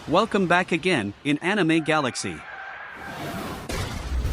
Welcome back again, in Anime Galaxy.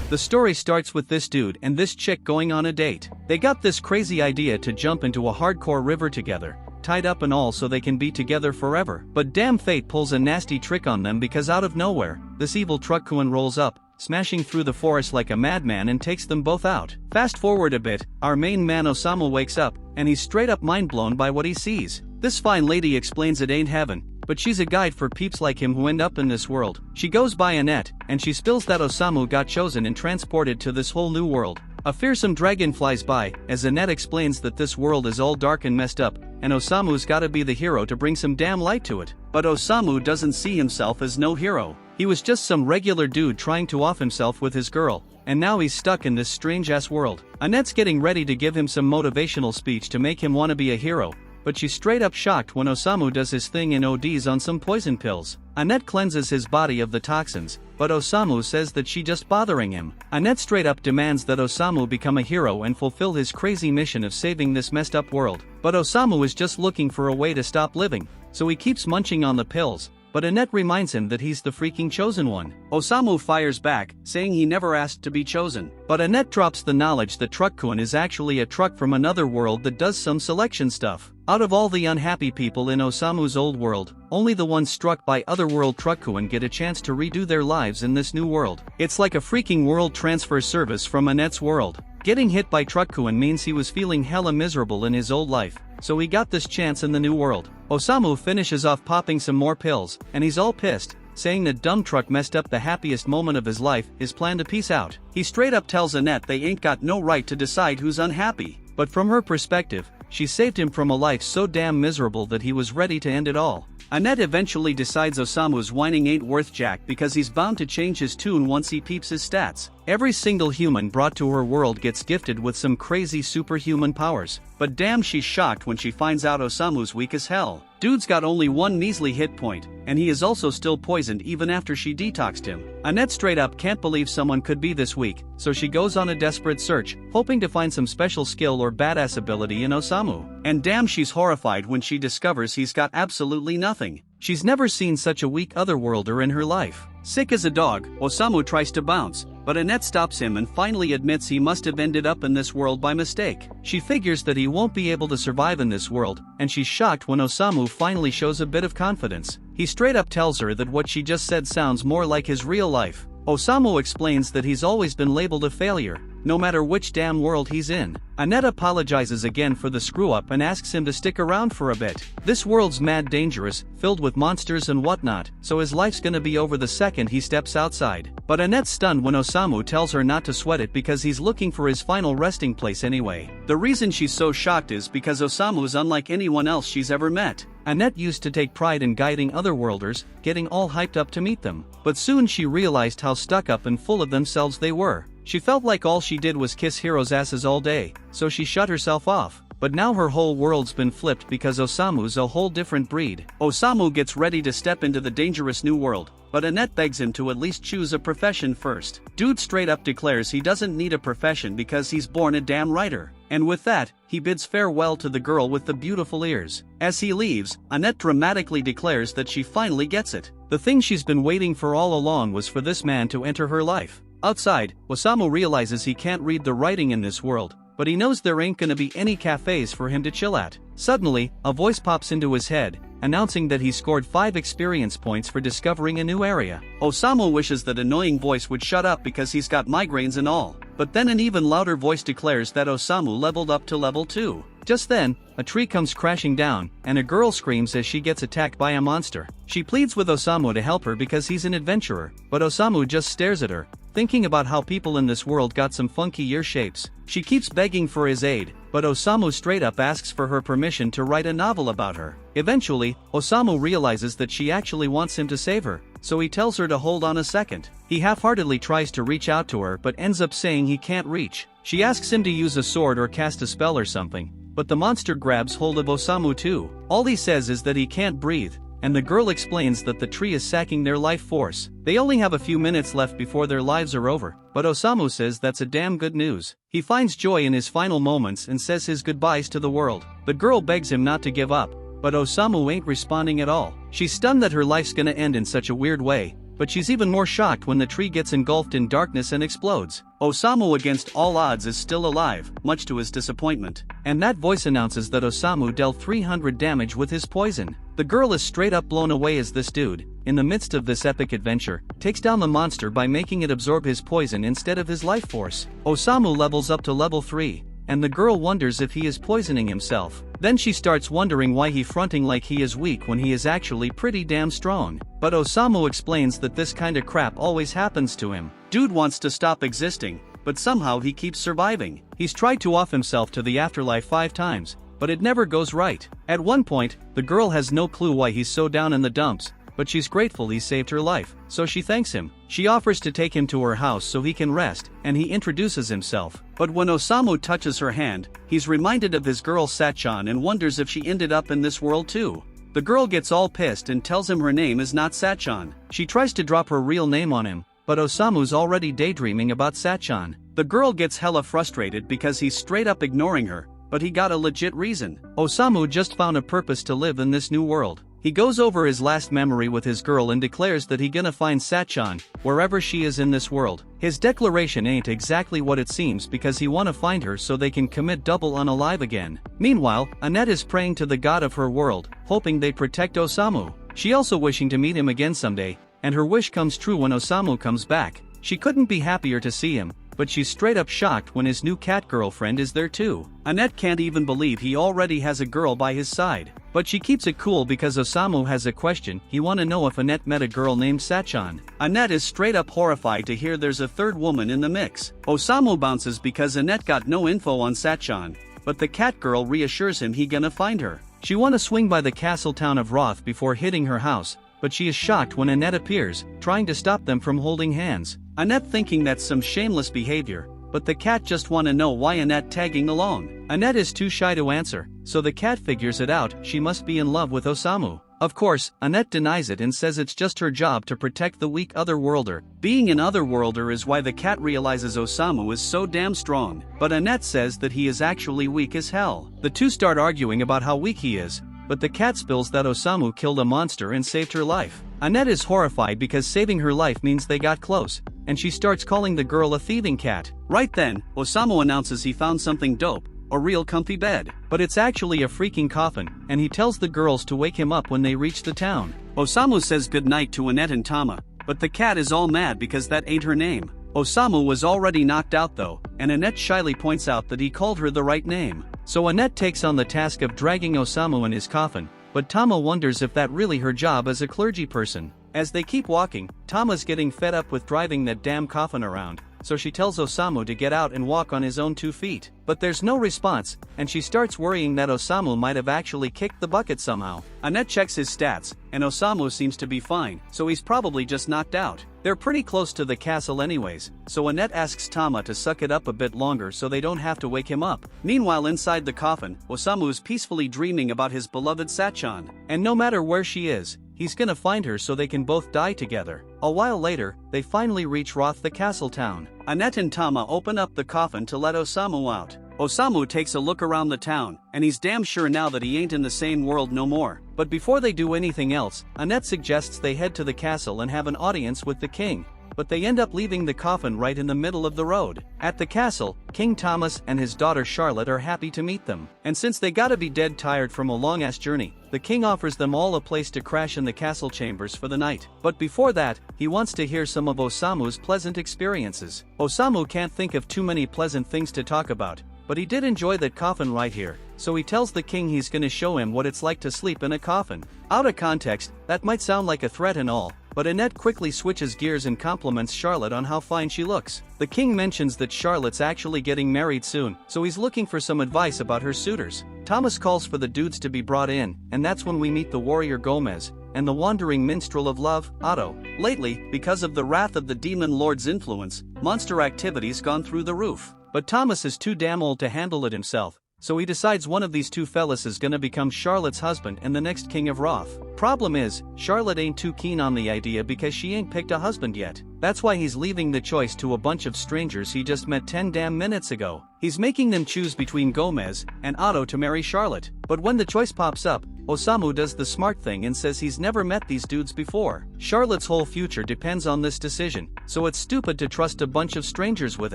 The story starts with this dude and this chick going on a date. They got this crazy idea to jump into a hardcore river together, tied up and all so they can be together forever. But damn fate pulls a nasty trick on them because out of nowhere, this evil truck-kun rolls up, smashing through the forest like a madman and takes them both out. Fast forward a bit, our main man Osamu wakes up, and he's straight up mind blown by what he sees. This fine lady explains it ain't heaven, but she's a guide for peeps like him who end up in this world. She goes by Annette, and she spills that Osamu got chosen and transported to this whole new world. A fearsome dragon flies by, as Annette explains that this world is all dark and messed up, and Osamu's gotta be the hero to bring some damn light to it. But Osamu doesn't see himself as no hero. He was just some regular dude trying to off himself with his girl, and now he's stuck in this strange-ass world. Annette's getting ready to give him some motivational speech to make him wanna be a hero, but she's straight up shocked when Osamu does his thing and ODs on some poison pills. Annette cleanses his body of the toxins, but Osamu says that she's just bothering him. Annette straight up demands that Osamu become a hero and fulfill his crazy mission of saving this messed up world. But Osamu is just looking for a way to stop living, so he keeps munching on the pills. But Annette reminds him that he's the freaking chosen one. Osamu fires back, saying he never asked to be chosen. But Annette drops the knowledge that Truck-kun is actually a truck from another world that does some selection stuff. Out of all the unhappy people in Osamu's old world, only the ones struck by otherworld Truck-kun get a chance to redo their lives in this new world. It's like a freaking world transfer service from Annette's world. Getting hit by Truck-kun means he was feeling hella miserable in his old life, so he got this chance in the new world. Osamu finishes off popping some more pills, and he's all pissed, saying that dumb truck messed up the happiest moment of his life, his plan to peace out. He straight up tells Annette they ain't got no right to decide who's unhappy. But from her perspective, she saved him from a life so damn miserable that he was ready to end it all. Annette eventually decides Osamu's whining ain't worth jack because he's bound to change his tune once he peeps his stats. Every single human brought to her world gets gifted with some crazy superhuman powers, but damn she's shocked when she finds out Osamu's weak as hell. Dude's got only one measly hit point, and he is also still poisoned even after she detoxed him. Annette straight up can't believe someone could be this weak, so she goes on a desperate search, hoping to find some special skill or badass ability in Osamu. And damn she's horrified when she discovers he's got absolutely nothing. She's never seen such a weak otherworlder in her life. Sick as a dog, Osamu tries to bounce, but Annette stops him and finally admits he must have ended up in this world by mistake. She figures that he won't be able to survive in this world, and she's shocked when Osamu finally shows a bit of confidence. He straight up tells her that what she just said sounds more like his real life. Osamu explains that he's always been labeled a failure, no matter which damn world he's in. Annette apologizes again for the screw-up and asks him to stick around for a bit. This world's mad dangerous, filled with monsters and whatnot, so his life's gonna be over the second he steps outside. But Annette's stunned when Osamu tells her not to sweat it because he's looking for his final resting place anyway. The reason she's so shocked is because Osamu's unlike anyone else she's ever met. Annette used to take pride in guiding otherworlders, getting all hyped up to meet them. But soon she realized how stuck up and full of themselves they were. She felt like all she did was kiss heroes' asses all day, so she shut herself off. But now her whole world's been flipped because Osamu's a whole different breed. Osamu gets ready to step into the dangerous new world, but Annette begs him to at least choose a profession first. Dude straight up declares he doesn't need a profession because he's born a damn writer. And with that, he bids farewell to the girl with the beautiful ears. As he leaves, Annette dramatically declares that she finally gets it. The thing she's been waiting for all along was for this man to enter her life. Outside, Osamu realizes he can't read the writing in this world, but he knows there ain't gonna be any cafes for him to chill at. Suddenly, a voice pops into his head, announcing that he scored 5 experience points for discovering a new area. Osamu wishes that annoying voice would shut up because he's got migraines and all. But then an even louder voice declares that Osamu leveled up to level 2. Just then, a tree comes crashing down, and a girl screams as she gets attacked by a monster. She pleads with Osamu to help her because he's an adventurer, but Osamu just stares at her, thinking about how people in this world got some funky ear shapes. She keeps begging for his aid, but Osamu straight up asks for her permission to write a novel about her. Eventually, Osamu realizes that she actually wants him to save her, so he tells her to hold on a second. He half-heartedly tries to reach out to her but ends up saying he can't reach. She asks him to use a sword or cast a spell or something, but the monster grabs hold of Osamu too. All he says is that he can't breathe, and the girl explains that the tree is sacking their life force. They only have a few minutes left before their lives are over, but Osamu says that's a damn good news. He finds joy in his final moments and says his goodbyes to the world. The girl begs him not to give up, but Osamu ain't responding at all. She's stunned that her life's gonna end in such a weird way, but she's even more shocked when the tree gets engulfed in darkness and explodes. Osamu against all odds is still alive, much to his disappointment. And that voice announces that Osamu dealt 300 damage with his poison. The girl is straight up blown away as this dude, in the midst of this epic adventure, takes down the monster by making it absorb his poison instead of his life force. Osamu levels up to level 3, and the girl wonders if he is poisoning himself. Then she starts wondering why he fronting like he is weak when he is actually pretty damn strong. But Osamu explains that this kinda crap always happens to him. Dude wants to stop existing, but somehow he keeps surviving. He's tried to off himself to the afterlife 5 times, but it never goes right. At one point, the girl has no clue why he's so down in the dumps, but she's grateful he saved her life, so she thanks him. She offers to take him to her house so he can rest, and he introduces himself. But when Osamu touches her hand, he's reminded of his girl Sachan and wonders if she ended up in this world too. The girl gets all pissed and tells him her name is not Sachan. She tries to drop her real name on him, but Osamu's already daydreaming about Sachan. The girl gets hella frustrated because he's straight up ignoring her, but he got a legit reason. Osamu just found a purpose to live in this new world. He goes over his last memory with his girl and declares that he gonna find Sachan, wherever she is in this world. His declaration ain't exactly what it seems because he wanna find her so they can commit double unalive again. Meanwhile, Annette is praying to the god of her world, hoping they protect Osamu. She also wishing to meet him again someday, and her wish comes true when Osamu comes back. She couldn't be happier to see him, but she's straight up shocked when his new cat girlfriend is there too. Annette can't even believe he already has a girl by his side. But she keeps it cool because Osamu has a question. He wanna know if Annette met a girl named Sachan. Annette is straight up horrified to hear there's a third woman in the mix. Osamu bounces because Annette got no info on Sachan, but the cat girl reassures him he gonna find her. She wanna swing by the castle town of Roth before hitting her house, but she is shocked when Annette appears, trying to stop them from holding hands. Annette thinking that's some shameless behavior, but the cat just wanna know why Annette tagging along. Annette is too shy to answer, so the cat figures it out. She must be in love with Osamu. Of course, Annette denies it and says it's just her job to protect the weak Otherworlder. Being an Otherworlder is why the cat realizes Osamu is so damn strong, but Annette says that he is actually weak as hell. The two start arguing about how weak he is, but the cat spills that Osamu killed a monster and saved her life. Annette is horrified because saving her life means they got close, and she starts calling the girl a thieving cat. Right then, Osamu announces he found something dope, a real comfy bed. But it's actually a freaking coffin, and he tells the girls to wake him up when they reach the town. Osamu says goodnight to Annette and Tama, but the cat is all mad because that ain't her name. Osamu was already knocked out though, and Annette shyly points out that he called her the right name. So Annette takes on the task of dragging Osamu in his coffin, but Tama wonders if that really her job as a clergy person. As they keep walking, Tama's getting fed up with driving that damn coffin around, so she tells Osamu to get out and walk on his own 2 feet. But there's no response, and she starts worrying that Osamu might have actually kicked the bucket somehow. Annette checks his stats, and Osamu seems to be fine, so he's probably just knocked out. They're pretty close to the castle anyways, so Annette asks Tama to suck it up a bit longer so they don't have to wake him up. Meanwhile inside the coffin, Osamu's peacefully dreaming about his beloved Sachan. And no matter where she is, he's gonna find her so they can both die together. A while later, they finally reach Roth, the castle town. Annette and Tama open up the coffin to let Osamu out. Osamu takes a look around the town, and he's damn sure now that he ain't in the same world no more. But before they do anything else, Annette suggests they head to the castle and have an audience with the king. But they end up leaving the coffin right in the middle of the road. At the castle, King Thomas and his daughter Charlotte are happy to meet them. And since they gotta be dead tired from a long-ass journey, the king offers them all a place to crash in the castle chambers for the night. But before that, he wants to hear some of Osamu's pleasant experiences. Osamu can't think of too many pleasant things to talk about, but he did enjoy that coffin right here, so he tells the king he's gonna show him what it's like to sleep in a coffin. Out of context, that might sound like a threat and all, but Annette quickly switches gears and compliments Charlotte on how fine she looks. The king mentions that Charlotte's actually getting married soon, so he's looking for some advice about her suitors. Thomas calls for the dudes to be brought in, and that's when we meet the warrior Gomez and the wandering minstrel of love, Otto. Lately, because of the wrath of the demon lord's influence, monster activity's gone through the roof. But Thomas is too damn old to handle it himself, so he decides one of these two fellas is gonna become Charlotte's husband and the next king of Roth. Problem is, Charlotte ain't too keen on the idea because she ain't picked a husband yet. That's why he's leaving the choice to a bunch of strangers he just met 10 damn minutes ago. He's making them choose between Gomez and Otto to marry Charlotte. But when the choice pops up, Osamu does the smart thing and says he's never met these dudes before. Charlotte's whole future depends on this decision, so it's stupid to trust a bunch of strangers with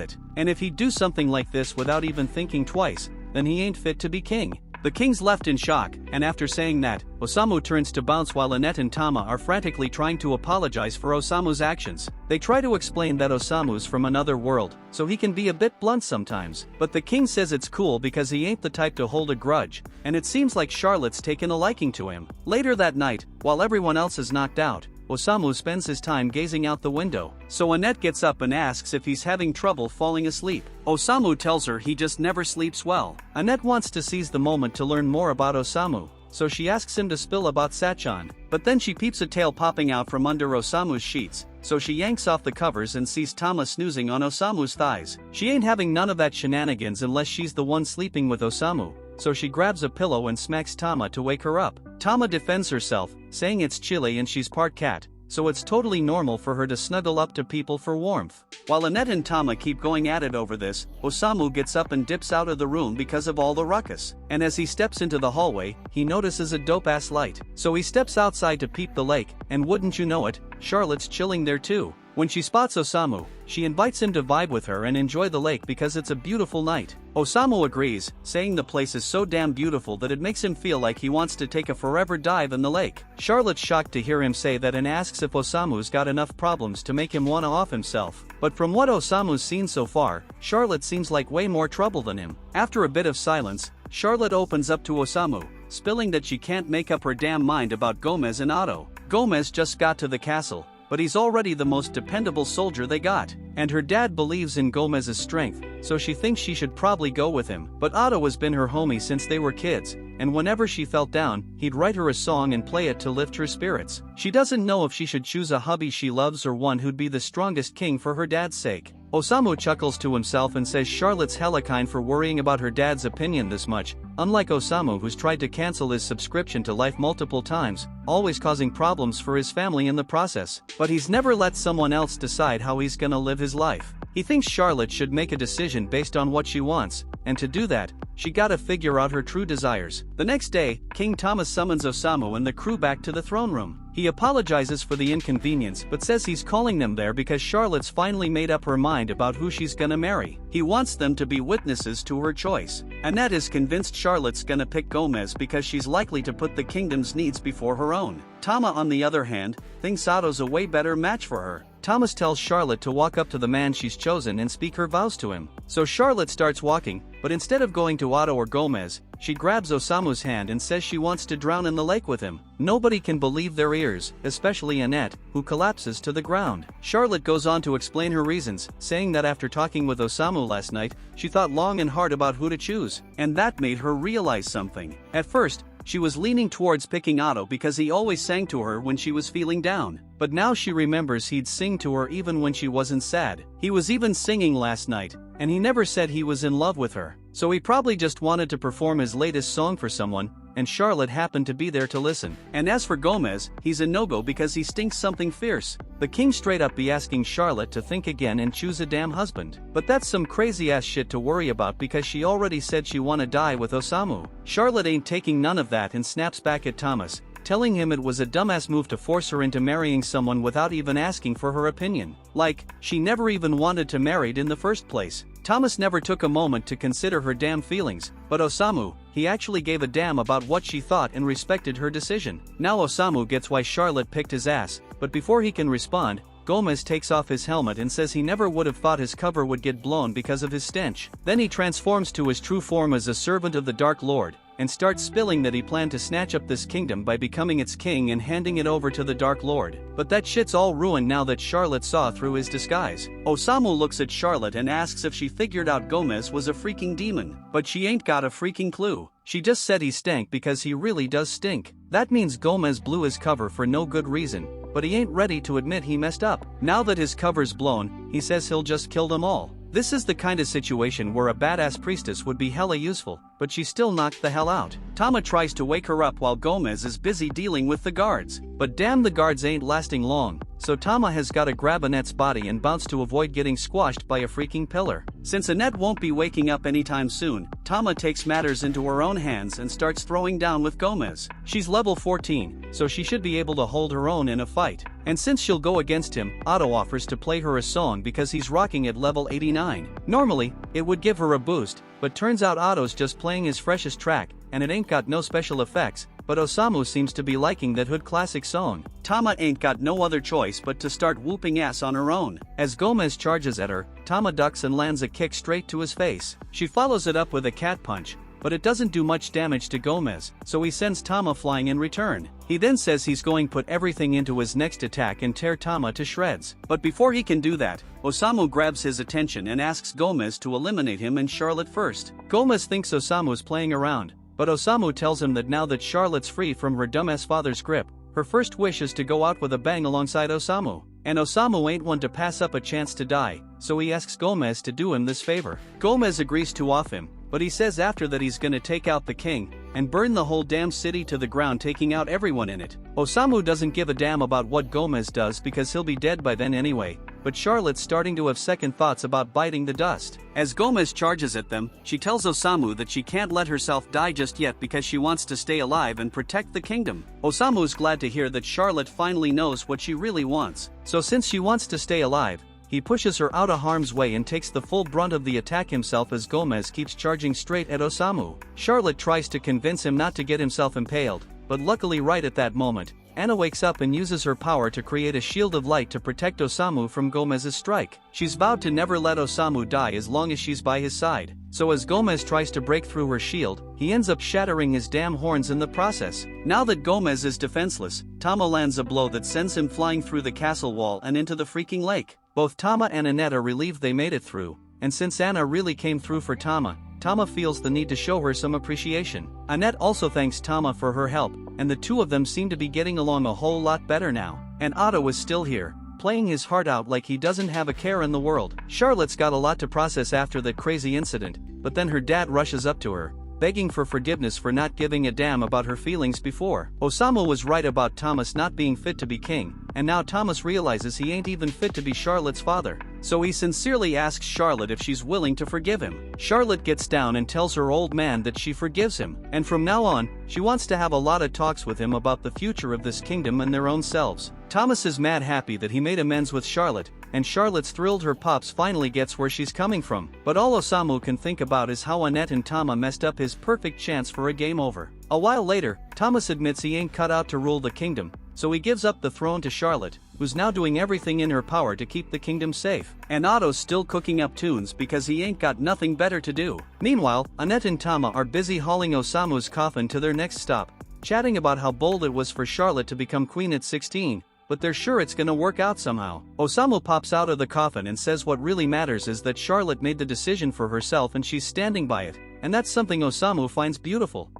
it. And if he'd do something like this without even thinking twice, then he ain't fit to be king. The king's left in shock, and after saying that, Osamu turns to bounce while Annette and Tama are frantically trying to apologize for Osamu's actions. They try to explain that Osamu's from another world, so he can be a bit blunt sometimes. But the king says it's cool because he ain't the type to hold a grudge, and it seems like Charlotte's taken a liking to him. Later that night, while everyone else is knocked out, Osamu spends his time gazing out the window. So Annette gets up and asks if he's having trouble falling asleep. Osamu tells her he just never sleeps well. Annette wants to seize the moment to learn more about Osamu, so she asks him to spill about Sachan. But then she peeps a tail popping out from under Osamu's sheets, so she yanks off the covers and sees Tama snoozing on Osamu's thighs. She ain't having none of that shenanigans unless she's the one sleeping with Osamu, so she grabs a pillow and smacks Tama to wake her up. Tama defends herself, saying it's chilly and she's part cat, so it's totally normal for her to snuggle up to people for warmth. While Annette and Tama keep going at it over this, Osamu gets up and dips out of the room because of all the ruckus. And as he steps into the hallway, he notices a dope-ass light. So he steps outside to peep the lake, and wouldn't you know it, Charlotte's chilling there too. When she spots Osamu, she invites him to vibe with her and enjoy the lake because it's a beautiful night. Osamu agrees, saying the place is so damn beautiful that it makes him feel like he wants to take a forever dive in the lake. Charlotte's shocked to hear him say that and asks if Osamu's got enough problems to make him wanna off himself. But from what Osamu's seen so far, Charlotte seems like way more trouble than him. After a bit of silence, Charlotte opens up to Osamu, spilling that she can't make up her damn mind about Gomez and Otto. Gomez just got to the castle, but he's already the most dependable soldier they got. And her dad believes in Gomez's strength, so she thinks she should probably go with him. But Otto has been her homie since they were kids, and whenever she felt down, he'd write her a song and play it to lift her spirits. She doesn't know if she should choose a hubby she loves or one who'd be the strongest king for her dad's sake. Osamu chuckles to himself and says Charlotte's hella kind for worrying about her dad's opinion this much, unlike Osamu who's tried to cancel his subscription to Life multiple times, always causing problems for his family in the process. But he's never let someone else decide how he's gonna live his life. He thinks Charlotte should make a decision based on what she wants, and to do that, she gotta figure out her true desires. The next day, King Thomas summons Osamu and the crew back to the throne room. He apologizes for the inconvenience but says he's calling them there because Charlotte's finally made up her mind about who she's gonna marry. He wants them to be witnesses to her choice. Annette is convinced Charlotte's gonna pick Gomez because she's likely to put the kingdom's needs before her own. Tama on the other hand, thinks Otto's a way better match for her. Thomas tells Charlotte to walk up to the man she's chosen and speak her vows to him. So Charlotte starts walking, but instead of going to Otto or Gomez, she grabs Osamu's hand and says she wants to drown in the lake with him. Nobody can believe their ears, especially Annette, who collapses to the ground. Charlotte goes on to explain her reasons, saying that after talking with Osamu last night, she thought long and hard about who to choose, and that made her realize something. At first, she was leaning towards picking Otto because he always sang to her when she was feeling down. But now she remembers he'd sing to her even when she wasn't sad. He was even singing last night, and he never said he was in love with her. So he probably just wanted to perform his latest song for someone, and Charlotte happened to be there to listen. And as for Gomez, he's a no-go because he stinks something fierce. The king straight up be asking Charlotte to think again and choose a damn husband. But that's some crazy ass shit to worry about because she already said she wanna die with Osamu. Charlotte ain't taking none of that and snaps back at Thomas, telling him it was a dumbass move to force her into marrying someone without even asking for her opinion. Like, she never even wanted to married in the first place. Thomas never took a moment to consider her damn feelings, but Osamu, he actually gave a damn about what she thought and respected her decision. Now Osamu gets why Charlotte picked his ass, but before he can respond, Gomez takes off his helmet and says he never would have thought his cover would get blown because of his stench. Then he transforms to his true form as a servant of the Dark Lord, and starts spilling that he planned to snatch up this kingdom by becoming its king and handing it over to the Dark Lord. But that shit's all ruined now that Charlotte saw through his disguise. Osamu looks at Charlotte and asks if she figured out Gomez was a freaking demon. But she ain't got a freaking clue. She just said he stank because he really does stink. That means Gomez blew his cover for no good reason, but he ain't ready to admit he messed up. Now that his cover's blown, he says he'll just kill them all. This is the kind of situation where a badass priestess would be hella useful, but she still knocked the hell out. Tama tries to wake her up while Gomez is busy dealing with the guards. But damn, the guards ain't lasting long, so Tama has gotta grab Annette's body and bounce to avoid getting squashed by a freaking pillar. Since Annette won't be waking up anytime soon, Tama takes matters into her own hands and starts throwing down with Gomez. She's level 14, so she should be able to hold her own in a fight. And since she'll go against him, Otto offers to play her a song because he's rocking at level 89. Normally, it would give her a boost, but turns out Otto's just playing his freshest track, and it ain't got no special effects, but Osamu seems to be liking that hood classic song. Tama ain't got no other choice but to start whooping ass on her own. As Gomez charges at her, Tama ducks and lands a kick straight to his face. She follows it up with a cat punch, but it doesn't do much damage to Gomez, so he sends Tama flying in return. He then says he's going to put everything into his next attack and tear Tama to shreds. But before he can do that, Osamu grabs his attention and asks Gomez to eliminate him and Charlotte first. Gomez thinks Osamu's playing around, but Osamu tells him that now that Charlotte's free from her dumbass father's grip, her first wish is to go out with a bang alongside Osamu. And Osamu ain't one to pass up a chance to die, so he asks Gomez to do him this favor. Gomez agrees to off him, but he says after that he's gonna take out the king and burn the whole damn city to the ground, taking out everyone in it. Osamu doesn't give a damn about what Gomez does because he'll be dead by then anyway, but Charlotte's starting to have second thoughts about biting the dust. As Gomez charges at them, she tells Osamu that she can't let herself die just yet because she wants to stay alive and protect the kingdom. Osamu's glad to hear that Charlotte finally knows what she really wants, so since she wants to stay alive, he pushes her out of harm's way and takes the full brunt of the attack himself as Gomez keeps charging straight at Osamu. Charlotte tries to convince him not to get himself impaled, but luckily right at that moment, Anna wakes up and uses her power to create a shield of light to protect Osamu from Gomez's strike. She's vowed to never let Osamu die as long as she's by his side, so as Gomez tries to break through her shield, he ends up shattering his damn horns in the process. Now that Gomez is defenseless, Tama lands a blow that sends him flying through the castle wall and into the freaking lake. Both Tama and Annette are relieved they made it through, and since Anna really came through for Tama, Tama feels the need to show her some appreciation. Annette also thanks Tama for her help, and the two of them seem to be getting along a whole lot better now. And Otto is still here, playing his heart out like he doesn't have a care in the world. Charlotte's got a lot to process after that crazy incident, but then her dad rushes up to her, begging for forgiveness for not giving a damn about her feelings before. Osamu was right about Thomas not being fit to be king, and now Thomas realizes he ain't even fit to be Charlotte's father. So he sincerely asks Charlotte if she's willing to forgive him. Charlotte gets down and tells her old man that she forgives him, and from now on, she wants to have a lot of talks with him about the future of this kingdom and their own selves. Thomas is mad happy that he made amends with Charlotte, and Charlotte's thrilled her pops finally gets where she's coming from. But all Osamu can think about is how Annette and Tama messed up his perfect chance for a game over. A while later, Thomas admits he ain't cut out to rule the kingdom, so he gives up the throne to Charlotte, who's now doing everything in her power to keep the kingdom safe. And Otto's still cooking up tunes because he ain't got nothing better to do. Meanwhile, Annette and Tama are busy hauling Osamu's coffin to their next stop, chatting about how bold it was for Charlotte to become queen at 16. But they're sure it's gonna work out somehow. Osamu pops out of the coffin and says what really matters is that Charlotte made the decision for herself and she's standing by it, and that's something Osamu finds beautiful.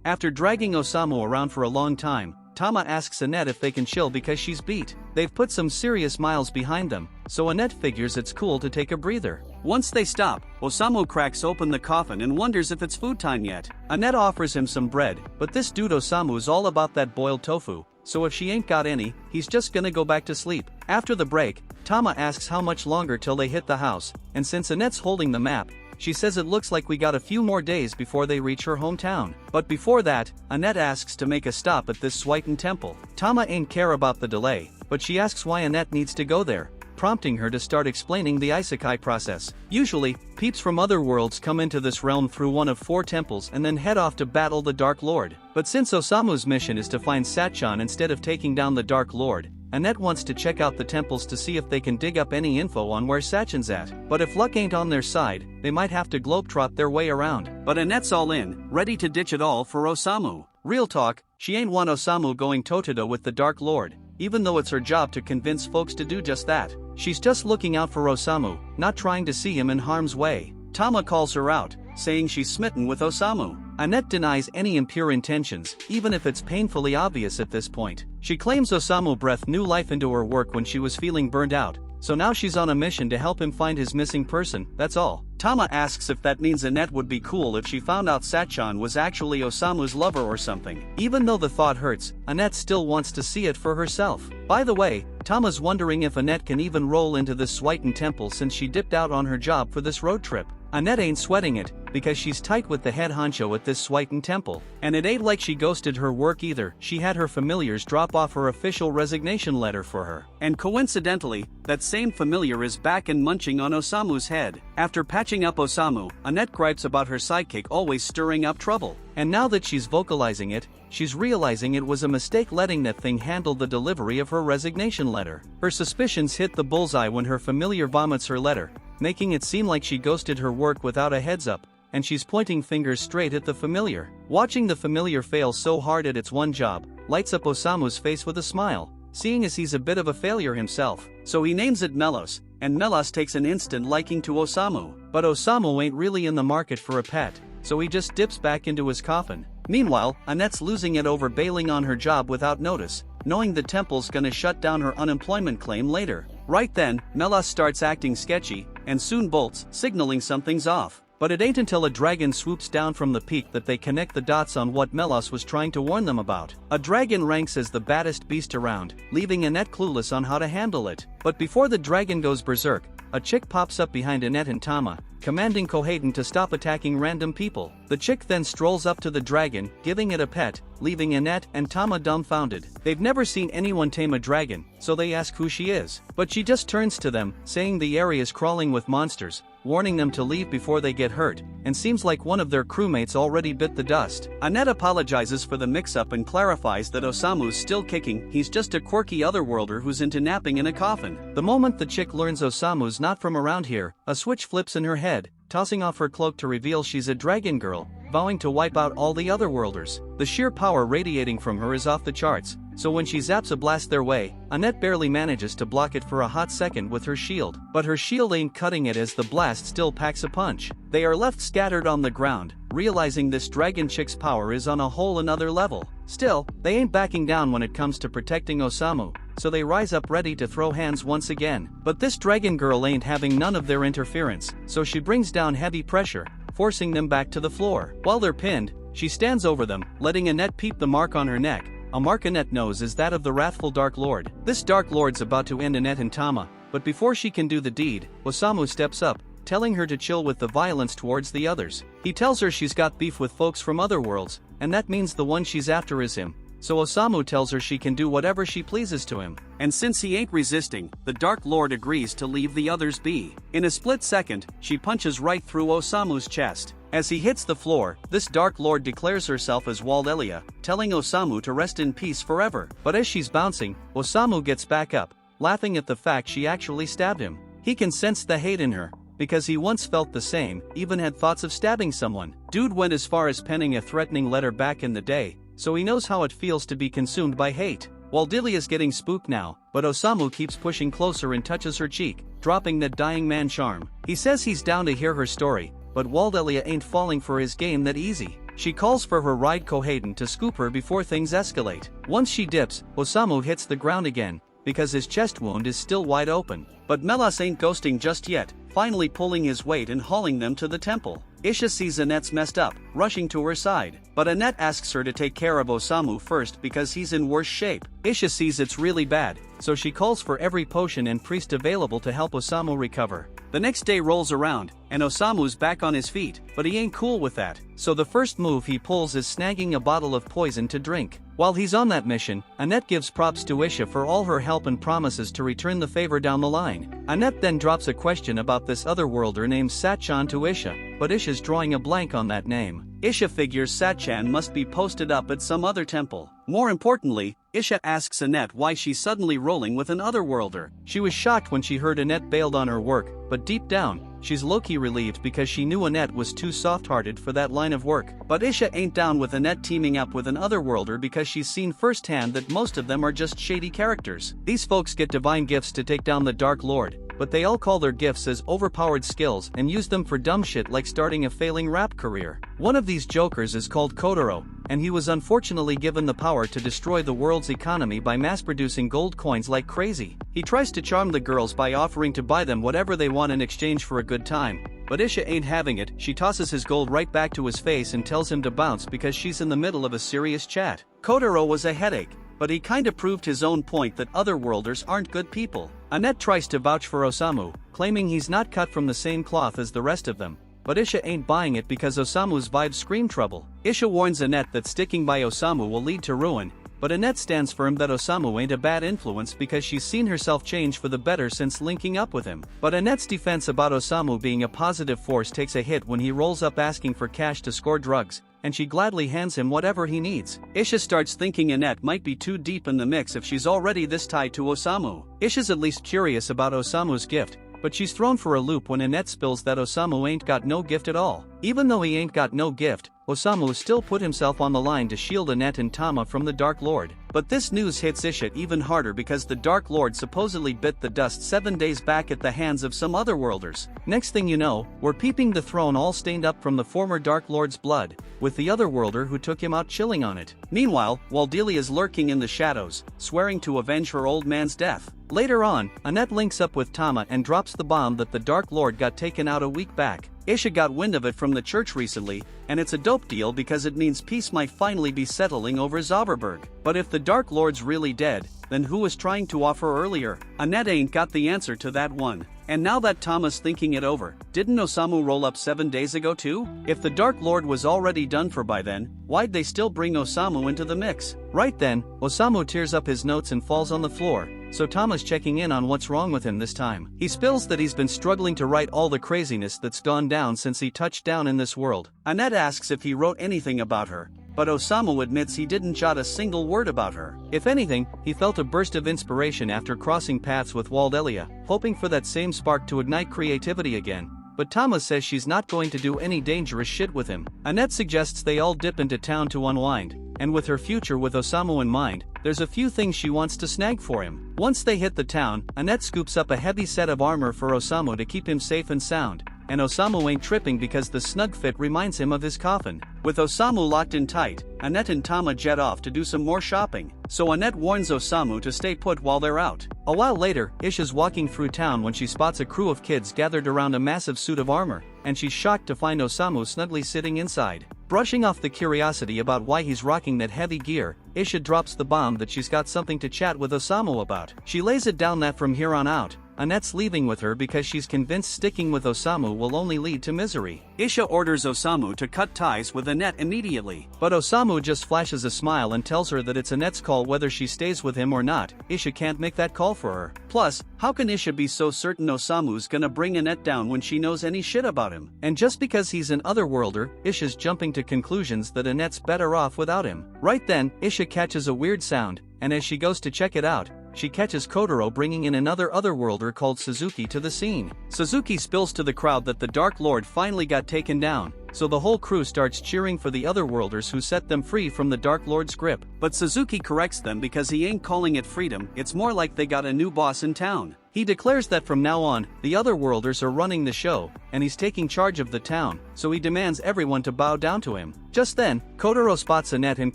After dragging Osamu around for a long time, Tama asks Annette if they can chill because she's beat. They've put some serious miles behind them, so Annette figures it's cool to take a breather. Once they stop, Osamu cracks open the coffin and wonders if it's food time yet. Annette offers him some bread, but this dude Osamu's all about that boiled tofu, so if she ain't got any, he's just gonna go back to sleep. After the break, Tama asks how much longer till they hit the house, and since Annette's holding the map, she says it looks like we got a few more days before they reach her hometown. But before that, Annette asks to make a stop at this Swighten temple. Tama ain't care about the delay, but she asks why Annette needs to go there, prompting her to start explaining the Isekai process. Usually, peeps from other worlds come into this realm through one of 4 temples and then head off to battle the Dark Lord. But since Osamu's mission is to find Satchan instead of taking down the Dark Lord, Annette wants to check out the temples to see if they can dig up any info on where Satchan's at. But if luck ain't on their side, they might have to globetrot their way around. But Annette's all in, ready to ditch it all for Osamu. Real talk, she ain't want Osamu going toe-to-toe with the Dark Lord, even though it's her job to convince folks to do just that. She's just looking out for Osamu, not trying to see him in harm's way. Tama calls her out, saying she's smitten with Osamu. Annette denies any impure intentions, even if it's painfully obvious at this point. She claims Osamu breathed new life into her work when she was feeling burned out, so now she's on a mission to help him find his missing person, that's all. Tama asks if that means Annette would be cool if she found out Satchan was actually Osamu's lover or something. Even though the thought hurts, Annette still wants to see it for herself. By the way, Tama's wondering if Annette can even roll into this Swighten temple since she dipped out on her job for this road trip. Annette ain't sweating it, because she's tight with the head honcho at this Swighten temple. And it ain't like she ghosted her work either, she had her familiars drop off her official resignation letter for her. And coincidentally, that same familiar is back and munching on Osamu's head. After patching up Osamu, Annette gripes about her sidekick always stirring up trouble. And now that she's vocalizing it, she's realizing it was a mistake letting that thing handle the delivery of her resignation letter. Her suspicions hit the bullseye when her familiar vomits her letter, making it seem like she ghosted her work without a heads up, and she's pointing fingers straight at the familiar. Watching the familiar fail so hard at its one job lights up Osamu's face with a smile, seeing as he's a bit of a failure himself. So he names it Melos, and Melos takes an instant liking to Osamu. But Osamu ain't really in the market for a pet, so he just dips back into his coffin. Meanwhile, Annette's losing it over bailing on her job without notice, knowing the temple's gonna shut down her unemployment claim later. Right then, Melos starts acting sketchy, and soon bolts, signaling something's off. But it ain't until a dragon swoops down from the peak that they connect the dots on what Melos was trying to warn them about. A dragon ranks as the baddest beast around, leaving Annette clueless on how to handle it. But before the dragon goes berserk, a chick pops up behind Annette and Tama, commanding Koheidan to stop attacking random people. The chick then strolls up to the dragon, giving it a pet, leaving Annette and Tama dumbfounded. They've never seen anyone tame a dragon, so they ask who she is. But she just turns to them, saying the area is crawling with monsters, warning them to leave before they get hurt, and seems like one of their crewmates already bit the dust. Annette apologizes for the mix-up and clarifies that Osamu's still kicking, he's just a quirky otherworlder who's into napping in a coffin. The moment the chick learns Osamu's not from around here, a switch flips in her head, tossing off her cloak to reveal she's a dragon girl, vowing to wipe out all the otherworlders. The sheer power radiating from her is off the charts, so when she zaps a blast their way, Annette barely manages to block it for a hot second with her shield. But her shield ain't cutting it as the blast still packs a punch. They are left scattered on the ground, realizing this dragon chick's power is on a whole another level. Still, they ain't backing down when it comes to protecting Osamu, so they rise up ready to throw hands once again. But this dragon girl ain't having none of their interference, so she brings down heavy pressure, forcing them back to the floor. While they're pinned, she stands over them, letting Annette peep the mark on her neck. A mark Annette knows is that of the wrathful Dark Lord. This Dark Lord's about to end Annette and Tama, but before she can do the deed, Osamu steps up, telling her to chill with the violence towards the others. He tells her she's got beef with folks from other worlds, and that means the one she's after is him. So Osamu tells her she can do whatever she pleases to him. And since he ain't resisting, the Dark Lord agrees to leave the others be. In a split second, she punches right through Osamu's chest. As he hits the floor, this Dark Lord declares herself as Waldelia, telling Osamu to rest in peace forever. But as she's bouncing, Osamu gets back up, laughing at the fact she actually stabbed him. He can sense the hate in her, because he once felt the same, even had thoughts of stabbing someone. Dude went as far as penning a threatening letter back in the day, so he knows how it feels to be consumed by hate. Waldelia's getting spooked now, but Osamu keeps pushing closer and touches her cheek, dropping that dying man charm. He says he's down to hear her story, but Waldelia ain't falling for his game that easy. She calls for her ride Koheidan to scoop her before things escalate. Once she dips, Osamu hits the ground again, because his chest wound is still wide open. But Melos ain't ghosting just yet, finally pulling his weight and hauling them to the temple. Isha sees Annette's messed up, rushing to her side. But Annette asks her to take care of Osamu first because he's in worse shape. Isha sees it's really bad, so she calls for every potion and priest available to help Osamu recover. The next day rolls around, and Osamu's back on his feet, but he ain't cool with that. So the first move he pulls is snagging a bottle of poison to drink. While he's on that mission, Annette gives props to Isha for all her help and promises to return the favor down the line. Annette then drops a question about this otherworlder named Satchan to Isha, but Isha's drawing a blank on that name. Isha figures Satchan must be posted up at some other temple. More importantly, Isha asks Annette why she's suddenly rolling with an otherworlder. She was shocked when she heard Annette bailed on her work, but deep down, she's low-key relieved because she knew Annette was too soft-hearted for that line of work. But Isha ain't down with Annette teaming up with an otherworlder because she's seen firsthand that most of them are just shady characters. These folks get divine gifts to take down the Dark Lord, but they all call their gifts as overpowered skills and use them for dumb shit like starting a failing rap career. One of these jokers is called Kotaro, and he was unfortunately given the power to destroy the world's economy by mass-producing gold coins like crazy. He tries to charm the girls by offering to buy them whatever they want in exchange for a good time. But Isha ain't having it. She tosses his gold right back to his face and tells him to bounce because she's in the middle of a serious chat. Kotaro was a headache, but he kinda proved his own point that otherworlders aren't good people. Annette tries to vouch for Osamu, claiming he's not cut from the same cloth as the rest of them, but Isha ain't buying it because Osamu's vibes scream trouble. Isha warns Annette that sticking by Osamu will lead to ruin, but Annette stands firm that Osamu ain't a bad influence because she's seen herself change for the better since linking up with him. But Annette's defense about Osamu being a positive force takes a hit when he rolls up asking for cash to score drugs, and she gladly hands him whatever he needs. Isha starts thinking Annette might be too deep in the mix if she's already this tied to Osamu. Isha's at least curious about Osamu's gift, but she's thrown for a loop when Annette spills that Osamu ain't got no gift at all. Even though he ain't got no gift, Osamu still put himself on the line to shield Annette and Tama from the Dark Lord. But this news hits Isha even harder because the Dark Lord supposedly bit the dust 7 days back at the hands of some otherworlders. Next thing you know, we're peeping the throne all stained up from the former Dark Lord's blood, with the otherworlder who took him out chilling on it. Meanwhile, Delia is lurking in the shadows, swearing to avenge her old man's death. Later on, Annette links up with Tama and drops the bomb that the Dark Lord got taken out a week back. Isha got wind of it from the church recently, and it's a dope deal because it means peace might finally be settling over Zauberberg. But if the Dark Lord's really dead, then who was trying to offer earlier? Annette ain't got the answer to that one. And now that Tama's thinking it over, didn't Osamu roll up 7 days ago too? If the Dark Lord was already done for by then, why'd they still bring Osamu into the mix? Right then, Osamu tears up his notes and falls on the floor, so Tama's checking in on what's wrong with him this time. He spills that he's been struggling to write all the craziness that's gone down since he touched down in this world. Annette asks if he wrote anything about her, but Osamu admits he didn't jot a single word about her. If anything, he felt a burst of inspiration after crossing paths with Delia, hoping for that same spark to ignite creativity again. But Tama says she's not going to do any dangerous shit with him. Annette suggests they all dip into town to unwind, and with her future with Osamu in mind, there's a few things she wants to snag for him. Once they hit the town, Annette scoops up a heavy set of armor for Osamu to keep him safe and sound, and Osamu ain't tripping because the snug fit reminds him of his coffin. With Osamu locked in tight, Annette and Tama jet off to do some more shopping, so Annette warns Osamu to stay put while they're out. A while later, Isha's walking through town when she spots a crew of kids gathered around a massive suit of armor, and she's shocked to find Osamu snugly sitting inside. Brushing off the curiosity about why he's rocking that heavy gear, Isha drops the bomb that she's got something to chat with Osamu about. She lays it down that from here on out, Annette's leaving with her because she's convinced sticking with Osamu will only lead to misery. Isha orders Osamu to cut ties with Annette immediately, but Osamu just flashes a smile and tells her that it's Annette's call whether she stays with him or not. Isha can't make that call for her. Plus, how can Isha be so certain Osamu's gonna bring Annette down when she knows any shit about him? And just because he's an otherworlder, Isha's jumping to conclusions that Annette's better off without him. Right then, Isha catches a weird sound, and as she goes to check it out, she catches Kotaro bringing in another otherworlder called Suzuki to the scene. Suzuki spills to the crowd that the Dark Lord finally got taken down, so the whole crew starts cheering for the otherworlders who set them free from the Dark Lord's grip. But Suzuki corrects them because he ain't calling it freedom, it's more like they got a new boss in town. He declares that from now on, the otherworlders are running the show, and he's taking charge of the town, so he demands everyone to bow down to him. Just then, Kotaro spots Annette and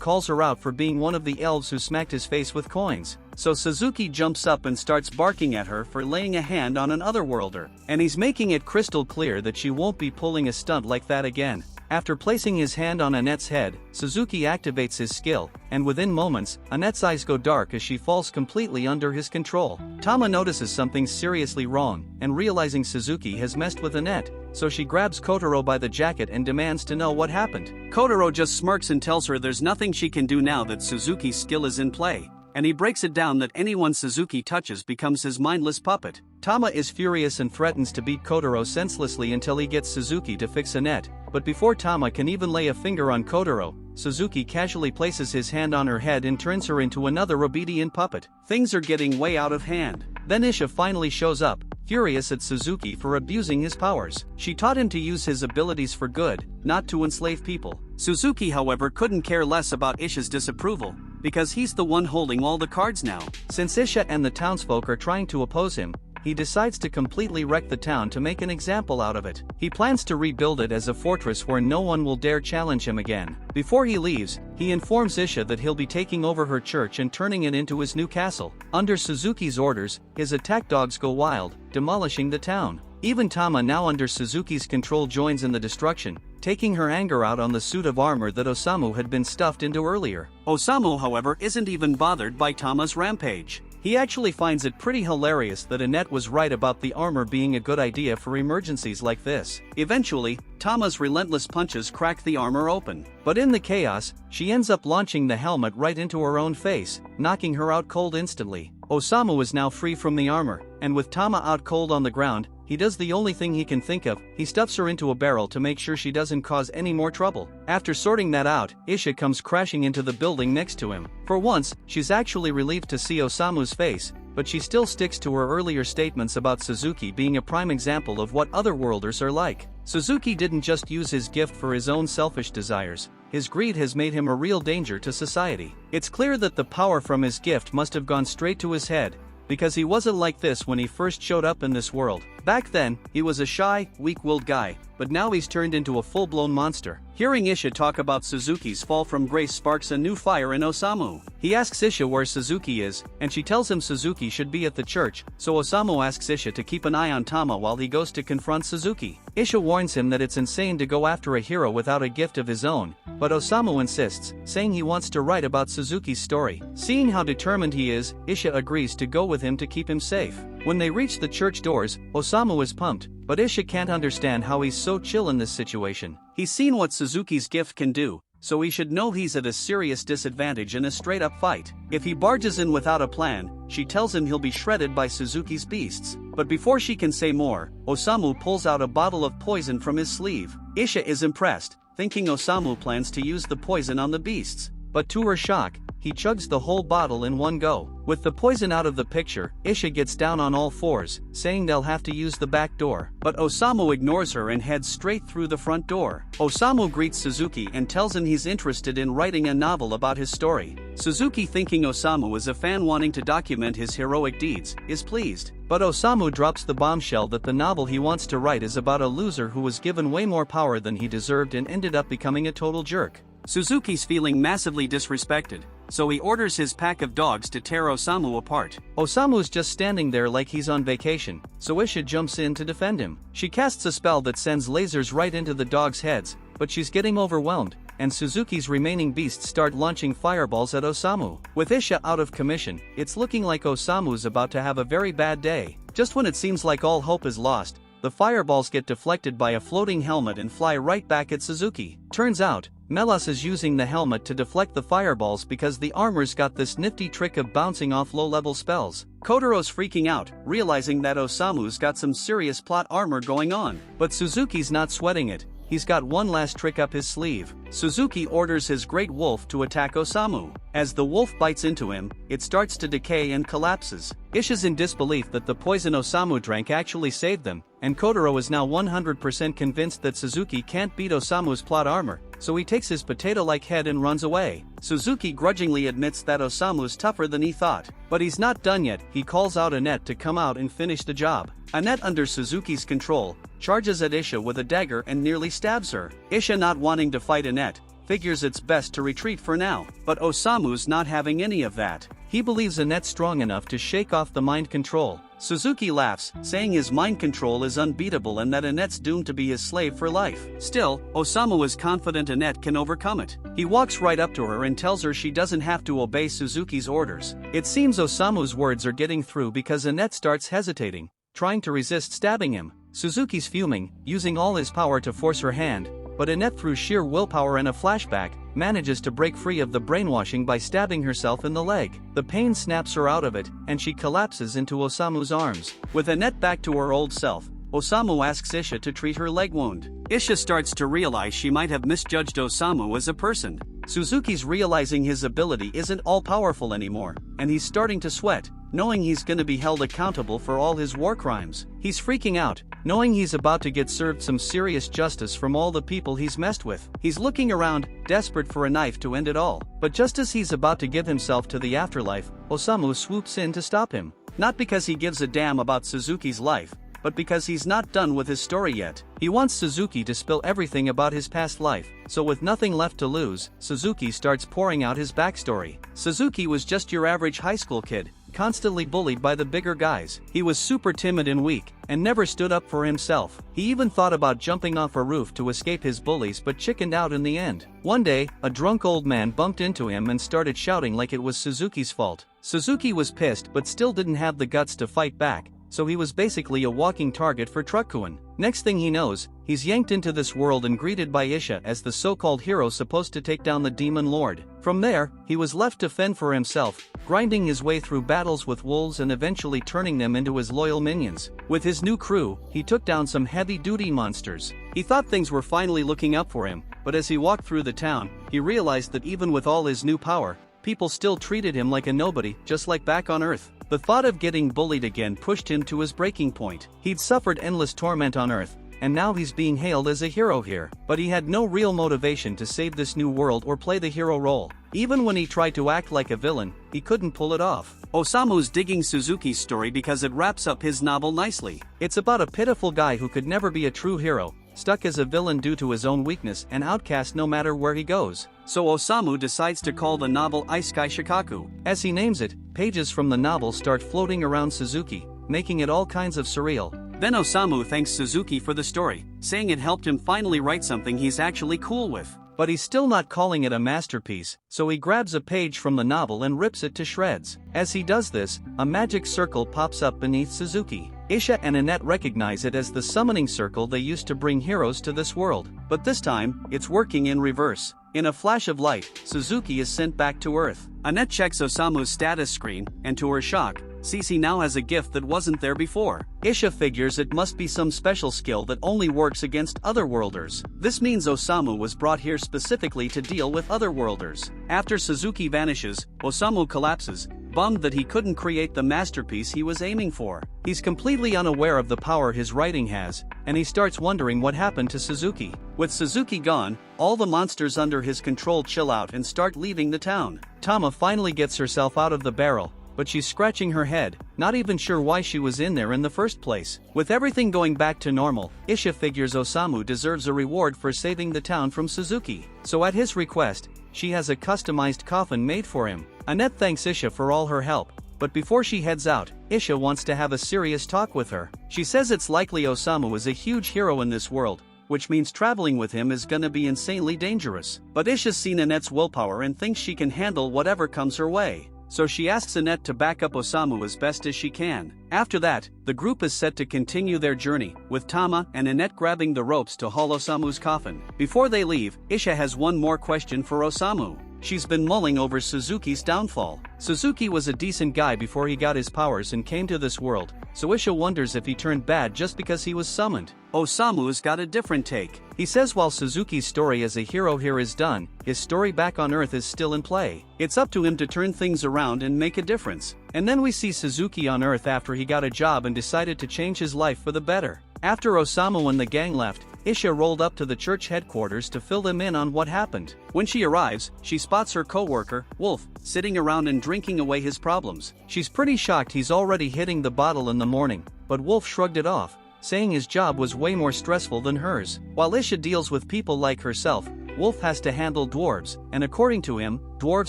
calls her out for being one of the elves who smacked his face with coins. So Suzuki jumps up and starts barking at her for laying a hand on an otherworlder, and he's making it crystal clear that she won't be pulling a stunt like that again. After placing his hand on Annette's head, Suzuki activates his skill, and within moments, Annette's eyes go dark as she falls completely under his control. Tama notices something seriously wrong, and realizing Suzuki has messed with Annette, so she grabs Kotaro by the jacket and demands to know what happened. Kotaro just smirks and tells her there's nothing she can do now that Suzuki's skill is in play, and he breaks it down that anyone Suzuki touches becomes his mindless puppet. Tama is furious and threatens to beat Kotaro senselessly until he gets Suzuki to fix Annette, but before Tama can even lay a finger on Kotaro, Suzuki casually places his hand on her head and turns her into another obedient puppet. Things are getting way out of hand. Then Isha finally shows up, furious at Suzuki for abusing his powers. She taught him to use his abilities for good, not to enslave people. Suzuki, however, couldn't care less about Isha's disapproval, because he's the one holding all the cards now. Since Isha and the townsfolk are trying to oppose him, he decides to completely wreck the town to make an example out of it. He plans to rebuild it as a fortress where no one will dare challenge him again. Before he leaves, he informs Isha that he'll be taking over her church and turning it into his new castle. Under Suzuki's orders, his attack dogs go wild, demolishing the town. Even Tama, now under Suzuki's control, joins in the destruction, taking her anger out on the suit of armor that Osamu had been stuffed into earlier. Osamu, however, isn't even bothered by Tama's rampage. He actually finds it pretty hilarious that Annette was right about the armor being a good idea for emergencies like this. Eventually, Tama's relentless punches crack the armor open. But in the chaos, she ends up launching the helmet right into her own face, knocking her out cold instantly. Osamu is now free from the armor, and with Tama out cold on the ground, he does the only thing he can think of: he stuffs her into a barrel to make sure she doesn't cause any more trouble. After sorting that out, Isha comes crashing into the building next to him. For once, she's actually relieved to see Osamu's face, but she still sticks to her earlier statements about Suzuki being a prime example of what otherworlders are like. Suzuki didn't just use his gift for his own selfish desires. His greed has made him a real danger to society. It's clear that the power from his gift must have gone straight to his head, because he wasn't like this when he first showed up in this world. Back then, he was a shy, weak-willed guy, but now he's turned into a full-blown monster. Hearing Isha talk about Suzuki's fall from grace sparks a new fire in Osamu. He asks Isha where Suzuki is, and she tells him Suzuki should be at the church, so Osamu asks Isha to keep an eye on Tama while he goes to confront Suzuki. Isha warns him that it's insane to go after a hero without a gift of his own, but Osamu insists, saying he wants to write about Suzuki's story. Seeing how determined he is, Isha agrees to go with him to keep him safe. When they reach the church doors, Osamu is pumped, but Isha can't understand how he's so chill in this situation. He's seen what Suzuki's gift can do, so he should know he's at a serious disadvantage in a straight-up fight. If he barges in without a plan, she tells him he'll be shredded by Suzuki's beasts. But before she can say more, Osamu pulls out a bottle of poison from his sleeve. Isha is impressed, thinking Osamu plans to use the poison on the beasts. But to her shock, he chugs the whole bottle in one go. With the poison out of the picture, Isha gets down on all fours, saying they'll have to use the back door. But Osamu ignores her and heads straight through the front door. Osamu greets Suzuki and tells him he's interested in writing a novel about his story. Suzuki, thinking Osamu is a fan wanting to document his heroic deeds, is pleased. But Osamu drops the bombshell that the novel he wants to write is about a loser who was given way more power than he deserved and ended up becoming a total jerk. Suzuki's feeling massively disrespected, so he orders his pack of dogs to tear Osamu apart. Osamu's just standing there like he's on vacation, so Isha jumps in to defend him. She casts a spell that sends lasers right into the dogs' heads, but she's getting overwhelmed, and Suzuki's remaining beasts start launching fireballs at Osamu. With Isha out of commission, it's looking like Osamu's about to have a very bad day. Just when it seems like all hope is lost, the fireballs get deflected by a floating helmet and fly right back at Suzuki. Turns out, Melas is using the helmet to deflect the fireballs because the armor's got this nifty trick of bouncing off low-level spells. Kotaro's freaking out, realizing that Osamu's got some serious plot armor going on. But Suzuki's not sweating it. He's got one last trick up his sleeve. Suzuki orders his great wolf to attack Osamu. As the wolf bites into him, it starts to decay and collapses. Isha's in disbelief that the poison Osamu drank actually saved them, and Kotaro is now 100% convinced that Suzuki can't beat Osamu's plot armor, so he takes his potato-like head and runs away. Suzuki grudgingly admits that Osamu's tougher than he thought. But he's not done yet. He calls out Annette to come out and finish the job. Annette, under Suzuki's control, charges at Isha with a dagger and nearly stabs her. Isha, not wanting to fight Annette, figures it's best to retreat for now. But Osamu's not having any of that. He believes Annette's strong enough to shake off the mind control. Suzuki laughs, saying his mind control is unbeatable and that Annette's doomed to be his slave for life. Still, Osamu is confident Annette can overcome it. He walks right up to her and tells her she doesn't have to obey Suzuki's orders. It seems Osamu's words are getting through because Annette starts hesitating, trying to resist stabbing him. Suzuki's fuming, using all his power to force her hand, but Annette, through sheer willpower and a flashback, manages to break free of the brainwashing by stabbing herself in the leg. The pain snaps her out of it, and she collapses into Osamu's arms. With Annette back to her old self, Osamu asks Isha to treat her leg wound. Isha starts to realize she might have misjudged Osamu as a person. Suzuki's realizing his ability isn't all-powerful anymore, and he's starting to sweat, knowing he's gonna be held accountable for all his war crimes. He's freaking out, knowing he's about to get served some serious justice from all the people he's messed with. He's looking around, desperate for a knife to end it all. But just as he's about to give himself to the afterlife, Osamu swoops in to stop him. Not because he gives a damn about Suzuki's life, but because he's not done with his story yet. He wants Suzuki to spill everything about his past life, so with nothing left to lose, Suzuki starts pouring out his backstory. Suzuki was just your average high school kid, constantly bullied by the bigger guys. He was super timid and weak, and never stood up for himself. He even thought about jumping off a roof to escape his bullies but chickened out in the end. One day, a drunk old man bumped into him and started shouting like it was Suzuki's fault. Suzuki was pissed but still didn't have the guts to fight back, so he was basically a walking target for Truckkuin. Next thing he knows, he's yanked into this world and greeted by Isha as the so-called hero supposed to take down the demon lord. From there, he was left to fend for himself, grinding his way through battles with wolves and eventually turning them into his loyal minions. With his new crew, he took down some heavy-duty monsters. He thought things were finally looking up for him, but as he walked through the town, he realized that even with all his new power, people still treated him like a nobody, just like back on Earth. The thought of getting bullied again pushed him to his breaking point. He'd suffered endless torment on Earth, and now he's being hailed as a hero here. But he had no real motivation to save this new world or play the hero role. Even when he tried to act like a villain, he couldn't pull it off. Osamu's digging Suzuki's story because it wraps up his novel nicely. It's about a pitiful guy who could never be a true hero, stuck as a villain due to his own weakness and outcast no matter where he goes. So Osamu decides to call the novel Isekai Shikaku. As he names it, pages from the novel start floating around Suzuki, making it all kinds of surreal. Then Osamu thanks Suzuki for the story, saying it helped him finally write something he's actually cool with. But he's still not calling it a masterpiece, so he grabs a page from the novel and rips it to shreds. As he does this, a magic circle pops up beneath Suzuki. Isha and Annette recognize it as the summoning circle they used to bring heroes to this world. But this time, it's working in reverse. In a flash of light, Suzuki is sent back to Earth. Annette checks Osamu's status screen, and to her shock, sees he now has a gift that wasn't there before. Isha figures it must be some special skill that only works against otherworlders. This means Osamu was brought here specifically to deal with otherworlders. After Suzuki vanishes, Osamu collapses, bummed that he couldn't create the masterpiece he was aiming for. He's completely unaware of the power his writing has, and he starts wondering what happened to Suzuki. With Suzuki gone, all the monsters under his control chill out and start leaving the town. Tama finally gets herself out of the barrel, but she's scratching her head, not even sure why she was in there in the first place. With everything going back to normal, Isha figures Osamu deserves a reward for saving the town from Suzuki. So at his request, she has a customized coffin made for him. Annette thanks Isha for all her help, but before she heads out, Isha wants to have a serious talk with her. She says it's likely Osamu is a huge hero in this world, which means traveling with him is gonna be insanely dangerous. But Isha's seen Annette's willpower and thinks she can handle whatever comes her way. So she asks Annette to back up Osamu as best as she can. After that, the group is set to continue their journey, with Tama and Annette grabbing the ropes to haul Osamu's coffin. Before they leave, Isha has one more question for Osamu. She's been mulling over Suzuki's downfall. Suzuki was a decent guy before he got his powers and came to this world, so Isha wonders if he turned bad just because he was summoned. Osamu's got a different take. He says while Suzuki's story as a hero here is done, his story back on Earth is still in play. It's up to him to turn things around and make a difference. And then we see Suzuki on Earth after he got a job and decided to change his life for the better. After Osamu and the gang left, Isha rolled up to the church headquarters to fill them in on what happened. When she arrives, she spots her co-worker, Wolf, sitting around and drinking away his problems. She's pretty shocked he's already hitting the bottle in the morning, but Wolf shrugged it off, saying his job was way more stressful than hers. While Isha deals with people like herself, Wolf has to handle dwarves, and according to him, dwarves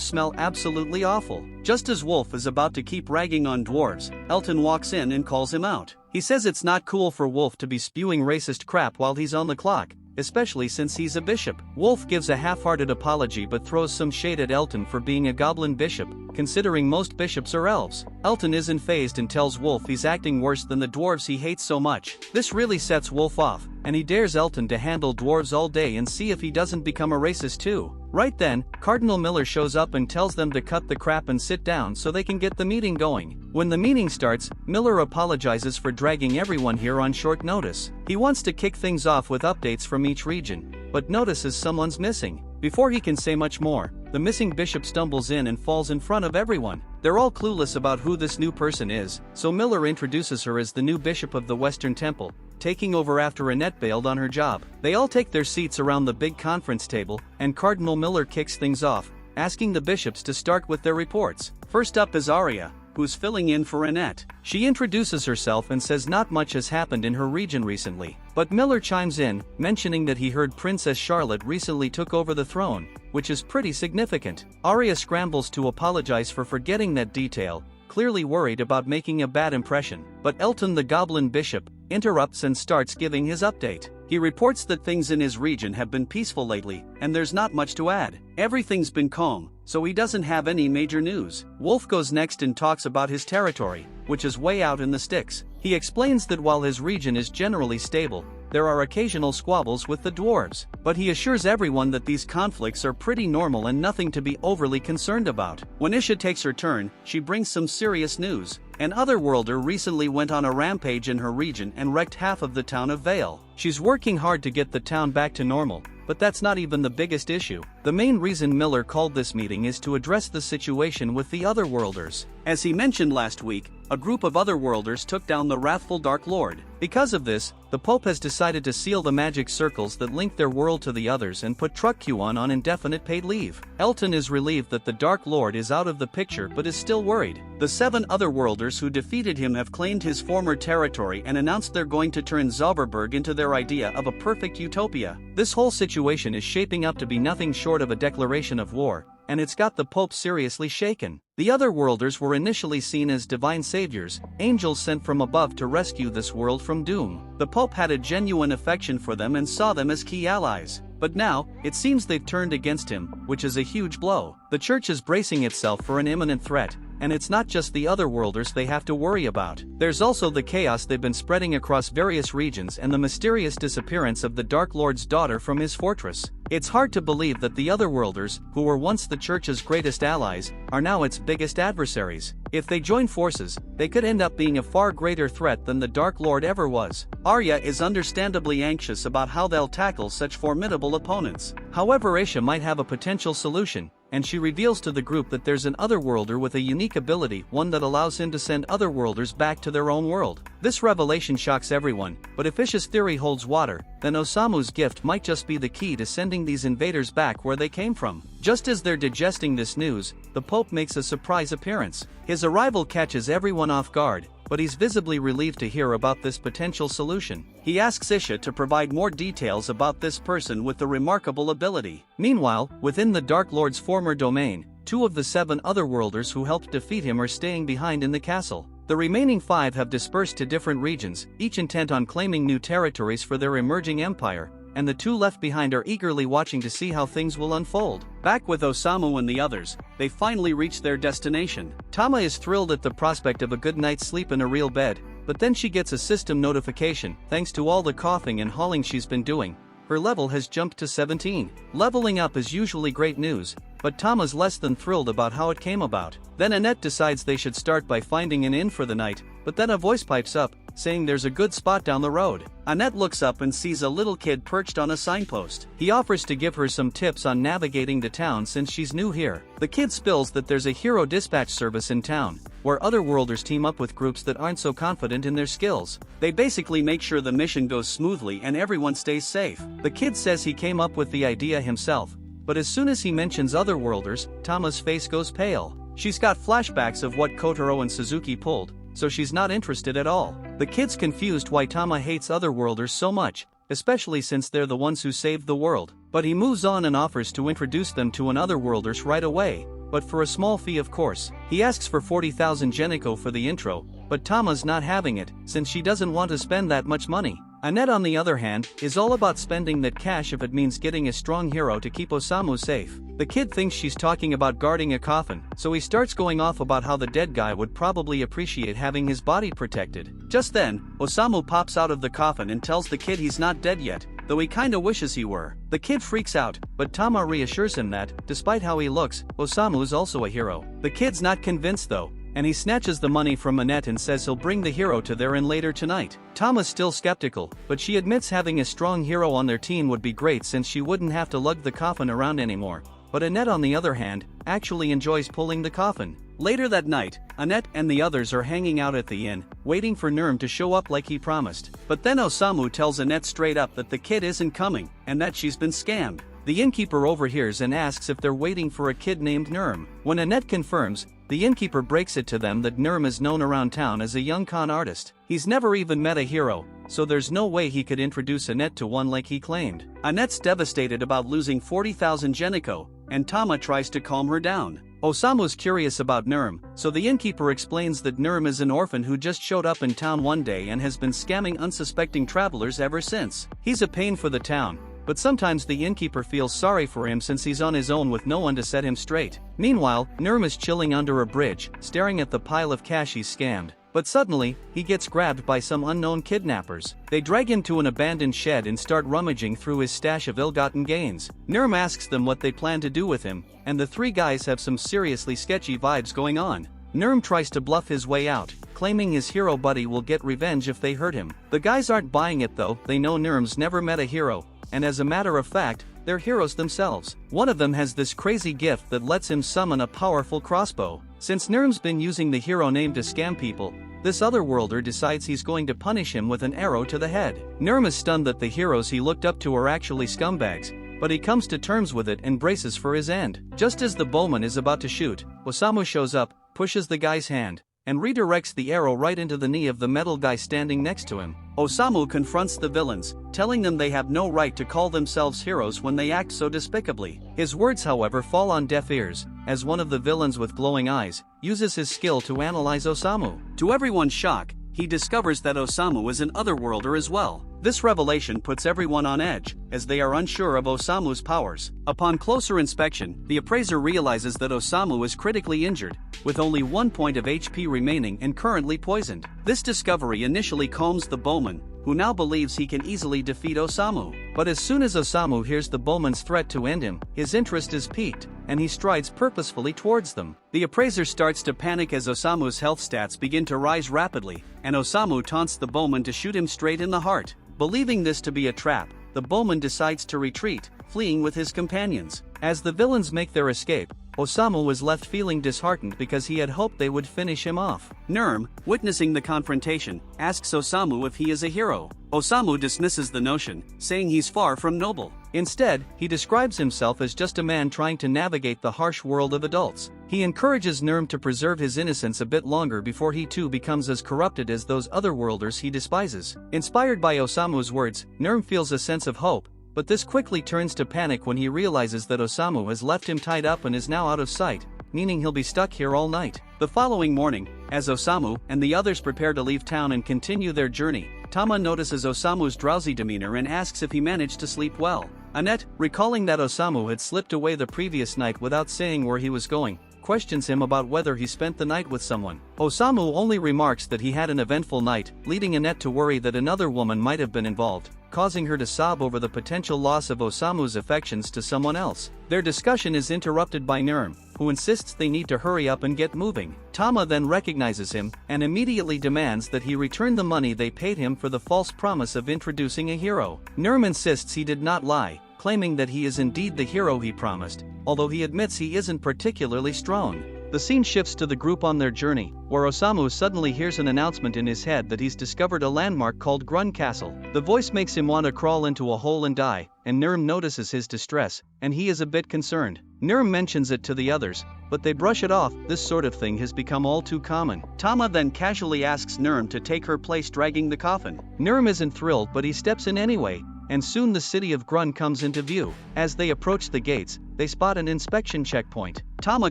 smell absolutely awful. Just as Wolf is about to keep ragging on dwarves, Elton walks in and calls him out. He says it's not cool for Wolf to be spewing racist crap while he's on the clock, especially since he's a bishop. Wolf gives a half-hearted apology but throws some shade at Elton for being a goblin bishop, considering most bishops are elves. Elton isn't fazed and tells Wolf he's acting worse than the dwarves he hates so much. This really sets Wolf off, and he dares Elton to handle dwarves all day and see if he doesn't become a racist too. Right then, Cardinal Miller shows up and tells them to cut the crap and sit down so they can get the meeting going. When the meeting starts, Miller apologizes for dragging everyone here on short notice. He wants to kick things off with updates from each region, but notices someone's missing. Before he can say much more, the missing bishop stumbles in and falls in front of everyone. They're all clueless about who this new person is, so Miller introduces her as the new bishop of the Western Temple, taking over after Annette bailed on her job. They all take their seats around the big conference table, and Cardinal Miller kicks things off, asking the bishops to start with their reports. First up is Arya, who's filling in for Annette. She introduces herself and says not much has happened in her region recently. But Miller chimes in, mentioning that he heard Princess Charlotte recently took over the throne, which is pretty significant. Arya scrambles to apologize for forgetting that detail, clearly worried about making a bad impression. But Elton the Goblin Bishop interrupts and starts giving his update. He reports that things in his region have been peaceful lately, and there's not much to add. Everything's been calm, so he doesn't have any major news. Wolf goes next and talks about his territory, which is way out in the sticks. He explains that while his region is generally stable, there are occasional squabbles with the dwarves, but he assures everyone that these conflicts are pretty normal and nothing to be overly concerned about. When Isha takes her turn, she brings some serious news. An otherworlder recently went on a rampage in her region and wrecked half of the town of Vale. She's working hard to get the town back to normal, but that's not even the biggest issue. The main reason Miller called this meeting is to address the situation with the Otherworlders. As he mentioned last week, a group of Otherworlders took down the wrathful Dark Lord. Because of this, the Pope has decided to seal the magic circles that link their world to the others and put Truck Q on indefinite paid leave. Elton is relieved that the Dark Lord is out of the picture but is still worried. The 7 Otherworlders who defeated him have claimed his former territory and announced they're going to turn Zauberberg into their idea of a perfect utopia. This whole situation is shaping up to be nothing short of a declaration of war, and it's got the Pope seriously shaken. The Otherworlders were initially seen as divine saviors, angels sent from above to rescue this world from doom. The Pope had a genuine affection for them and saw them as key allies. But now, it seems they've turned against him, which is a huge blow. The Church is bracing itself for an imminent threat, and it's not just the Otherworlders they have to worry about. There's also the chaos they've been spreading across various regions and the mysterious disappearance of the Dark Lord's daughter from his fortress. It's hard to believe that the Otherworlders, who were once the Church's greatest allies, are now its biggest adversaries. If they join forces, they could end up being a far greater threat than the Dark Lord ever was. Arya is understandably anxious about how they'll tackle such formidable opponents. However, Aisha might have a potential solution, and she reveals to the group that there's an Otherworlder with a unique ability, one that allows him to send Otherworlders back to their own world. This revelation shocks everyone, but if Isha's theory holds water, then Osamu's gift might just be the key to sending these invaders back where they came from. Just as they're digesting this news, the Pope makes a surprise appearance. His arrival catches everyone off guard, but he's visibly relieved to hear about this potential solution. He asks Isha to provide more details about this person with the remarkable ability. Meanwhile, within the Dark Lord's former domain, 2 of the 7 Otherworlders who helped defeat him are staying behind in the castle. The remaining 5 have dispersed to different regions, each intent on claiming new territories for their emerging empire, and the 2 left behind are eagerly watching to see how things will unfold. Back with Osamu and the others, they finally reach their destination. Tama is thrilled at the prospect of a good night's sleep in a real bed, but then she gets a system notification. Thanks to all the coughing and hauling she's been doing, her level has jumped to 17. Leveling up is usually great news, but Tama's less than thrilled about how it came about. Then Annette decides they should start by finding an inn for the night, but then a voice pipes up, saying there's a good spot down the road. Annette looks up and sees a little kid perched on a signpost. He offers to give her some tips on navigating the town since she's new here. The kid spills that there's a hero dispatch service in town, where Otherworlders team up with groups that aren't so confident in their skills. They basically make sure the mission goes smoothly and everyone stays safe. The kid says he came up with the idea himself, but as soon as he mentions Otherworlders, Tama's face goes pale. She's got flashbacks of what Kotaro and Suzuki pulled, so she's not interested at all. The kid's confused why Tama hates Otherworlders so much, especially since they're the ones who saved the world. But he moves on and offers to introduce them to an Otherworlders right away, but for a small fee of course. He asks for 40,000 Geniko for the intro, but Tama's not having it, since she doesn't want to spend that much money. Annette on the other hand, is all about spending that cash if it means getting a strong hero to keep Osamu safe. The kid thinks she's talking about guarding a coffin, so he starts going off about how the dead guy would probably appreciate having his body protected. Just then, Osamu pops out of the coffin and tells the kid he's not dead yet, though he kinda wishes he were. The kid freaks out, but Tama reassures him that, despite how he looks, Osamu's also a hero. The kid's not convinced though, and he snatches the money from Annette and says he'll bring the hero to their inn later tonight. Tama's still skeptical, but she admits having a strong hero on their team would be great since she wouldn't have to lug the coffin around anymore. But Annette on the other hand, actually enjoys pulling the coffin. Later that night, Annette and the others are hanging out at the inn, waiting for Nurm to show up like he promised. But then Osamu tells Annette straight up that the kid isn't coming, and that she's been scammed. The innkeeper overhears and asks if they're waiting for a kid named Nurm. When Annette confirms, the innkeeper breaks it to them that Nurm is known around town as a young con artist. He's never even met a hero, so there's no way he could introduce Annette to one like he claimed. Annette's devastated about losing 40,000 Geniko, and Tama tries to calm her down. Osamu's curious about Nurm, so the innkeeper explains that Nurm is an orphan who just showed up in town one day and has been scamming unsuspecting travelers ever since. He's a pain for the town, but sometimes the innkeeper feels sorry for him since he's on his own with no one to set him straight. Meanwhile, Nurm is chilling under a bridge, staring at the pile of cash he's scammed. But suddenly, he gets grabbed by some unknown kidnappers. They drag him to an abandoned shed and start rummaging through his stash of ill-gotten gains. Nurm asks them what they plan to do with him, and the three guys have some seriously sketchy vibes going on. Nurm tries to bluff his way out, claiming his hero buddy will get revenge if they hurt him. The guys aren't buying it though, they know Nurm's never met a hero, and as a matter of fact, they're heroes themselves. One of them has this crazy gift that lets him summon a powerful crossbow. Since Nurm's been using the hero name to scam people, this otherworlder decides he's going to punish him with an arrow to the head. Nurm is stunned that the heroes he looked up to are actually scumbags, but he comes to terms with it and braces for his end. Just as the bowman is about to shoot, Osamu shows up, pushes the guy's hand, and redirects the arrow right into the knee of the metal guy standing next to him. Osamu confronts the villains, telling them they have no right to call themselves heroes when they act so despicably. His words, however, fall on deaf ears, as one of the villains with glowing eyes uses his skill to analyze Osamu. To everyone's shock, he discovers that Osamu is an otherworlder as well. This revelation puts everyone on edge, as they are unsure of Osamu's powers. Upon closer inspection, the appraiser realizes that Osamu is critically injured, with only 1 point of HP remaining and currently poisoned. This discovery initially calms the bowman, who now believes he can easily defeat Osamu. But as soon as Osamu hears the bowman's threat to end him, his interest is piqued, and he strides purposefully towards them. The appraiser starts to panic as Osamu's health stats begin to rise rapidly, and Osamu taunts the bowman to shoot him straight in the heart. Believing this to be a trap, the bowman decides to retreat, fleeing with his companions. As the villains make their escape, Osamu was left feeling disheartened because he had hoped they would finish him off. Nurm, witnessing the confrontation, asks Osamu if he is a hero. Osamu dismisses the notion, saying he's far from noble. Instead, he describes himself as just a man trying to navigate the harsh world of adults. He encourages Nurm to preserve his innocence a bit longer before he too becomes as corrupted as those otherworlders he despises. Inspired by Osamu's words, Nurm feels a sense of hope, but this quickly turns to panic when he realizes that Osamu has left him tied up and is now out of sight, meaning he'll be stuck here all night. The following morning, as Osamu and the others prepare to leave town and continue their journey, Tama notices Osamu's drowsy demeanor and asks if he managed to sleep well. Annette, recalling that Osamu had slipped away the previous night without saying where he was going, questions him about whether he spent the night with someone. Osamu only remarks that he had an eventful night, leading Annette to worry that another woman might have been involved, causing her to sob over the potential loss of Osamu's affections to someone else. Their discussion is interrupted by Nurm, who insists they need to hurry up and get moving. Tama then recognizes him, and immediately demands that he return the money they paid him for the false promise of introducing a hero. Nurm insists he did not lie, claiming that he is indeed the hero he promised, although he admits he isn't particularly strong. The scene shifts to the group on their journey, where Osamu suddenly hears an announcement in his head that he's discovered a landmark called Grun Castle. The voice makes him want to crawl into a hole and die, and Nurm notices his distress, and he is a bit concerned. Nurm mentions it to the others, but they brush it off. This sort of thing has become all too common. Tama then casually asks Nurm to take her place dragging the coffin. Nurm isn't thrilled, but he steps in anyway, and soon the city of Grun comes into view. As they approach the gates, they spot an inspection checkpoint. Tama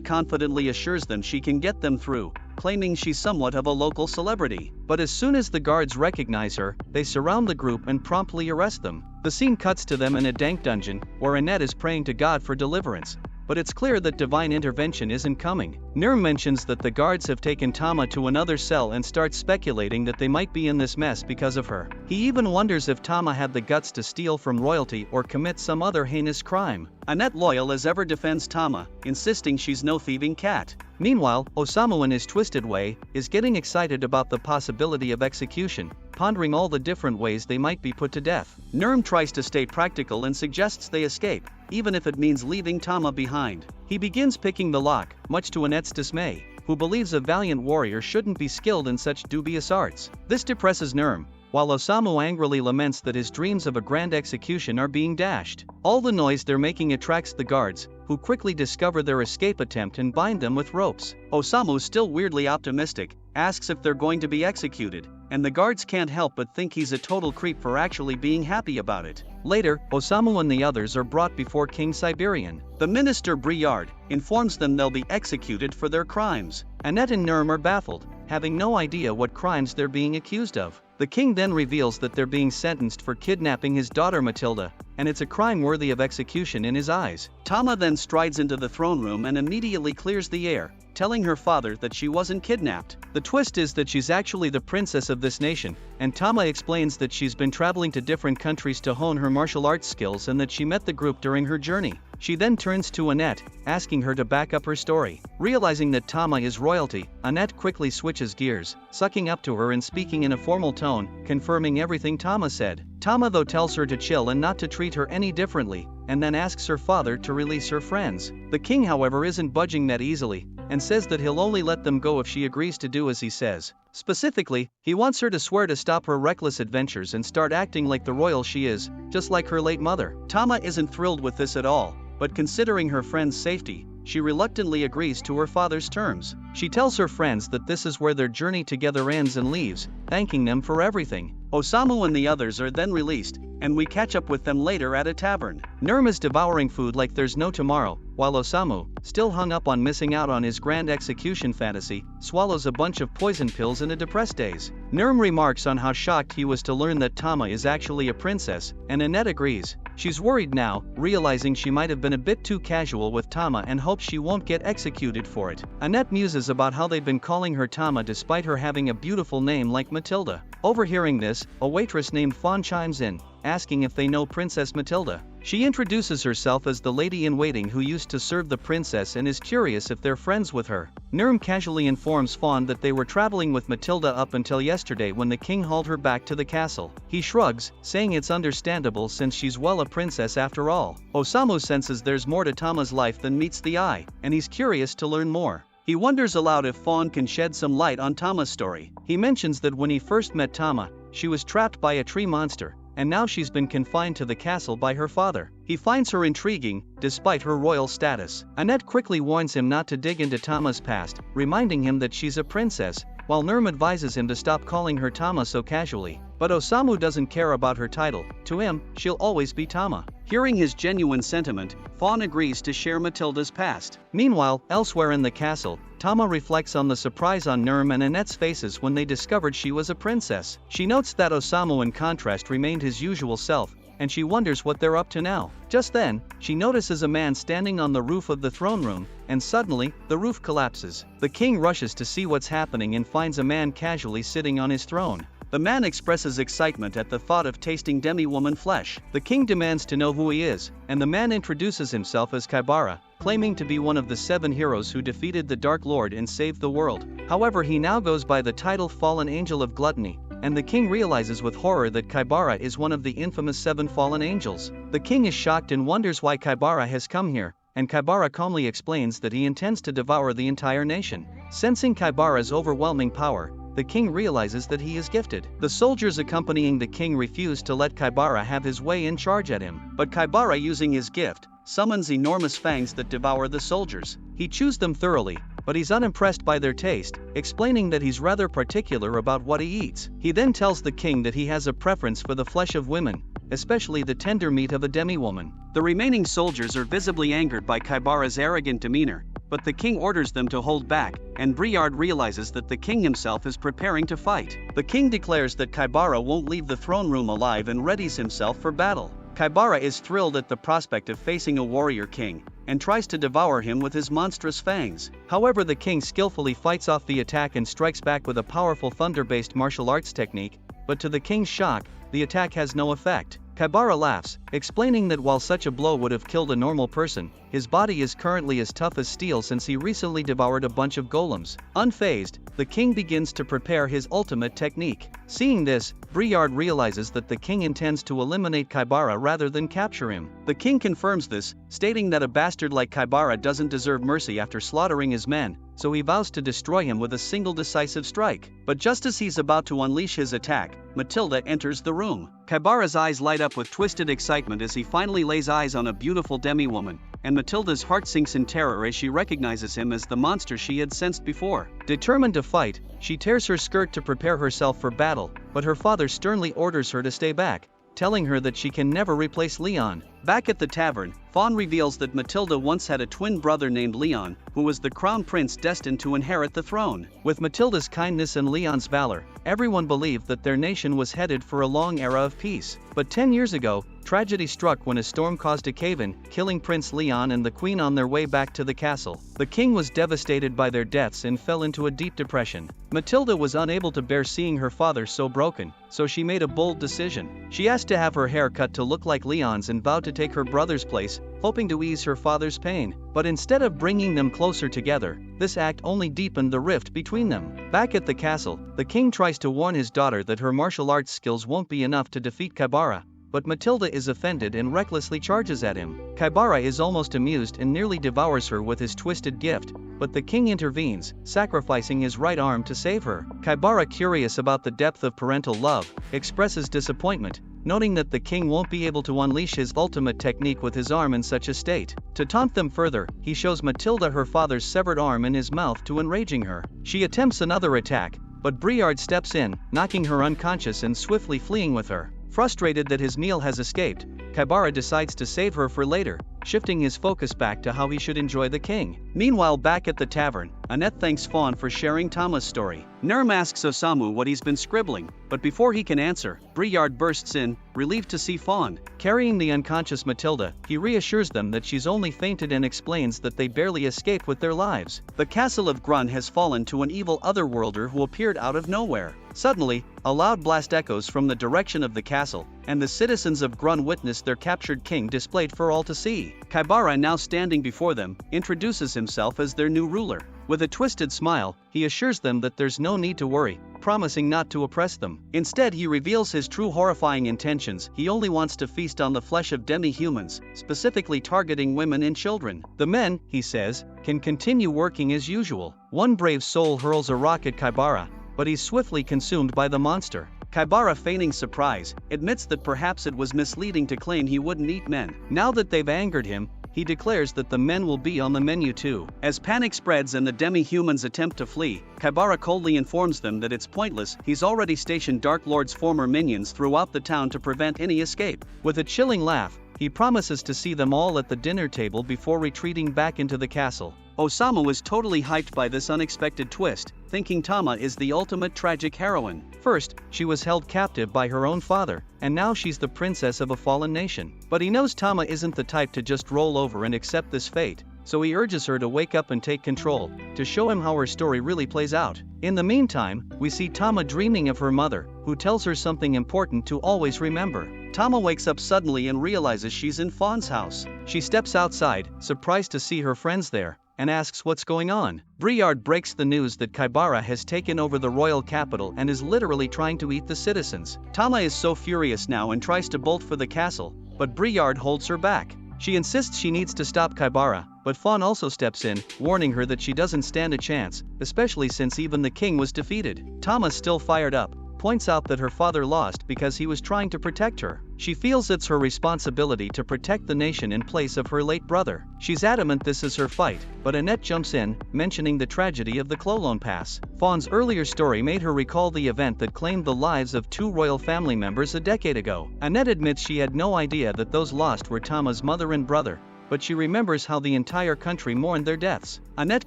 confidently assures them she can get them through, claiming she's somewhat of a local celebrity. But as soon as the guards recognize her, they surround the group and promptly arrest them. The scene cuts to them in a dank dungeon, where Annette is praying to God for deliverance. But it's clear that divine intervention isn't coming. Nurm mentions that the guards have taken Tama to another cell and starts speculating that they might be in this mess because of her. He even wonders if Tama had the guts to steal from royalty or commit some other heinous crime. Annette, loyal as ever, defends Tama, insisting she's no thieving cat. Meanwhile, Osamu, in his twisted way, is getting excited about the possibility of execution, pondering all the different ways they might be put to death. Nurm tries to stay practical and suggests they escape, even if it means leaving Tama behind. He begins picking the lock, much to Annette's dismay, who believes a valiant warrior shouldn't be skilled in such dubious arts. This depresses Nurm, while Osamu angrily laments that his dreams of a grand execution are being dashed. All the noise they're making attracts the guards, who quickly discover their escape attempt and bind them with ropes. Osamu, still weirdly optimistic, asks if they're going to be executed, and the guards can't help but think he's a total creep for actually being happy about it. Later, Osamu and the others are brought before King Siberian. The minister Briard informs them they'll be executed for their crimes. Annette and Nurm are baffled, having no idea what crimes they're being accused of. The king then reveals that they're being sentenced for kidnapping his daughter Matilda, and it's a crime worthy of execution in his eyes. Tama then strides into the throne room and immediately clears the air, telling her father that she wasn't kidnapped. The twist is that she's actually the princess of this nation, and Tama explains that she's been traveling to different countries to hone her martial arts skills and that she met the group during her journey. She then turns to Annette, asking her to back up her story. Realizing that Tama is royalty, Annette quickly switches gears, sucking up to her and speaking in a formal tone, confirming everything Tama said. Tama though tells her to chill and not to treat her any differently, and then asks her father to release her friends. The king however isn't budging that easily, and says that he'll only let them go if she agrees to do as he says. Specifically, he wants her to swear to stop her reckless adventures and start acting like the royal she is, just like her late mother. Tama isn't thrilled with this at all, but considering her friend's safety, she reluctantly agrees to her father's terms. She tells her friends that this is where their journey together ends and leaves, thanking them for everything. Osamu and the others are then released, and we catch up with them later at a tavern. Nurm is devouring food like there's no tomorrow, while Osamu, still hung up on missing out on his grand execution fantasy, swallows a bunch of poison pills in a depressed daze. Nurm remarks on how shocked he was to learn that Tama is actually a princess, and Annette agrees. She's worried now, realizing she might have been a bit too casual with Tama and hopes she won't get executed for it. Annette muses about how they've been calling her Tama despite her having a beautiful name like Matilda. Overhearing this, a waitress named Fawn chimes in, asking if they know Princess Matilda. She introduces herself as the lady-in-waiting who used to serve the princess and is curious if they're friends with her. Nurm casually informs Fawn that they were traveling with Matilda up until yesterday when the king hauled her back to the castle. He shrugs, saying it's understandable since she's well a princess after all. Osamu senses there's more to Tama's life than meets the eye, and he's curious to learn more. He wonders aloud if Fawn can shed some light on Tama's story. He mentions that when he first met Tama, she was trapped by a tree monster, and now she's been confined to the castle by her father. He finds her intriguing, despite her royal status. Annette quickly warns him not to dig into Tama's past, reminding him that she's a princess, while Nurm advises him to stop calling her Tama so casually. But Osamu doesn't care about her title. To him, she'll always be Tama. Hearing his genuine sentiment, Fawn agrees to share Matilda's past. Meanwhile, elsewhere in the castle, Tama reflects on the surprise on Nurm and Annette's faces when they discovered she was a princess. She notes that Osamu in contrast remained his usual self, and she wonders what they're up to now. Just then, she notices a man standing on the roof of the throne room, and suddenly, the roof collapses. The king rushes to see what's happening and finds a man casually sitting on his throne. The man expresses excitement at the thought of tasting demi-woman flesh. The king demands to know who he is, and the man introduces himself as Kaibara, claiming to be one of the 7 heroes who defeated the Dark Lord and saved the world. However, he now goes by the title Fallen Angel of Gluttony, and the king realizes with horror that Kaibara is one of the infamous 7 fallen angels. The king is shocked and wonders why Kaibara has come here, and Kaibara calmly explains that he intends to devour the entire nation. Sensing Kaibara's overwhelming power, the king realizes that he is gifted. The soldiers accompanying the king refuse to let Kaibara have his way and charge at him. But Kaibara, using his gift, summons enormous fangs that devour the soldiers. He chews them thoroughly, but he's unimpressed by their taste, explaining that he's rather particular about what he eats. He then tells the king that he has a preference for the flesh of women, especially the tender meat of a demi-woman. The remaining soldiers are visibly angered by Kaibara's arrogant demeanor, but the king orders them to hold back, and Briard realizes that the king himself is preparing to fight. The king declares that Kaibara won't leave the throne room alive and readies himself for battle. Kaibara is thrilled at the prospect of facing a warrior king, and tries to devour him with his monstrous fangs. However, the king skillfully fights off the attack and strikes back with a powerful thunder-based martial arts technique, but to the king's shock, the attack has no effect. Kaibara laughs, explaining that while such a blow would have killed a normal person, his body is currently as tough as steel since he recently devoured a bunch of golems. Unfazed, the king begins to prepare his ultimate technique. Seeing this, Briard realizes that the king intends to eliminate Kaibara rather than capture him. The king confirms this, stating that a bastard like Kaibara doesn't deserve mercy after slaughtering his men, so he vows to destroy him with a single decisive strike. But just as he's about to unleash his attack, Matilda enters the room. Kaibara's eyes light up with twisted excitement as he finally lays eyes on a beautiful demi-woman, and Matilda's heart sinks in terror as she recognizes him as the monster she had sensed before. Determined to fight, she tears her skirt to prepare herself for battle, but her father sternly orders her to stay back, telling her that she can never replace Leon. Back at the tavern, Fawn reveals that Matilda once had a twin brother named Leon, who was the crown prince destined to inherit the throne. With Matilda's kindness and Leon's valor, everyone believed that their nation was headed for a long era of peace. But 10 years ago, tragedy struck when a storm caused a cave-in, killing Prince Leon and the queen on their way back to the castle. The king was devastated by their deaths and fell into a deep depression. Matilda was unable to bear seeing her father so broken, so she made a bold decision. She asked to have her hair cut to look like Leon's and vowed to take her brother's place, hoping to ease her father's pain. But instead of bringing them closer together, this act only deepened the rift between them. Back at the castle, the king tries to warn his daughter that her martial arts skills won't be enough to defeat Kaibara, but Matilda is offended and recklessly charges at him. Kaibara is almost amused and nearly devours her with his twisted gift, but the king intervenes, sacrificing his right arm to save her. Kaibara, curious about the depth of parental love, expresses disappointment, noting that the king won't be able to unleash his ultimate technique with his arm in such a state. To taunt them further, he shows Matilda her father's severed arm in his mouth to enraging her. She attempts another attack, but Briard steps in, knocking her unconscious and swiftly fleeing with her. Frustrated that his meal has escaped, Kaibara decides to save her for later, shifting his focus back to how he should enjoy the king. Meanwhile, back at the tavern, Annette thanks Fawn for sharing Tama's story. Nurm asks Osamu what he's been scribbling, but before he can answer, Briard bursts in, relieved to see Fawn. Carrying the unconscious Matilda, he reassures them that she's only fainted and explains that they barely escaped with their lives. The castle of Grun has fallen to an evil otherworlder who appeared out of nowhere. Suddenly, a loud blast echoes from the direction of the castle, and the citizens of Grun witness their captured king displayed for all to see. Kaibara, now standing before them, introduces himself as their new ruler. With a twisted smile, he assures them that there's no need to worry, promising not to oppress them. Instead, he reveals his true horrifying intentions. He only wants to feast on the flesh of demi-humans, specifically targeting women and children. The men, he says, can continue working as usual. One brave soul hurls a rock at Kaibara, but he's swiftly consumed by the monster. Kaibara, feigning surprise, admits that perhaps it was misleading to claim he wouldn't eat men. Now that they've angered him, he declares that the men will be on the menu too. As panic spreads and the demi-humans attempt to flee, Kaibara coldly informs them that it's pointless. He's already stationed Dark Lord's former minions throughout the town to prevent any escape. With a chilling laugh, he promises to see them all at the dinner table before retreating back into the castle. Osamu is totally hyped by this unexpected twist, thinking Tama is the ultimate tragic heroine. First, she was held captive by her own father, and now she's the princess of a fallen nation. But he knows Tama isn't the type to just roll over and accept this fate, so he urges her to wake up and take control, to show him how her story really plays out. In the meantime, we see Tama dreaming of her mother, who tells her something important to always remember. Tama wakes up suddenly and realizes she's in Fawn's house. She steps outside, surprised to see her friends there, and asks what's going on. Briard breaks the news that Kaibara has taken over the royal capital and is literally trying to eat the citizens. Tama is so furious now and tries to bolt for the castle, but Briard holds her back. She insists she needs to stop Kaibara, but Fawn also steps in, warning her that she doesn't stand a chance, especially since even the king was defeated. Tama, still fired up, points out that her father lost because he was trying to protect her. She feels it's her responsibility to protect the nation in place of her late brother. She's adamant this is her fight, but Annette jumps in, mentioning the tragedy of the Clolone Pass. Fawn's earlier story made her recall the event that claimed the lives of 2 royal family members a decade ago. Annette admits she had no idea that those lost were Tama's mother and brother, but she remembers how the entire country mourned their deaths. Annette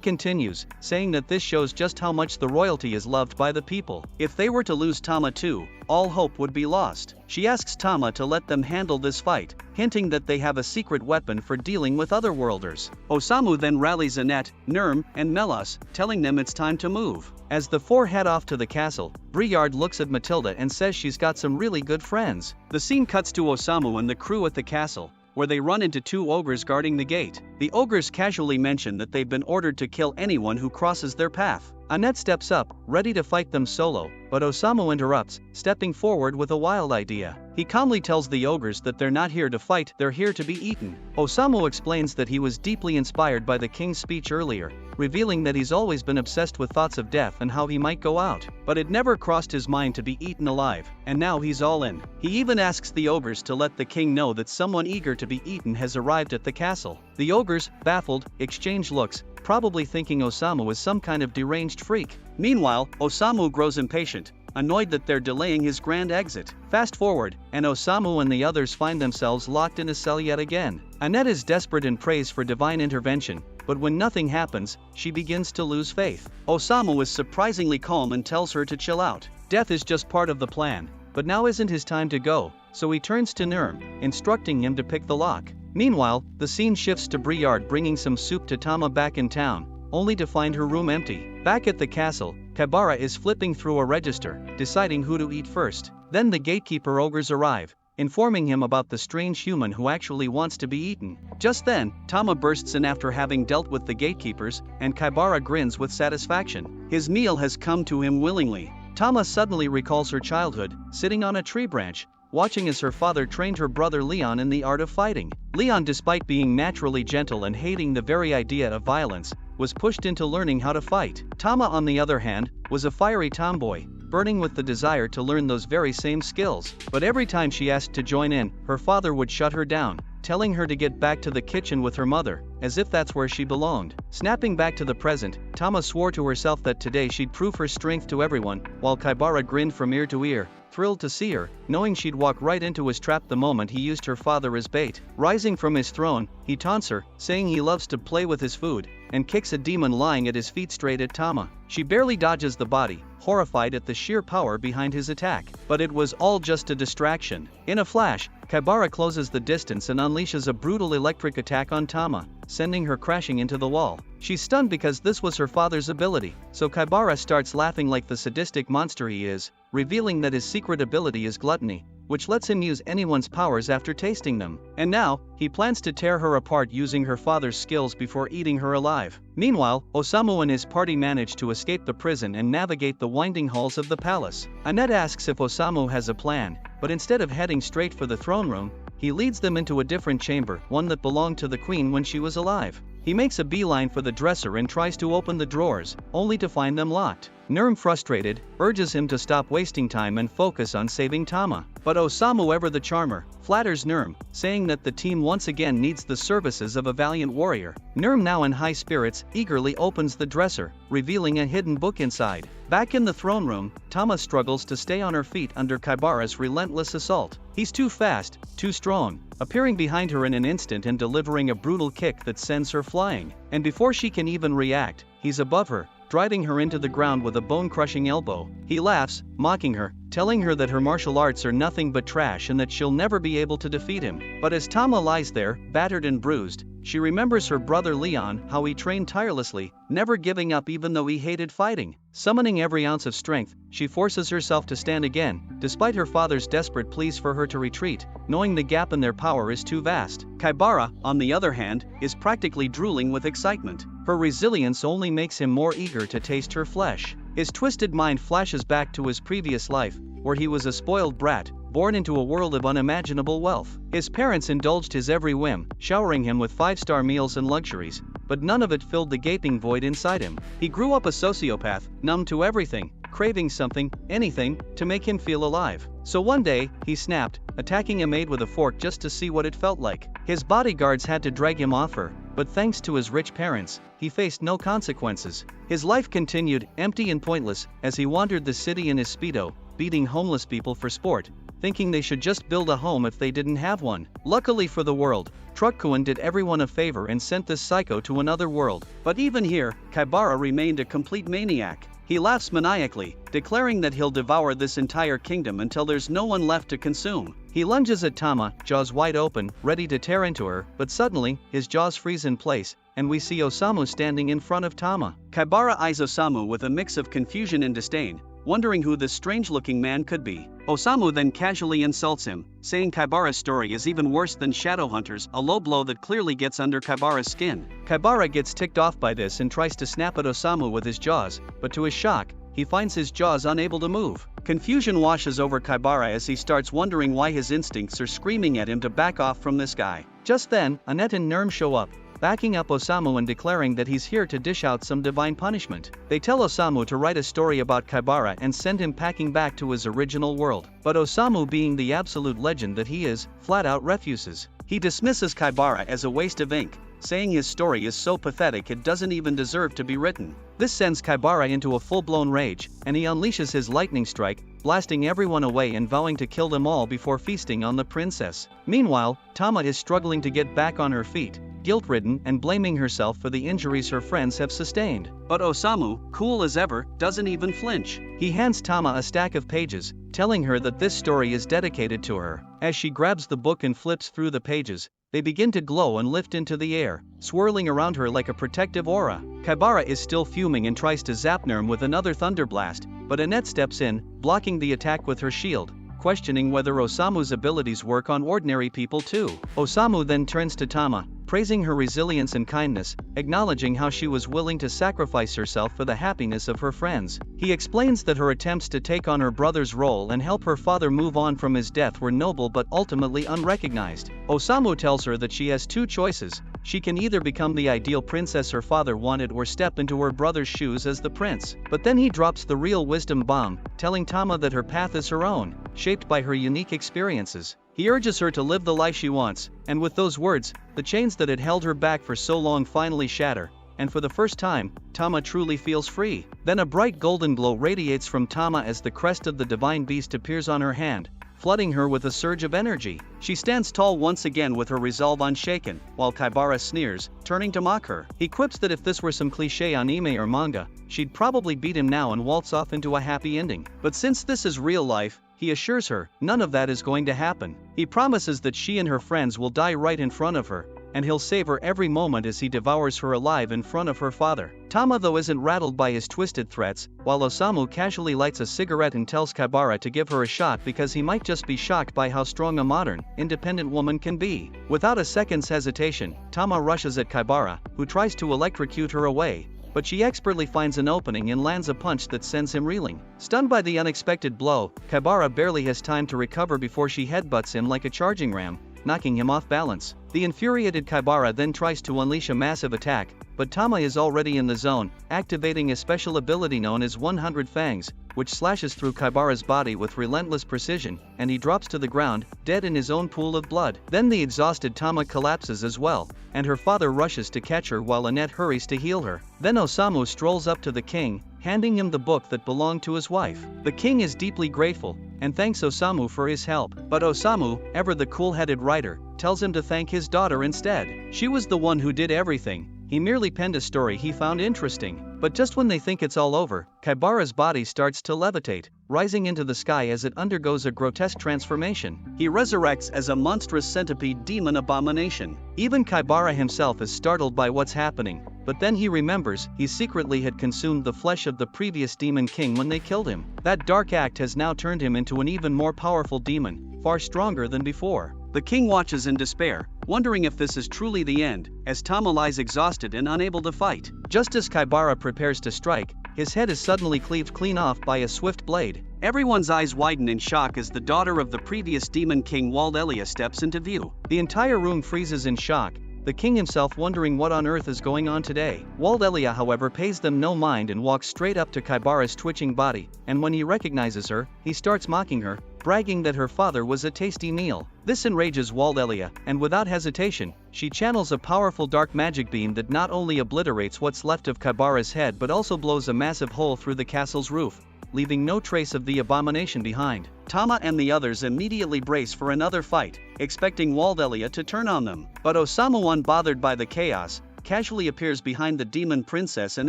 continues, saying that this shows just how much the royalty is loved by the people. If they were to lose Tama too, all hope would be lost. She asks Tama to let them handle this fight, hinting that they have a secret weapon for dealing with otherworlders. Osamu then rallies Annette, Nurm, and Melas, telling them it's time to move. As the 4 head off to the castle, Briard looks at Matilda and says she's got some really good friends. The scene cuts to Osamu and the crew at the castle, where they run into 2 ogres guarding the gate. The ogres casually mention that they've been ordered to kill anyone who crosses their path. Annette steps up, ready to fight them solo, but Osamu interrupts, stepping forward with a wild idea. He calmly tells the ogres that they're not here to fight, they're here to be eaten. Osamu explains that he was deeply inspired by the king's speech earlier, revealing that he's always been obsessed with thoughts of death and how he might go out, but it never crossed his mind to be eaten alive, and now he's all in. He even asks the ogres to let the king know that someone eager to be eaten has arrived at the castle. The ogres, baffled, exchange looks, probably thinking Osamu is some kind of deranged freak. Meanwhile, Osamu grows impatient, annoyed that they're delaying his grand exit. Fast forward, and Osamu and the others find themselves locked in a cell yet again. Annette is desperate and prays for divine intervention, but when nothing happens, she begins to lose faith. Osamu is surprisingly calm and tells her to chill out. Death is just part of the plan, but now isn't his time to go, so he turns to Nurm, instructing him to pick the lock. Meanwhile, the scene shifts to Briard bringing some soup to Tama back in town, only to find her room empty. Back at the castle, Kaibara is flipping through a register, deciding who to eat first. Then the gatekeeper ogres arrive, informing him about the strange human who actually wants to be eaten. Just then, Tama bursts in after having dealt with the gatekeepers, and Kaibara grins with satisfaction. His meal has come to him willingly. Tama suddenly recalls her childhood, sitting on a tree branch, watching as her father trained her brother Leon in the art of fighting. Leon, despite being naturally gentle and hating the very idea of violence, was pushed into learning how to fight. Tama, on the other hand, was a fiery tomboy, burning with the desire to learn those very same skills. But every time she asked to join in, her father would shut her down, telling her to get back to the kitchen with her mother, as if that's where she belonged. Snapping back to the present, Tama swore to herself that today she'd prove her strength to everyone, while Kaibara grinned from ear to ear, thrilled to see her, knowing she'd walk right into his trap the moment he used her father as bait. Rising from his throne, he taunts her, saying he loves to play with his food, and kicks a demon lying at his feet straight at Tama. She barely dodges the body, horrified at the sheer power behind his attack. But it was all just a distraction. In a flash, Kaibara closes the distance and unleashes a brutal electric attack on Tama, sending her crashing into the wall. She's stunned because this was her father's ability, so Kaibara starts laughing like the sadistic monster he is, revealing that his secret ability is gluttony, which lets him use anyone's powers after tasting them. And now, he plans to tear her apart using her father's skills before eating her alive. Meanwhile, Osamu and his party manage to escape the prison and navigate the winding halls of the palace. Annette asks if Osamu has a plan, but instead of heading straight for the throne room, he leads them into a different chamber, one that belonged to the queen when she was alive. He makes a beeline for the dresser and tries to open the drawers, only to find them locked. Nurm, frustrated, urges him to stop wasting time and focus on saving Tama. But Osamu, ever the charmer, flatters Nurm, saying that the team once again needs the services of a valiant warrior. Nurm, now in high spirits, eagerly opens the dresser, revealing a hidden book inside. Back in the throne room, Tama struggles to stay on her feet under Kaibara's relentless assault. He's too fast, too strong, appearing behind her in an instant and delivering a brutal kick that sends her flying. And before she can even react, he's above her, driving her into the ground with a bone-crushing elbow. He laughs, mocking her, telling her that her martial arts are nothing but trash and that she'll never be able to defeat him. But as Tama lies there, battered and bruised, she remembers her brother Leon, how he trained tirelessly, never giving up even though he hated fighting. Summoning every ounce of strength, she forces herself to stand again, despite her father's desperate pleas for her to retreat, knowing the gap in their power is too vast. Kaibara, on the other hand, is practically drooling with excitement. Her resilience only makes him more eager to taste her flesh. His twisted mind flashes back to his previous life, where he was a spoiled brat, born into a world of unimaginable wealth. His parents indulged his every whim, showering him with 5-star meals and luxuries, but none of it filled the gaping void inside him. He grew up a sociopath, numb to everything, craving something, anything, to make him feel alive. So one day, he snapped, attacking a maid with a fork just to see what it felt like. His bodyguards had to drag him off her, but thanks to his rich parents, he faced no consequences. His life continued, empty and pointless, as he wandered the city in his Speedo, beating homeless people for sport, thinking they should just build a home if they didn't have one. Luckily for the world, Truckkuan did everyone a favor and sent this psycho to another world. But even here, Kaibara remained a complete maniac. He laughs maniacally, declaring that he'll devour this entire kingdom until there's no one left to consume. He lunges at Tama, jaws wide open, ready to tear into her, but suddenly, his jaws freeze in place, and we see Osamu standing in front of Tama. Kaibara eyes Osamu with a mix of confusion and disdain, wondering who this strange-looking man could be. Osamu then casually insults him, saying Kaibara's story is even worse than Shadowhunter's, a low blow that clearly gets under Kaibara's skin. Kaibara gets ticked off by this and tries to snap at Osamu with his jaws, but to his shock, he finds his jaws unable to move. Confusion washes over Kaibara as he starts wondering why his instincts are screaming at him to back off from this guy. Just then, Annette and Nerm show up, backing up Osamu and declaring that he's here to dish out some divine punishment. They tell Osamu to write a story about Kaibara and send him packing back to his original world. But Osamu, being the absolute legend that he is, flat out refuses. He dismisses Kaibara as a waste of ink, saying his story is so pathetic it doesn't even deserve to be written. This sends Kaibara into a full-blown rage, and he unleashes his lightning strike, blasting everyone away and vowing to kill them all before feasting on the princess. Meanwhile, Tama is struggling to get back on her feet, guilt-ridden and blaming herself for the injuries her friends have sustained. But Osamu, cool as ever, doesn't even flinch. He hands Tama a stack of pages, telling her that this story is dedicated to her. As she grabs the book and flips through the pages, they begin to glow and lift into the air, swirling around her like a protective aura. Kaibara is still fuming and tries to zap Nerm with another thunder blast, but Annette steps in, blocking the attack with her shield, questioning whether Osamu's abilities work on ordinary people too. Osamu then turns to Tama, praising her resilience and kindness, acknowledging how she was willing to sacrifice herself for the happiness of her friends. He explains that her attempts to take on her brother's role and help her father move on from his death were noble but ultimately unrecognized. Osamu tells her that she has two choices. She can either become the ideal princess her father wanted or step into her brother's shoes as the prince. But then he drops the real wisdom bomb, telling Tama that her path is her own, shaped by her unique experiences. He urges her to live the life she wants, and with those words, the chains that had held her back for so long finally shatter, and for the first time, Tama truly feels free. Then a bright golden glow radiates from Tama as the crest of the divine beast appears on her hand, flooding her with a surge of energy. She stands tall once again with her resolve unshaken, while Kaibara sneers, turning to mock her. He quips that if this were some cliché anime or manga, she'd probably beat him now and waltz off into a happy ending. But since this is real life, he assures her, none of that is going to happen. He promises that she and her friends will die right in front of her, and he'll save her every moment as he devours her alive in front of her father. Tama though isn't rattled by his twisted threats, while Osamu casually lights a cigarette and tells Kaibara to give her a shot because he might just be shocked by how strong a modern, independent woman can be. Without a second's hesitation, Tama rushes at Kaibara, who tries to electrocute her away, but she expertly finds an opening and lands a punch that sends him reeling. Stunned by the unexpected blow, Kaibara barely has time to recover before she headbutts him like a charging ram, knocking him off balance. The infuriated Kaibara then tries to unleash a massive attack, but Tama is already in the zone, activating a special ability known as 100 Fangs, which slashes through Kaibara's body with relentless precision, and he drops to the ground, dead in his own pool of blood. Then the exhausted Tama collapses as well, and her father rushes to catch her while Annette hurries to heal her. Then Osamu strolls up to the king, handing him the book that belonged to his wife. The king is deeply grateful, and thanks Osamu for his help. But Osamu, ever the cool-headed writer, tells him to thank his daughter instead. She was the one who did everything. He merely penned a story he found interesting. But just when they think it's all over, Kaibara's body starts to levitate, rising into the sky as it undergoes a grotesque transformation. He resurrects as a monstrous centipede demon abomination. Even Kaibara himself is startled by what's happening, but then he remembers he secretly had consumed the flesh of the previous demon king when they killed him. That dark act has now turned him into an even more powerful demon, far stronger than before. The king watches in despair, wondering if this is truly the end, as Tama lies exhausted and unable to fight. Just as Kaibara prepares to strike, his head is suddenly cleaved clean off by a swift blade. Everyone's eyes widen in shock as the daughter of the previous demon king Waldelia steps into view. The entire room freezes in shock, the king himself wondering what on earth is going on today. Waldelia however pays them no mind and walks straight up to Kaibara's twitching body, and when he recognizes her, he starts mocking her, bragging that her father was a tasty meal. This enrages Waldelia, and without hesitation, she channels a powerful dark magic beam that not only obliterates what's left of Kaibara's head but also blows a massive hole through the castle's roof, leaving no trace of the abomination behind. Tama and the others immediately brace for another fight, expecting Waldelia to turn on them. But Osamu, unbothered by the chaos, casually appears behind the demon princess and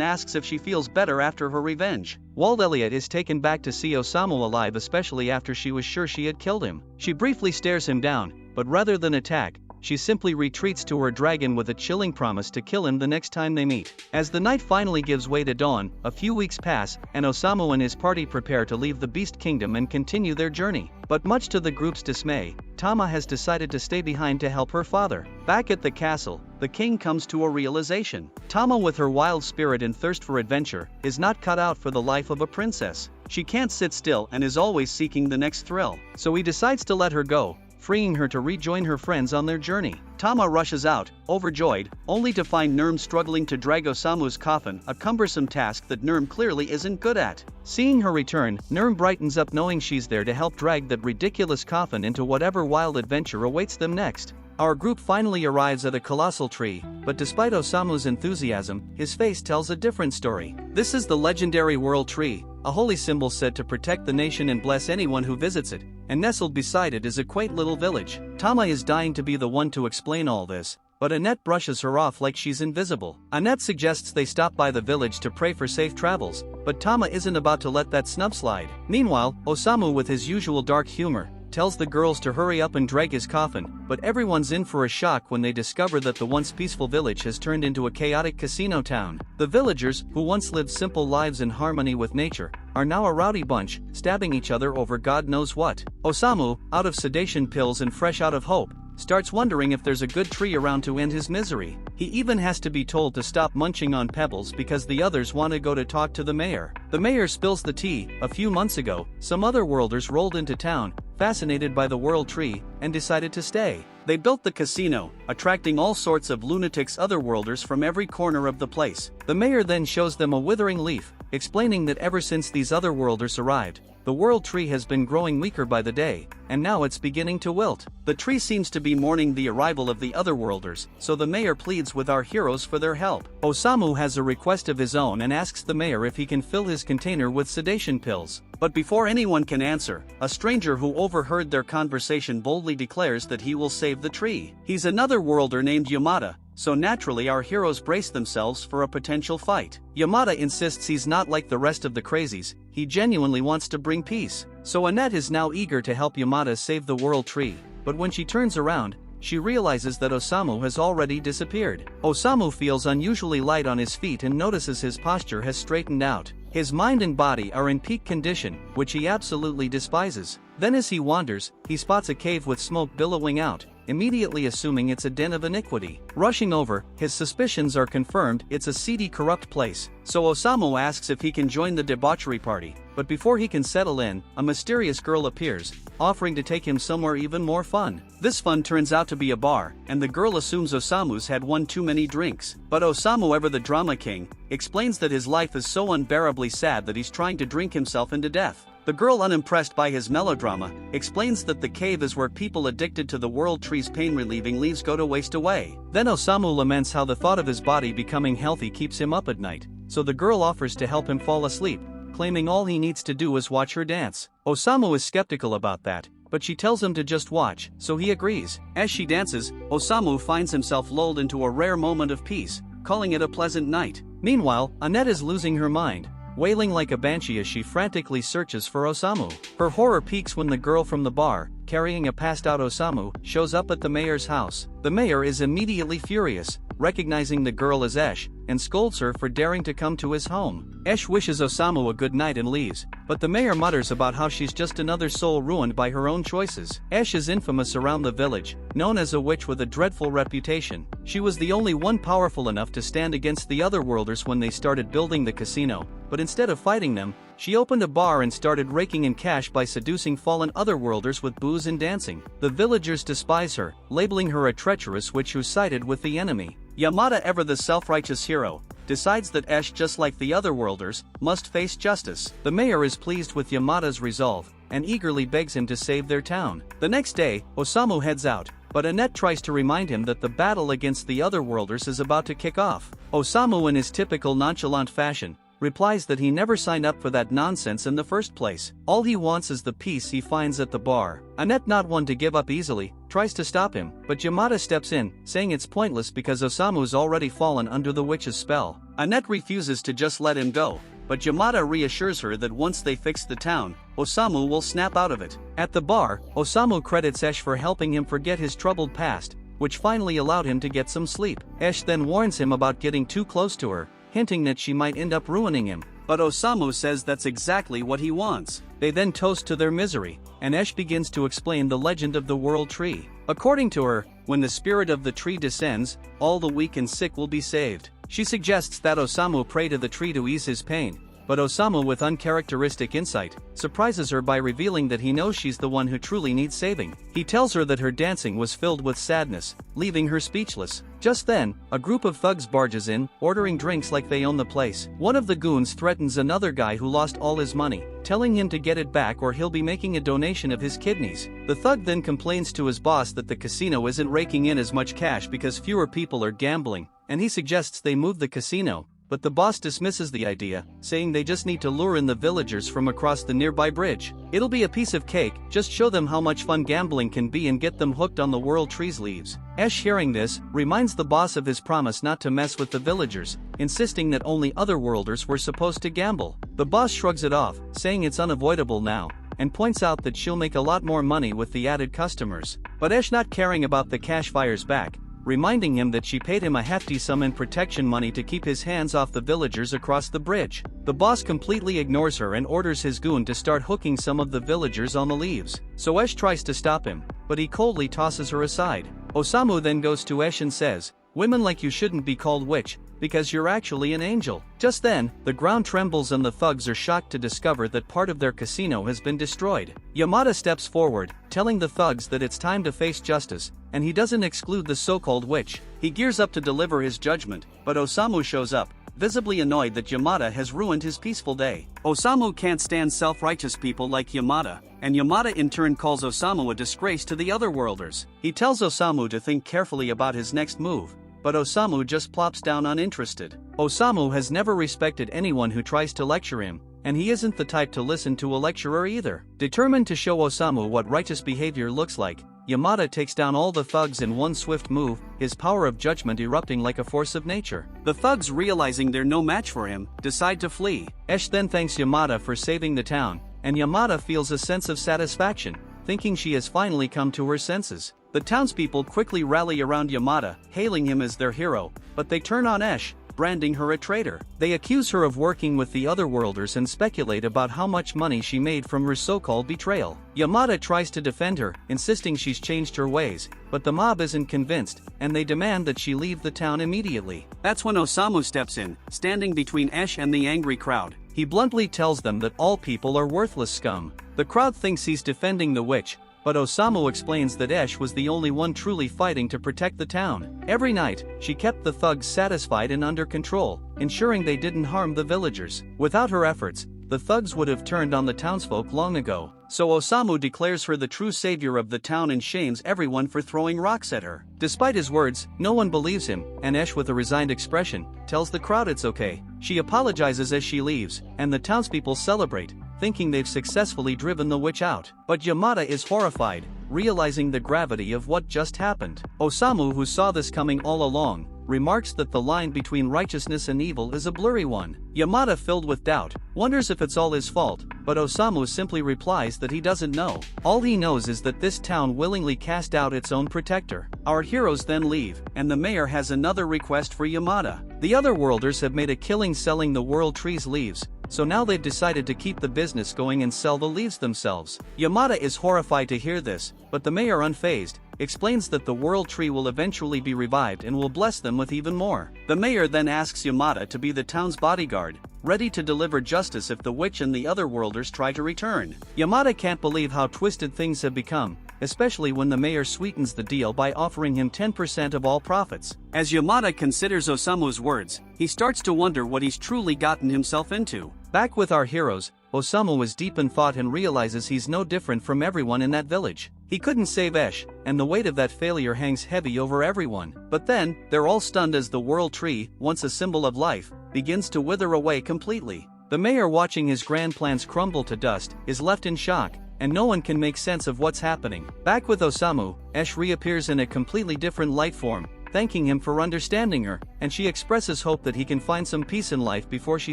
asks if she feels better after her revenge. Waldelia is taken back to see Osamu alive, especially after she was sure she had killed him. She briefly stares him down, but rather than attack, she simply retreats to her dragon with a chilling promise to kill him the next time they meet. As the night finally gives way to dawn, a few weeks pass, and Osamu and his party prepare to leave the Beast Kingdom and continue their journey. But much to the group's dismay, Tama has decided to stay behind to help her father. Back at the castle, the king comes to a realization. Tama, with her wild spirit and thirst for adventure, is not cut out for the life of a princess. She can't sit still and is always seeking the next thrill. So he decides to let her go, freeing her to rejoin her friends on their journey. Tama rushes out, overjoyed, only to find Nurm struggling to drag Osamu's coffin, a cumbersome task that Nurm clearly isn't good at. Seeing her return, Nurm brightens up knowing she's there to help drag that ridiculous coffin into whatever wild adventure awaits them next. Our group finally arrives at a colossal tree, but despite Osamu's enthusiasm, his face tells a different story. This is the legendary World Tree, a holy symbol said to protect the nation and bless anyone who visits it, and nestled beside it is a quaint little village. Tama is dying to be the one to explain all this, but Annette brushes her off like she's invisible. Annette suggests they stop by the village to pray for safe travels, but Tama isn't about to let that snub slide. Meanwhile, Osamu, with his usual dark humor, tells the girls to hurry up and drag his coffin, but everyone's in for a shock when they discover that the once peaceful village has turned into a chaotic casino town. The villagers, who once lived simple lives in harmony with nature, are now a rowdy bunch, stabbing each other over God knows what. Osamu, out of sedation pills and fresh out of hope, starts wondering if there's a good tree around to end his misery. He even has to be told to stop munching on pebbles because the others want to go to talk to the mayor. The mayor spills the tea. A few months ago, some other worlders rolled into town, fascinated by the World Tree, and decided to stay. They built the casino, attracting all sorts of lunatics otherworlders from every corner of the place. The mayor then shows them a withering leaf, explaining that ever since these otherworlders arrived, the World Tree has been growing weaker by the day, and now it's beginning to wilt. The tree seems to be mourning the arrival of the otherworlders, so the mayor pleads with our heroes for their help. Osamu has a request of his own and asks the mayor if he can fill his container with sedation pills. But before anyone can answer, a stranger who overheard their conversation boldly declares that he will save the tree. He's another worlder named Yamada, so naturally our heroes brace themselves for a potential fight. Yamada insists he's not like the rest of the crazies, he genuinely wants to bring peace. So Annette is now eager to help Yamada save the World Tree, but when she turns around, she realizes that Osamu has already disappeared. Osamu feels unusually light on his feet and notices his posture has straightened out. His mind and body are in peak condition, which he absolutely despises. Then as he wanders, he spots a cave with smoke billowing out, immediately assuming it's a den of iniquity. Rushing over, his suspicions are confirmed, it's a seedy, corrupt place. So Osamu asks if he can join the debauchery party, but before he can settle in, a mysterious girl appears, offering to take him somewhere even more fun. This fun turns out to be a bar, and the girl assumes Osamu's had one too many drinks. But Osamu, ever the drama king, explains that his life is so unbearably sad that he's trying to drink himself into death. The girl, unimpressed by his melodrama, explains that the cave is where people addicted to the World Tree's pain-relieving leaves go to waste away. Then Osamu laments how the thought of his body becoming healthy keeps him up at night, so the girl offers to help him fall asleep, claiming all he needs to do is watch her dance. Osamu is skeptical about that, but she tells him to just watch, so he agrees. As she dances, Osamu finds himself lulled into a rare moment of peace, calling it a pleasant night. Meanwhile, Annette is losing her mind, wailing like a banshee as she frantically searches for Osamu. Her horror peaks when the girl from the bar, carrying a passed-out Osamu, shows up at the mayor's house. The mayor is immediately furious, recognizing the girl as Esh, and scolds her for daring to come to his home. Esh wishes Osamu a good night and leaves, but the mayor mutters about how she's just another soul ruined by her own choices. Esh is infamous around the village, known as a witch with a dreadful reputation. She was the only one powerful enough to stand against the otherworlders when they started building the casino, but instead of fighting them, she opened a bar and started raking in cash by seducing fallen otherworlders with booze and dancing. The villagers despise her, labeling her a treacherous witch who sided with the enemy. Yamada, ever the self-righteous hero, decides that Esh, just like the otherworlders, must face justice. The mayor is pleased with Yamada's resolve, and eagerly begs him to save their town. The next day, Osamu heads out, but Annette tries to remind him that the battle against the otherworlders is about to kick off. Osamu, in his typical nonchalant fashion, replies that he never signed up for that nonsense in the first place. All he wants is the peace he finds at the bar. Annette, not one to give up easily, tries to stop him, but Yamada steps in, saying it's pointless because Osamu's already fallen under the witch's spell. Annette refuses to just let him go, but Yamada reassures her that once they fix the town, Osamu will snap out of it. At the bar, Osamu credits Esh for helping him forget his troubled past, which finally allowed him to get some sleep. Ash then warns him about getting too close to her, hinting that she might end up ruining him. But Osamu says that's exactly what he wants. They then toast to their misery, and Ash begins to explain the legend of the World Tree. According to her, when the spirit of the tree descends, all the weak and sick will be saved. She suggests that Osamu pray to the tree to ease his pain, but Osamu, with uncharacteristic insight, surprises her by revealing that he knows she's the one who truly needs saving. He tells her that her dancing was filled with sadness, leaving her speechless. Just then, a group of thugs barges in, ordering drinks like they own the place. One of the goons threatens another guy who lost all his money, telling him to get it back or he'll be making a donation of his kidneys. The thug then complains to his boss that the casino isn't raking in as much cash because fewer people are gambling, and he suggests they move the casino. But the boss dismisses the idea, saying they just need to lure in the villagers from across the nearby bridge. It'll be a piece of cake, just show them how much fun gambling can be and get them hooked on the World Tree's leaves. Ash, hearing this, reminds the boss of his promise not to mess with the villagers, insisting that only otherworlders were supposed to gamble. The boss shrugs it off, saying it's unavoidable now, and points out that she'll make a lot more money with the added customers. But Ash, not caring about the cash, fires back, reminding him that she paid him a hefty sum in protection money to keep his hands off the villagers across the bridge. The boss completely ignores her and orders his goon to start hooking some of the villagers on the leaves. So Ash tries to stop him, but he coldly tosses her aside. Osamu then goes to Ash and says, "Women like you shouldn't be called witch, because you're actually an angel." Just then, the ground trembles and the thugs are shocked to discover that part of their casino has been destroyed. Yamada steps forward, telling the thugs that it's time to face justice, and he doesn't exclude the so-called witch. He gears up to deliver his judgment, but Osamu shows up, visibly annoyed that Yamada has ruined his peaceful day. Osamu can't stand self-righteous people like Yamada, and Yamada in turn calls Osamu a disgrace to the otherworlders. He tells Osamu to think carefully about his next move, but Osamu just plops down uninterested. Osamu has never respected anyone who tries to lecture him, and he isn't the type to listen to a lecturer either. Determined to show Osamu what righteous behavior looks like, Yamada takes down all the thugs in one swift move, his power of judgment erupting like a force of nature. The thugs, realizing they're no match for him, decide to flee. Ash then thanks Yamada for saving the town, and Yamada feels a sense of satisfaction, thinking she has finally come to her senses. The townspeople quickly rally around Yamada, hailing him as their hero, but they turn on Ash, branding her a traitor. They accuse her of working with the otherworlders and speculate about how much money she made from her so-called betrayal. Yamada tries to defend her, insisting she's changed her ways, but the mob isn't convinced, and they demand that she leave the town immediately. That's when Osamu steps in, standing between Ash and the angry crowd. He bluntly tells them that all people are worthless scum. The crowd thinks he's defending the witch, but Osamu explains that Ash was the only one truly fighting to protect the town. Every night, she kept the thugs satisfied and under control, ensuring they didn't harm the villagers. Without her efforts, the thugs would have turned on the townsfolk long ago. So Osamu declares her the true savior of the town and shames everyone for throwing rocks at her. Despite his words, no one believes him, and Ash, with a resigned expression, tells the crowd it's okay. She apologizes as she leaves, and the townspeople celebrate, thinking they've successfully driven the witch out. But Yamada is horrified, realizing the gravity of what just happened. Osamu, who saw this coming all along, remarks that the line between righteousness and evil is a blurry one. Yamada, filled with doubt, wonders if it's all his fault, but Osamu simply replies that he doesn't know. All he knows is that this town willingly cast out its own protector. Our heroes then leave, and the mayor has another request for Yamada. The otherworlders have made a killing selling the World Tree's leaves, so now they've decided to keep the business going and sell the leaves themselves. Yamada is horrified to hear this, but the mayor, unfazed, explains that the World Tree will eventually be revived and will bless them with even more. The mayor then asks Yamada to be the town's bodyguard, ready to deliver justice if the witch and the otherworlders try to return. Yamada can't believe how twisted things have become, especially when the mayor sweetens the deal by offering him 10% of all profits. As Yamada considers Osamu's words, he starts to wonder what he's truly gotten himself into. Back with our heroes, Osamu is deep in thought and realizes he's no different from everyone in that village. He couldn't save Ash, and the weight of that failure hangs heavy over everyone. But then, they're all stunned as the World Tree, once a symbol of life, begins to wither away completely. The mayor, watching his grand plans crumble to dust, is left in shock, and no one can make sense of what's happening. Back with Osamu, Ash reappears in a completely different light form, thanking him for understanding her, and she expresses hope that he can find some peace in life before she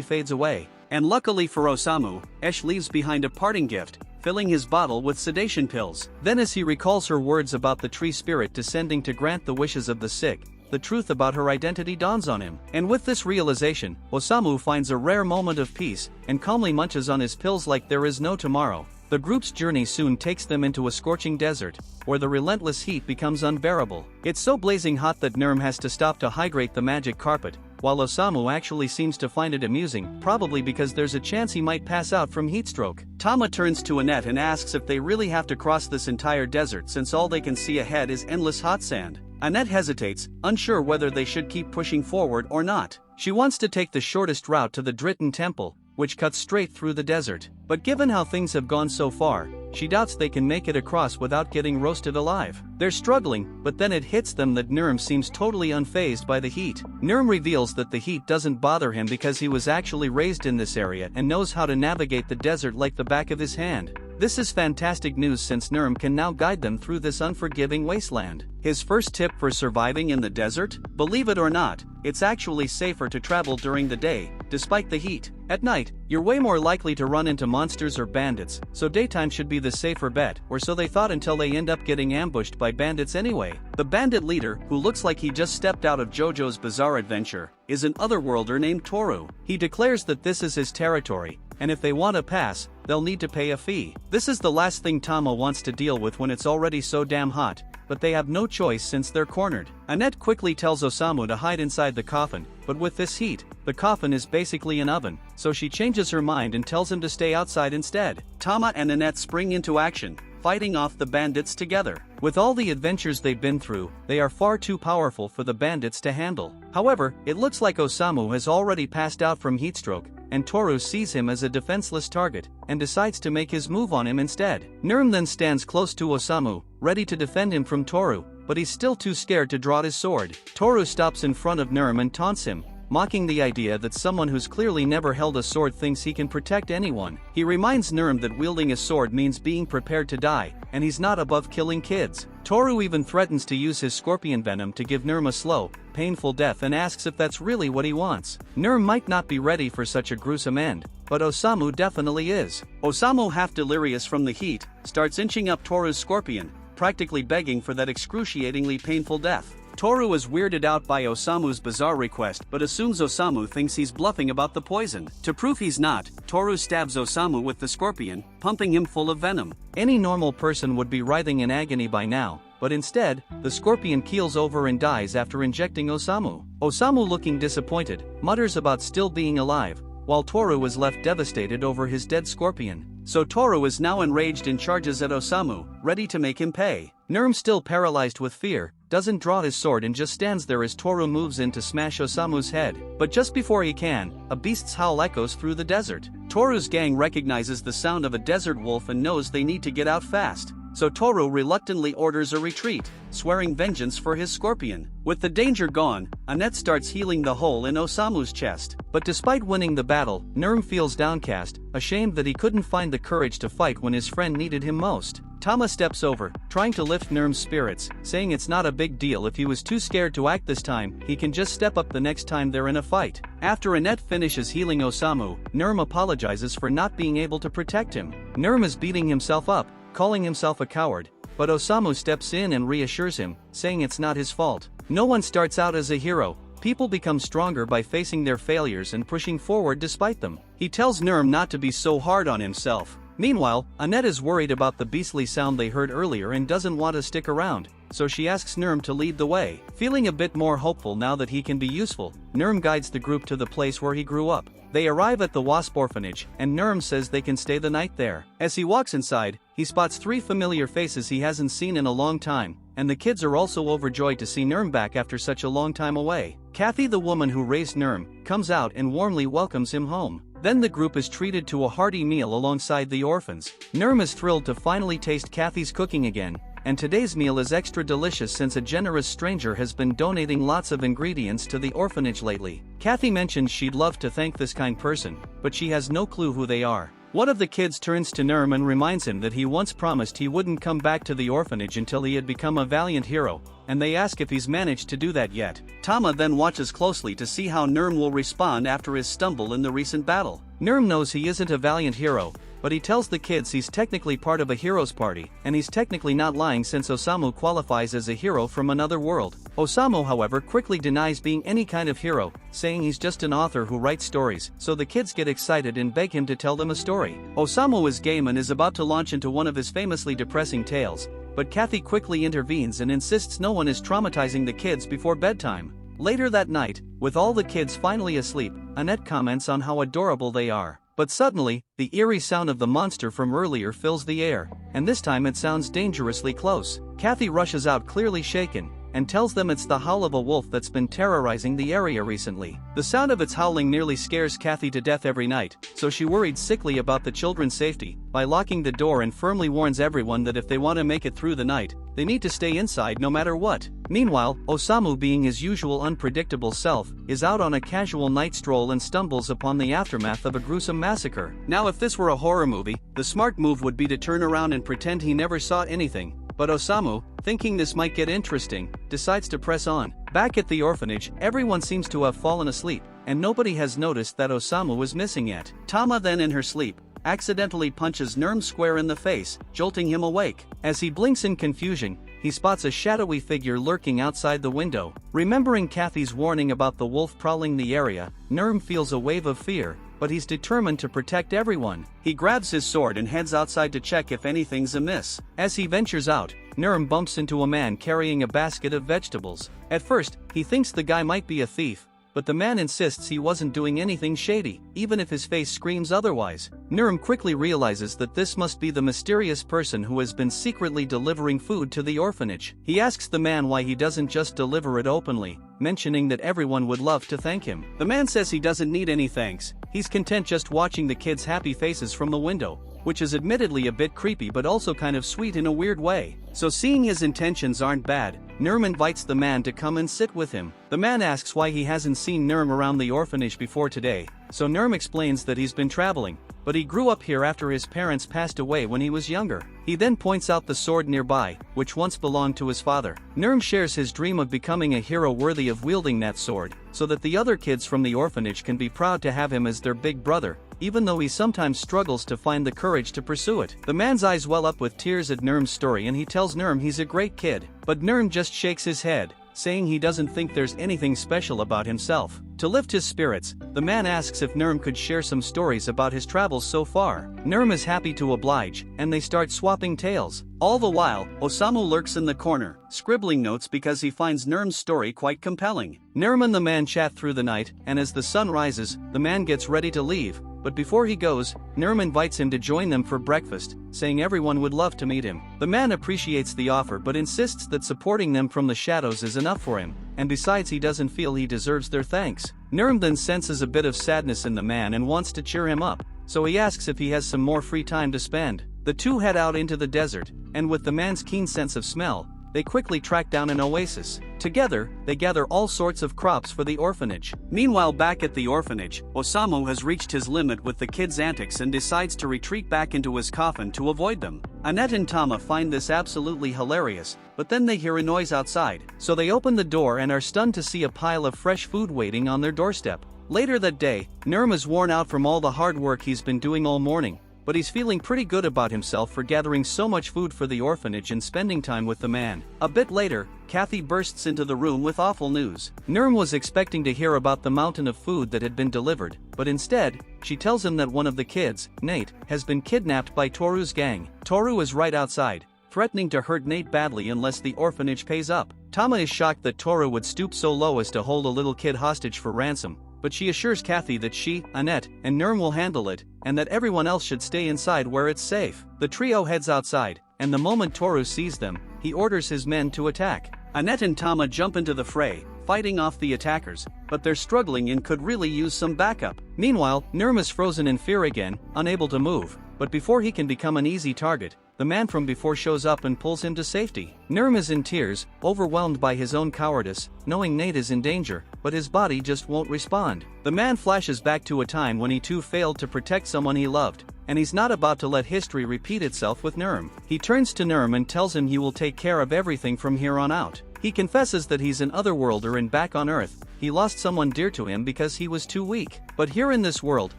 fades away. And luckily for Osamu, Ash leaves behind a parting gift, filling his bottle with sedation pills. Then as he recalls her words about the tree spirit descending to grant the wishes of the sick, the truth about her identity dawns on him. And with this realization, Osamu finds a rare moment of peace and calmly munches on his pills like there is no tomorrow. The group's journey soon takes them into a scorching desert, where the relentless heat becomes unbearable. It's so blazing hot that Nurm has to stop to hydrate the magic carpet, while Osamu actually seems to find it amusing, probably because there's a chance he might pass out from heatstroke. Tama turns to Annette and asks if they really have to cross this entire desert since all they can see ahead is endless hot sand. Annette hesitates, unsure whether they should keep pushing forward or not. She wants to take the shortest route to the Dritten Temple, which cuts straight through the desert. But given how things have gone so far, she doubts they can make it across without getting roasted alive. They're struggling, but then it hits them that Nurm seems totally unfazed by the heat. Nurm reveals that the heat doesn't bother him because he was actually raised in this area and knows how to navigate the desert like the back of his hand. This is fantastic news since Nurm can now guide them through this unforgiving wasteland. His first tip for surviving in the desert? Believe it or not, it's actually safer to travel during the day, despite the heat. At night, you're way more likely to run into monsters or bandits, so daytime should be the safer bet, or so they thought until they end up getting ambushed by bandits anyway. The bandit leader, who looks like he just stepped out of JoJo's Bizarre Adventure, is an otherworlder named Toru. He declares that this is his territory, and if they want to pass, they'll need to pay a fee. This is the last thing Tama wants to deal with when it's already so damn hot, but they have no choice since they're cornered. Annette quickly tells Osamu to hide inside the coffin, but with this heat, the coffin is basically an oven, so she changes her mind and tells him to stay outside instead. Tama and Annette spring into action, fighting off the bandits together. With all the adventures they've been through, they are far too powerful for the bandits to handle. However, it looks like Osamu has already passed out from heatstroke, and Toru sees him as a defenseless target, and decides to make his move on him instead. Nurm then stands close to Osamu, ready to defend him from Toru, but he's still too scared to draw his sword. Toru stops in front of Nurm and taunts him, mocking the idea that someone who's clearly never held a sword thinks he can protect anyone. He reminds Nurm that wielding a sword means being prepared to die, and he's not above killing kids. Toru even threatens to use his scorpion venom to give Nurm a slow, painful death and asks if that's really what he wants. Nurm might not be ready for such a gruesome end, but Osamu definitely is. Osamu, half delirious from the heat, starts inching up Toru's scorpion, practically begging for that excruciatingly painful death. Toru is weirded out by Osamu's bizarre request but assumes Osamu thinks he's bluffing about the poison. To prove he's not, Toru stabs Osamu with the scorpion, pumping him full of venom. Any normal person would be writhing in agony by now, but instead, the scorpion keels over and dies after injecting Osamu. Osamu, looking disappointed, mutters about still being alive, while Toru is left devastated over his dead scorpion. So Toru is now enraged and charges at Osamu, ready to make him pay. Nurm, still paralyzed with fear, doesn't draw his sword and just stands there as Toru moves in to smash Osamu's head. But just before he can, a beast's howl echoes through the desert. Toru's gang recognizes the sound of a desert wolf and knows they need to get out fast. So Toru reluctantly orders a retreat, swearing vengeance for his scorpion. With the danger gone, Annette starts healing the hole in Osamu's chest. But despite winning the battle, Nurm feels downcast, ashamed that he couldn't find the courage to fight when his friend needed him most. Tama steps over, trying to lift Nurm's spirits, saying it's not a big deal if he was too scared to act this time, he can just step up the next time they're in a fight. After Annette finishes healing Osamu, Nurm apologizes for not being able to protect him. Nurm is beating himself up, calling himself a coward, but Osamu steps in and reassures him, saying it's not his fault. No one starts out as a hero. People become stronger by facing their failures and pushing forward despite them. He tells Nurm not to be so hard on himself. Meanwhile, Annette is worried about the beastly sound they heard earlier and doesn't want to stick around, so she asks Nurm to lead the way. Feeling a bit more hopeful now that he can be useful, Nurm guides the group to the place where he grew up. They arrive at the Wasp Orphanage, and Nurm says they can stay the night there. As he walks inside, he spots 3 familiar faces he hasn't seen in a long time, and the kids are also overjoyed to see Nurm back after such a long time away. Kathy, the woman who raised Nurm, comes out and warmly welcomes him home. Then the group is treated to a hearty meal alongside the orphans. Nurm is thrilled to finally taste Kathy's cooking again, and today's meal is extra delicious since a generous stranger has been donating lots of ingredients to the orphanage lately. Kathy mentions she'd love to thank this kind person, but she has no clue who they are. One of the kids turns to Nurm and reminds him that he once promised he wouldn't come back to the orphanage until he had become a valiant hero, and they ask if he's managed to do that yet. Tama then watches closely to see how Nurm will respond after his stumble in the recent battle. Nurm knows he isn't a valiant hero, but he tells the kids he's technically part of a hero's party, and he's technically not lying since Osamu qualifies as a hero from another world. Osamu however quickly denies being any kind of hero, saying he's just an author who writes stories, so the kids get excited and beg him to tell them a story. Osamu is game and is about to launch into one of his famously depressing tales, but Kathy quickly intervenes and insists no one is traumatizing the kids before bedtime. Later that night, with all the kids finally asleep, Annette comments on how adorable they are. But suddenly, the eerie sound of the monster from earlier fills the air, and this time it sounds dangerously close. Kathy rushes out clearly shaken, and tells them it's the howl of a wolf that's been terrorizing the area recently. The sound of its howling nearly scares Kathy to death every night, so she worried sickly about the children's safety, by locking the door and firmly warns everyone that if they want to make it through the night, they need to stay inside no matter what. Meanwhile, Osamu, being his usual unpredictable self, is out on a casual night stroll and stumbles upon the aftermath of a gruesome massacre. Now if this were a horror movie, the smart move would be to turn around and pretend he never saw anything. But Osamu, thinking this might get interesting, decides to press on. Back at the orphanage, everyone seems to have fallen asleep, and nobody has noticed that Osamu is missing yet. Tama then in her sleep, accidentally punches Nurm square in the face, jolting him awake. As he blinks in confusion, he spots a shadowy figure lurking outside the window. Remembering Kathy's warning about the wolf prowling the area, Nurm feels a wave of fear, but he's determined to protect everyone. He grabs his sword and heads outside to check if anything's amiss. As he ventures out, Nurm bumps into a man carrying a basket of vegetables. At first, he thinks the guy might be a thief, but the man insists he wasn't doing anything shady, even if his face screams otherwise. Nurm quickly realizes that this must be the mysterious person who has been secretly delivering food to the orphanage. He asks the man why he doesn't just deliver it openly, mentioning that everyone would love to thank him. The man says he doesn't need any thanks, he's content just watching the kids' happy faces from the window, which is admittedly a bit creepy but also kind of sweet in a weird way. So seeing his intentions aren't bad, Nurm invites the man to come and sit with him. The man asks why he hasn't seen Nurm around the orphanage before today, so Nurm explains that he's been traveling, but he grew up here after his parents passed away when he was younger. He then points out the sword nearby, which once belonged to his father. Nurm shares his dream of becoming a hero worthy of wielding that sword, so that the other kids from the orphanage can be proud to have him as their big brother, even though he sometimes struggles to find the courage to pursue it. The man's eyes well up with tears at Nurm's story and he tells Nurm he's a great kid, but Nurm just shakes his head, saying he doesn't think there's anything special about himself. To lift his spirits, the man asks if Nurm could share some stories about his travels so far. Nurm is happy to oblige, and they start swapping tales. All the while, Osamu lurks in the corner, scribbling notes because he finds Nurm's story quite compelling. Nurm and the man chat through the night, and as the sun rises, the man gets ready to leave. But before he goes, Nurm invites him to join them for breakfast, saying everyone would love to meet him. The man appreciates the offer but insists that supporting them from the shadows is enough for him, and besides he doesn't feel he deserves their thanks. Nurm then senses a bit of sadness in the man and wants to cheer him up, so he asks if he has some more free time to spend. The two head out into the desert, and with the man's keen sense of smell, they quickly track down an oasis. Together, they gather all sorts of crops for the orphanage. Meanwhile, back at the orphanage, Osamu has reached his limit with the kids' antics and decides to retreat back into his coffin to avoid them. Annette and Tama find this absolutely hilarious, but then they hear a noise outside, so they open the door and are stunned to see a pile of fresh food waiting on their doorstep. Later that day, Nurm is worn out from all the hard work he's been doing all morning, but he's feeling pretty good about himself for gathering so much food for the orphanage and spending time with the man. A bit later, Kathy bursts into the room with awful news. Nurm was expecting to hear about the mountain of food that had been delivered, but instead, she tells him that one of the kids, Nate, has been kidnapped by Toru's gang. Toru is right outside, threatening to hurt Nate badly unless the orphanage pays up. Tama is shocked that Toru would stoop so low as to hold a little kid hostage for ransom, but she assures Kathy that she, Annette, and Nurm will handle it, and that everyone else should stay inside where it's safe. The trio heads outside, and the moment Toru sees them, he orders his men to attack. Annette and Tama jump into the fray, fighting off the attackers, but they're struggling and could really use some backup. Meanwhile, Nurm is frozen in fear again, unable to move, but before he can become an easy target, the man from before shows up and pulls him to safety. Nurm is in tears, overwhelmed by his own cowardice, knowing Nate is in danger, but his body just won't respond. The man flashes back to a time when he too failed to protect someone he loved, and he's not about to let history repeat itself with Nurm. He turns to Nurm and tells him he will take care of everything from here on out. He confesses that he's an otherworlder and back on Earth, he lost someone dear to him because he was too weak. But here in this world,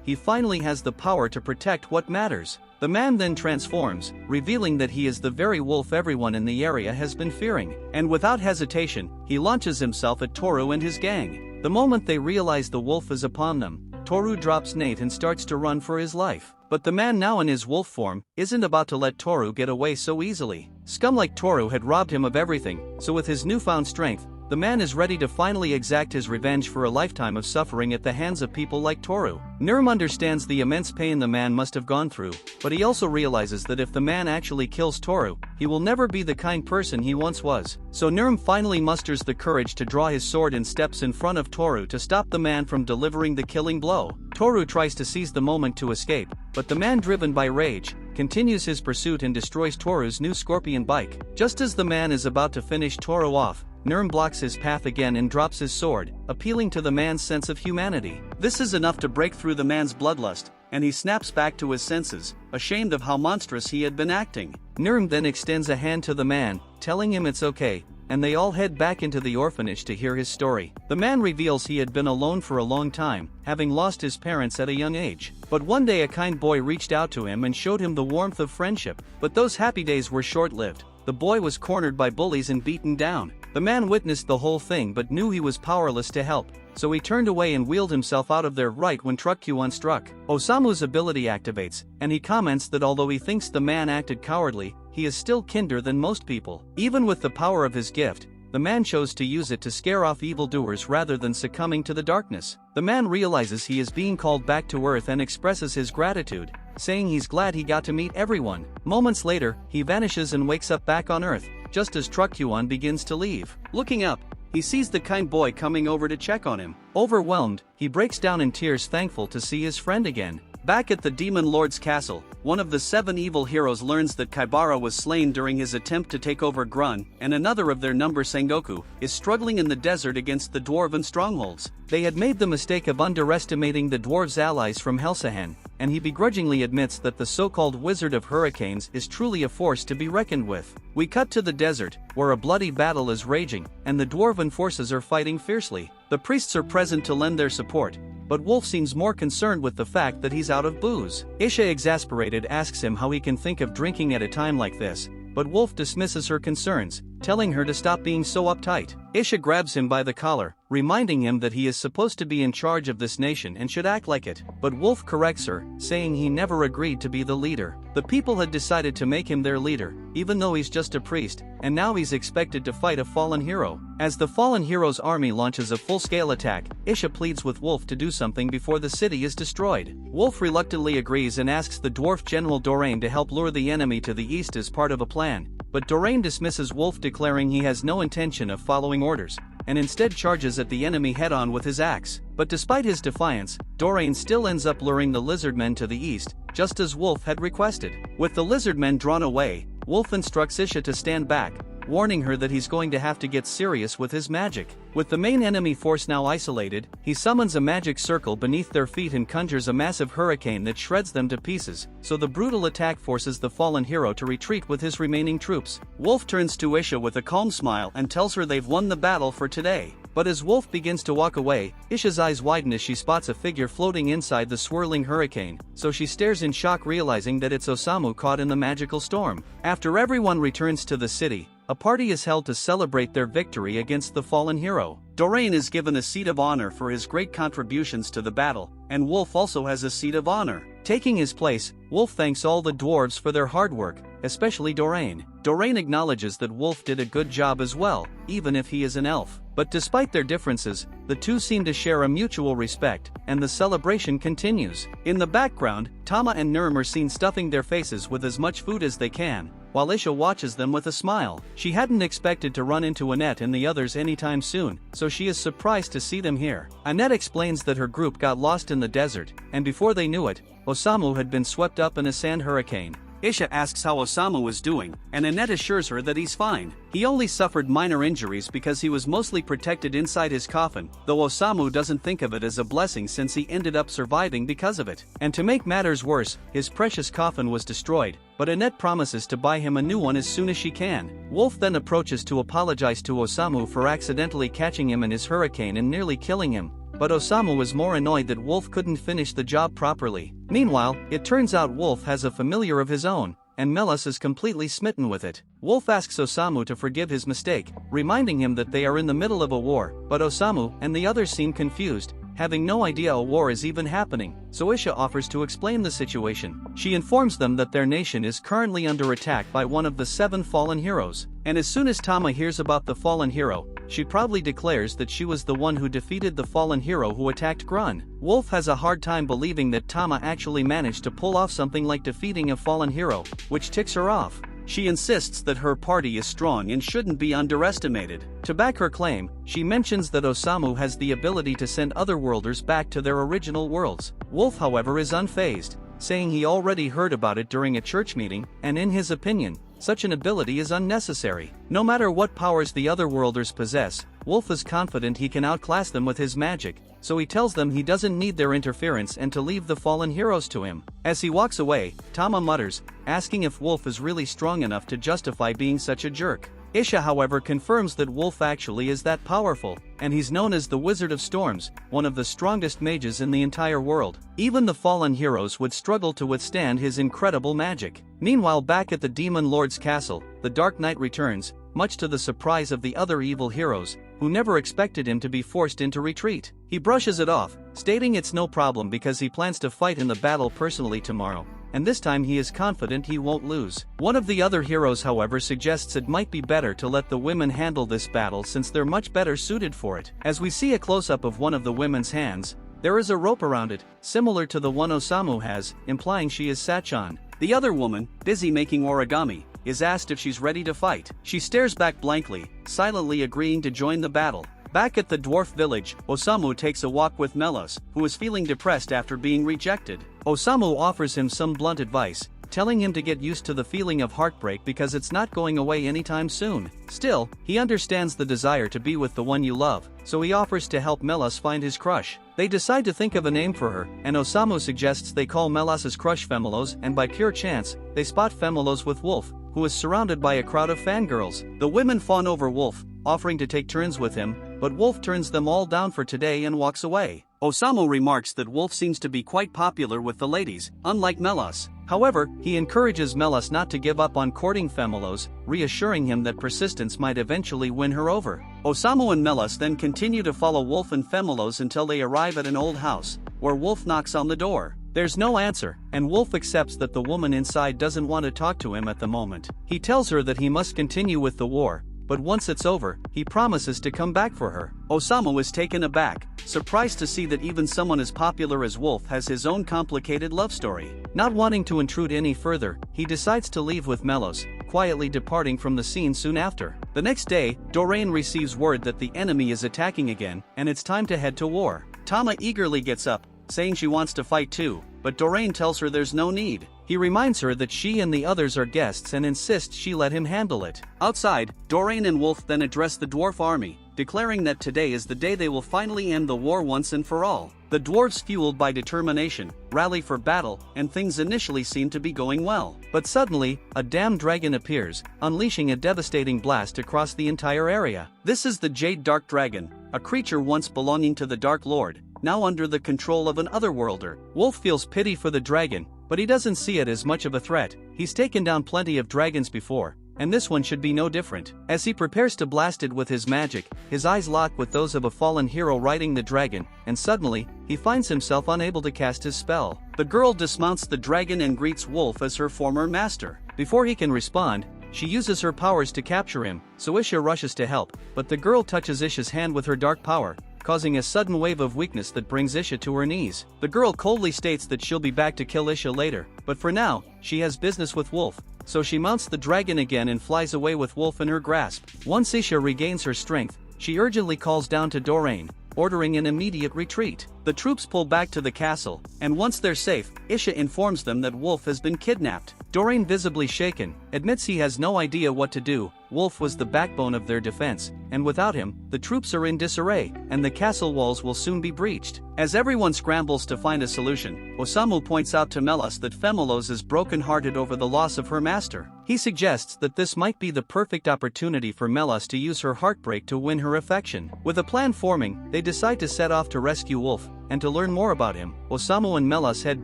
he finally has the power to protect what matters. The man then transforms, revealing that he is the very wolf everyone in the area has been fearing. And without hesitation, he launches himself at Toru and his gang. The moment they realize the wolf is upon them, Toru drops Nate and starts to run for his life. But the man, now in his wolf form, isn't about to let Toru get away so easily. Scum like Toru had robbed him of everything, so with his newfound strength, the man is ready to finally exact his revenge for a lifetime of suffering at the hands of people like Toru. Nurm understands the immense pain the man must have gone through, but he also realizes that if the man actually kills Toru, he will never be the kind person he once was. So Nurm finally musters the courage to draw his sword and steps in front of Toru to stop the man from delivering the killing blow. Toru tries to seize the moment to escape, but the man, driven by rage, continues his pursuit and destroys Toru's new scorpion bike. Just as the man is about to finish Toru off, Nurm blocks his path again and drops his sword, appealing to the man's sense of humanity. This is enough to break through the man's bloodlust, and he snaps back to his senses, ashamed of how monstrous he had been acting. Nurm then extends a hand to the man, telling him it's okay, and they all head back into the orphanage to hear his story. The man reveals he had been alone for a long time, having lost his parents at a young age. But one day a kind boy reached out to him and showed him the warmth of friendship. But those happy days were short-lived. The boy was cornered by bullies and beaten down. The man witnessed the whole thing but knew he was powerless to help, so he turned away and wheeled himself out of there right when Truck-Kyuan struck. Osamu's ability activates, and he comments that although he thinks the man acted cowardly, he is still kinder than most people. Even with the power of his gift, the man chose to use it to scare off evildoers rather than succumbing to the darkness. The man realizes he is being called back to Earth and expresses his gratitude, saying he's glad he got to meet everyone. Moments later, he vanishes and wakes up back on Earth, just as Truck-Kyuan begins to leave. Looking up, he sees the kind boy coming over to check on him. Overwhelmed, he breaks down in tears, thankful to see his friend again. Back at the Demon Lord's castle, one of the 7 evil heroes learns that Kaibara was slain during his attempt to take over Grun, and another of their number, Sengoku, is struggling in the desert against the dwarven strongholds. They had made the mistake of underestimating the dwarves' allies from Helsahen, and he begrudgingly admits that the so-called Wizard of Hurricanes is truly a force to be reckoned with. We cut to the desert, where a bloody battle is raging, and the dwarven forces are fighting fiercely. The priests are present to lend their support, but Wolf seems more concerned with the fact that he's out of booze. Isha, exasperated, asks him how he can think of drinking at a time like this, but Wolf dismisses her concerns, telling her to stop being so uptight. Isha grabs him by the collar, reminding him that he is supposed to be in charge of this nation and should act like it. But Wolf corrects her, saying he never agreed to be the leader. The people had decided to make him their leader, even though he's just a priest, and now he's expected to fight a fallen hero. As the fallen hero's army launches a full-scale attack, Isha pleads with Wolf to do something before the city is destroyed. Wolf reluctantly agrees and asks the dwarf general Doraine to help lure the enemy to the east as part of a plan. But Doraine dismisses Wolf, declaring he has no intention of following orders, and instead charges at the enemy head-on with his axe. But despite his defiance, Doraine still ends up luring the lizardmen to the east, just as Wolf had requested. With the lizardmen drawn away, Wolf instructs Isha to stand back, warning her that he's going to have to get serious with his magic. With the main enemy force now isolated, he summons a magic circle beneath their feet and conjures a massive hurricane that shreds them to pieces, so the brutal attack forces the fallen hero to retreat with his remaining troops. Wolf turns to Isha with a calm smile and tells her they've won the battle for today. But as Wolf begins to walk away, Isha's eyes widen as she spots a figure floating inside the swirling hurricane, so she stares in shock, realizing that it's Osamu caught in the magical storm. After everyone returns to the city, a party is held to celebrate their victory against the fallen hero. Doraine is given a seat of honor for his great contributions to the battle, and Wolf also has a seat of honor. Taking his place, Wolf thanks all the dwarves for their hard work, especially Doraine. Doraine acknowledges that Wolf did a good job as well, even if he is an elf. But despite their differences, the two seem to share a mutual respect, and the celebration continues. In the background, Tama and Nurm are seen stuffing their faces with as much food as they can, while Isha watches them with a smile. She hadn't expected to run into Annette and the others anytime soon, so she is surprised to see them here. Annette explains that her group got lost in the desert, and before they knew it, Osamu had been swept up in a sand hurricane. Isha asks how Osamu is doing, and Annette assures her that he's fine. He only suffered minor injuries because he was mostly protected inside his coffin, though Osamu doesn't think of it as a blessing since he ended up surviving because of it. And to make matters worse, his precious coffin was destroyed, but Annette promises to buy him a new one as soon as she can. Wolf then approaches to apologize to Osamu for accidentally catching him in his hurricane and nearly killing him, but Osamu was more annoyed that Wolf couldn't finish the job properly. Meanwhile, it turns out Wolf has a familiar of his own, and Melas is completely smitten with it. Wolf asks Osamu to forgive his mistake, reminding him that they are in the middle of a war, but Osamu and the others seem confused, having no idea a war is even happening, so Isha offers to explain the situation. She informs them that their nation is currently under attack by one of the 7 fallen heroes, and as soon as Tama hears about the fallen hero, she proudly declares that she was the one who defeated the fallen hero who attacked Grun. Wolf has a hard time believing that Tama actually managed to pull off something like defeating a fallen hero, which ticks her off. She insists that her party is strong and shouldn't be underestimated. To back her claim, she mentions that Osamu has the ability to send otherworlders back to their original worlds. Wolf, however, is unfazed, saying he already heard about it during a church meeting, and in his opinion, such an ability is unnecessary. No matter what powers the otherworlders possess, Wolf is confident he can outclass them with his magic, so he tells them he doesn't need their interference and to leave the fallen heroes to him. As he walks away, Tama mutters, asking if Wolf is really strong enough to justify being such a jerk. Isha, however, confirms that Wolf actually is that powerful, and he's known as the Wizard of Storms, one of the strongest mages in the entire world. Even the fallen heroes would struggle to withstand his incredible magic. Meanwhile, back at the Demon Lord's castle, the Dark Knight returns, much to the surprise of the other evil heroes, who never expected him to be forced into retreat. He brushes it off, stating it's no problem because he plans to fight in the battle personally tomorrow, and this time he is confident he won't lose. One of the other heroes, however, suggests it might be better to let the women handle this battle since they're much better suited for it. As we see a close-up of one of the women's hands, there is a rope around it, similar to the one Osamu has, implying she is Sachan. The other woman, busy making origami, is asked if she's ready to fight. She stares back blankly, silently agreeing to join the battle. Back at the dwarf village, Osamu takes a walk with Melos, who is feeling depressed after being rejected. Osamu offers him some blunt advice, telling him to get used to the feeling of heartbreak because it's not going away anytime soon. Still, he understands the desire to be with the one you love, so he offers to help Melos find his crush. They decide to think of a name for her, and Osamu suggests they call Melos's crush Femelos, and by pure chance, they spot Femelos with Wolf, who is surrounded by a crowd of fangirls. The women fawn over Wolf, offering to take turns with him, but Wolf turns them all down for today and walks away. Osamu remarks that Wolf seems to be quite popular with the ladies, unlike Melos. However, he encourages Melos not to give up on courting Femelos, reassuring him that persistence might eventually win her over. Osamu and Melos then continue to follow Wolf and Femelos until they arrive at an old house, where Wolf knocks on the door. There's no answer, and Wolf accepts that the woman inside doesn't want to talk to him at the moment. He tells her that he must continue with the war, but once it's over, he promises to come back for her. Osamu is taken aback, surprised to see that even someone as popular as Wolf has his own complicated love story. Not wanting to intrude any further, he decides to leave with Melos, quietly departing from the scene soon after. The next day, Doreen receives word that the enemy is attacking again, and it's time to head to war. Tama eagerly gets up, saying she wants to fight too, but Doreen tells her there's no need. He reminds her that she and the others are guests and insists she let him handle it. Outside, Doreen and Wolf then address the dwarf army, declaring that today is the day they will finally end the war once and for all. The dwarves, fueled by determination, rally for battle, and things initially seem to be going well. But suddenly, a damn dragon appears, unleashing a devastating blast across the entire area. This is the Jade Dark Dragon, a creature once belonging to the Dark Lord, now under the control of an otherworlder. Wolf feels pity for the dragon, but he doesn't see it as much of a threat. He's taken down plenty of dragons before, and this one should be no different. As he prepares to blast it with his magic, his eyes lock with those of a fallen hero riding the dragon, and suddenly, he finds himself unable to cast his spell. The girl dismounts the dragon and greets Wolf as her former master. Before he can respond, she uses her powers to capture him, so Isha rushes to help, but the girl touches Isha's hand with her dark power, causing a sudden wave of weakness that brings Isha to her knees. The girl coldly states that she'll be back to kill Isha later, but for now, she has business with Wolf, so she mounts the dragon again and flies away with Wolf in her grasp. Once Isha regains her strength, she urgently calls down to Doreen, ordering an immediate retreat. The troops pull back to the castle, and once they're safe, Isha informs them that Wolf has been kidnapped. Doreen, visibly shaken, admits he has no idea what to do. Wolf was the backbone of their defense, and without him, the troops are in disarray, and the castle walls will soon be breached. As everyone scrambles to find a solution, Osamu points out to Melas that Femelos is broken-hearted over the loss of her master. He suggests that this might be the perfect opportunity for Melas to use her heartbreak to win her affection. With a plan forming, they decide to set off to rescue Wolf, and to learn more about him, Osamu and Melas head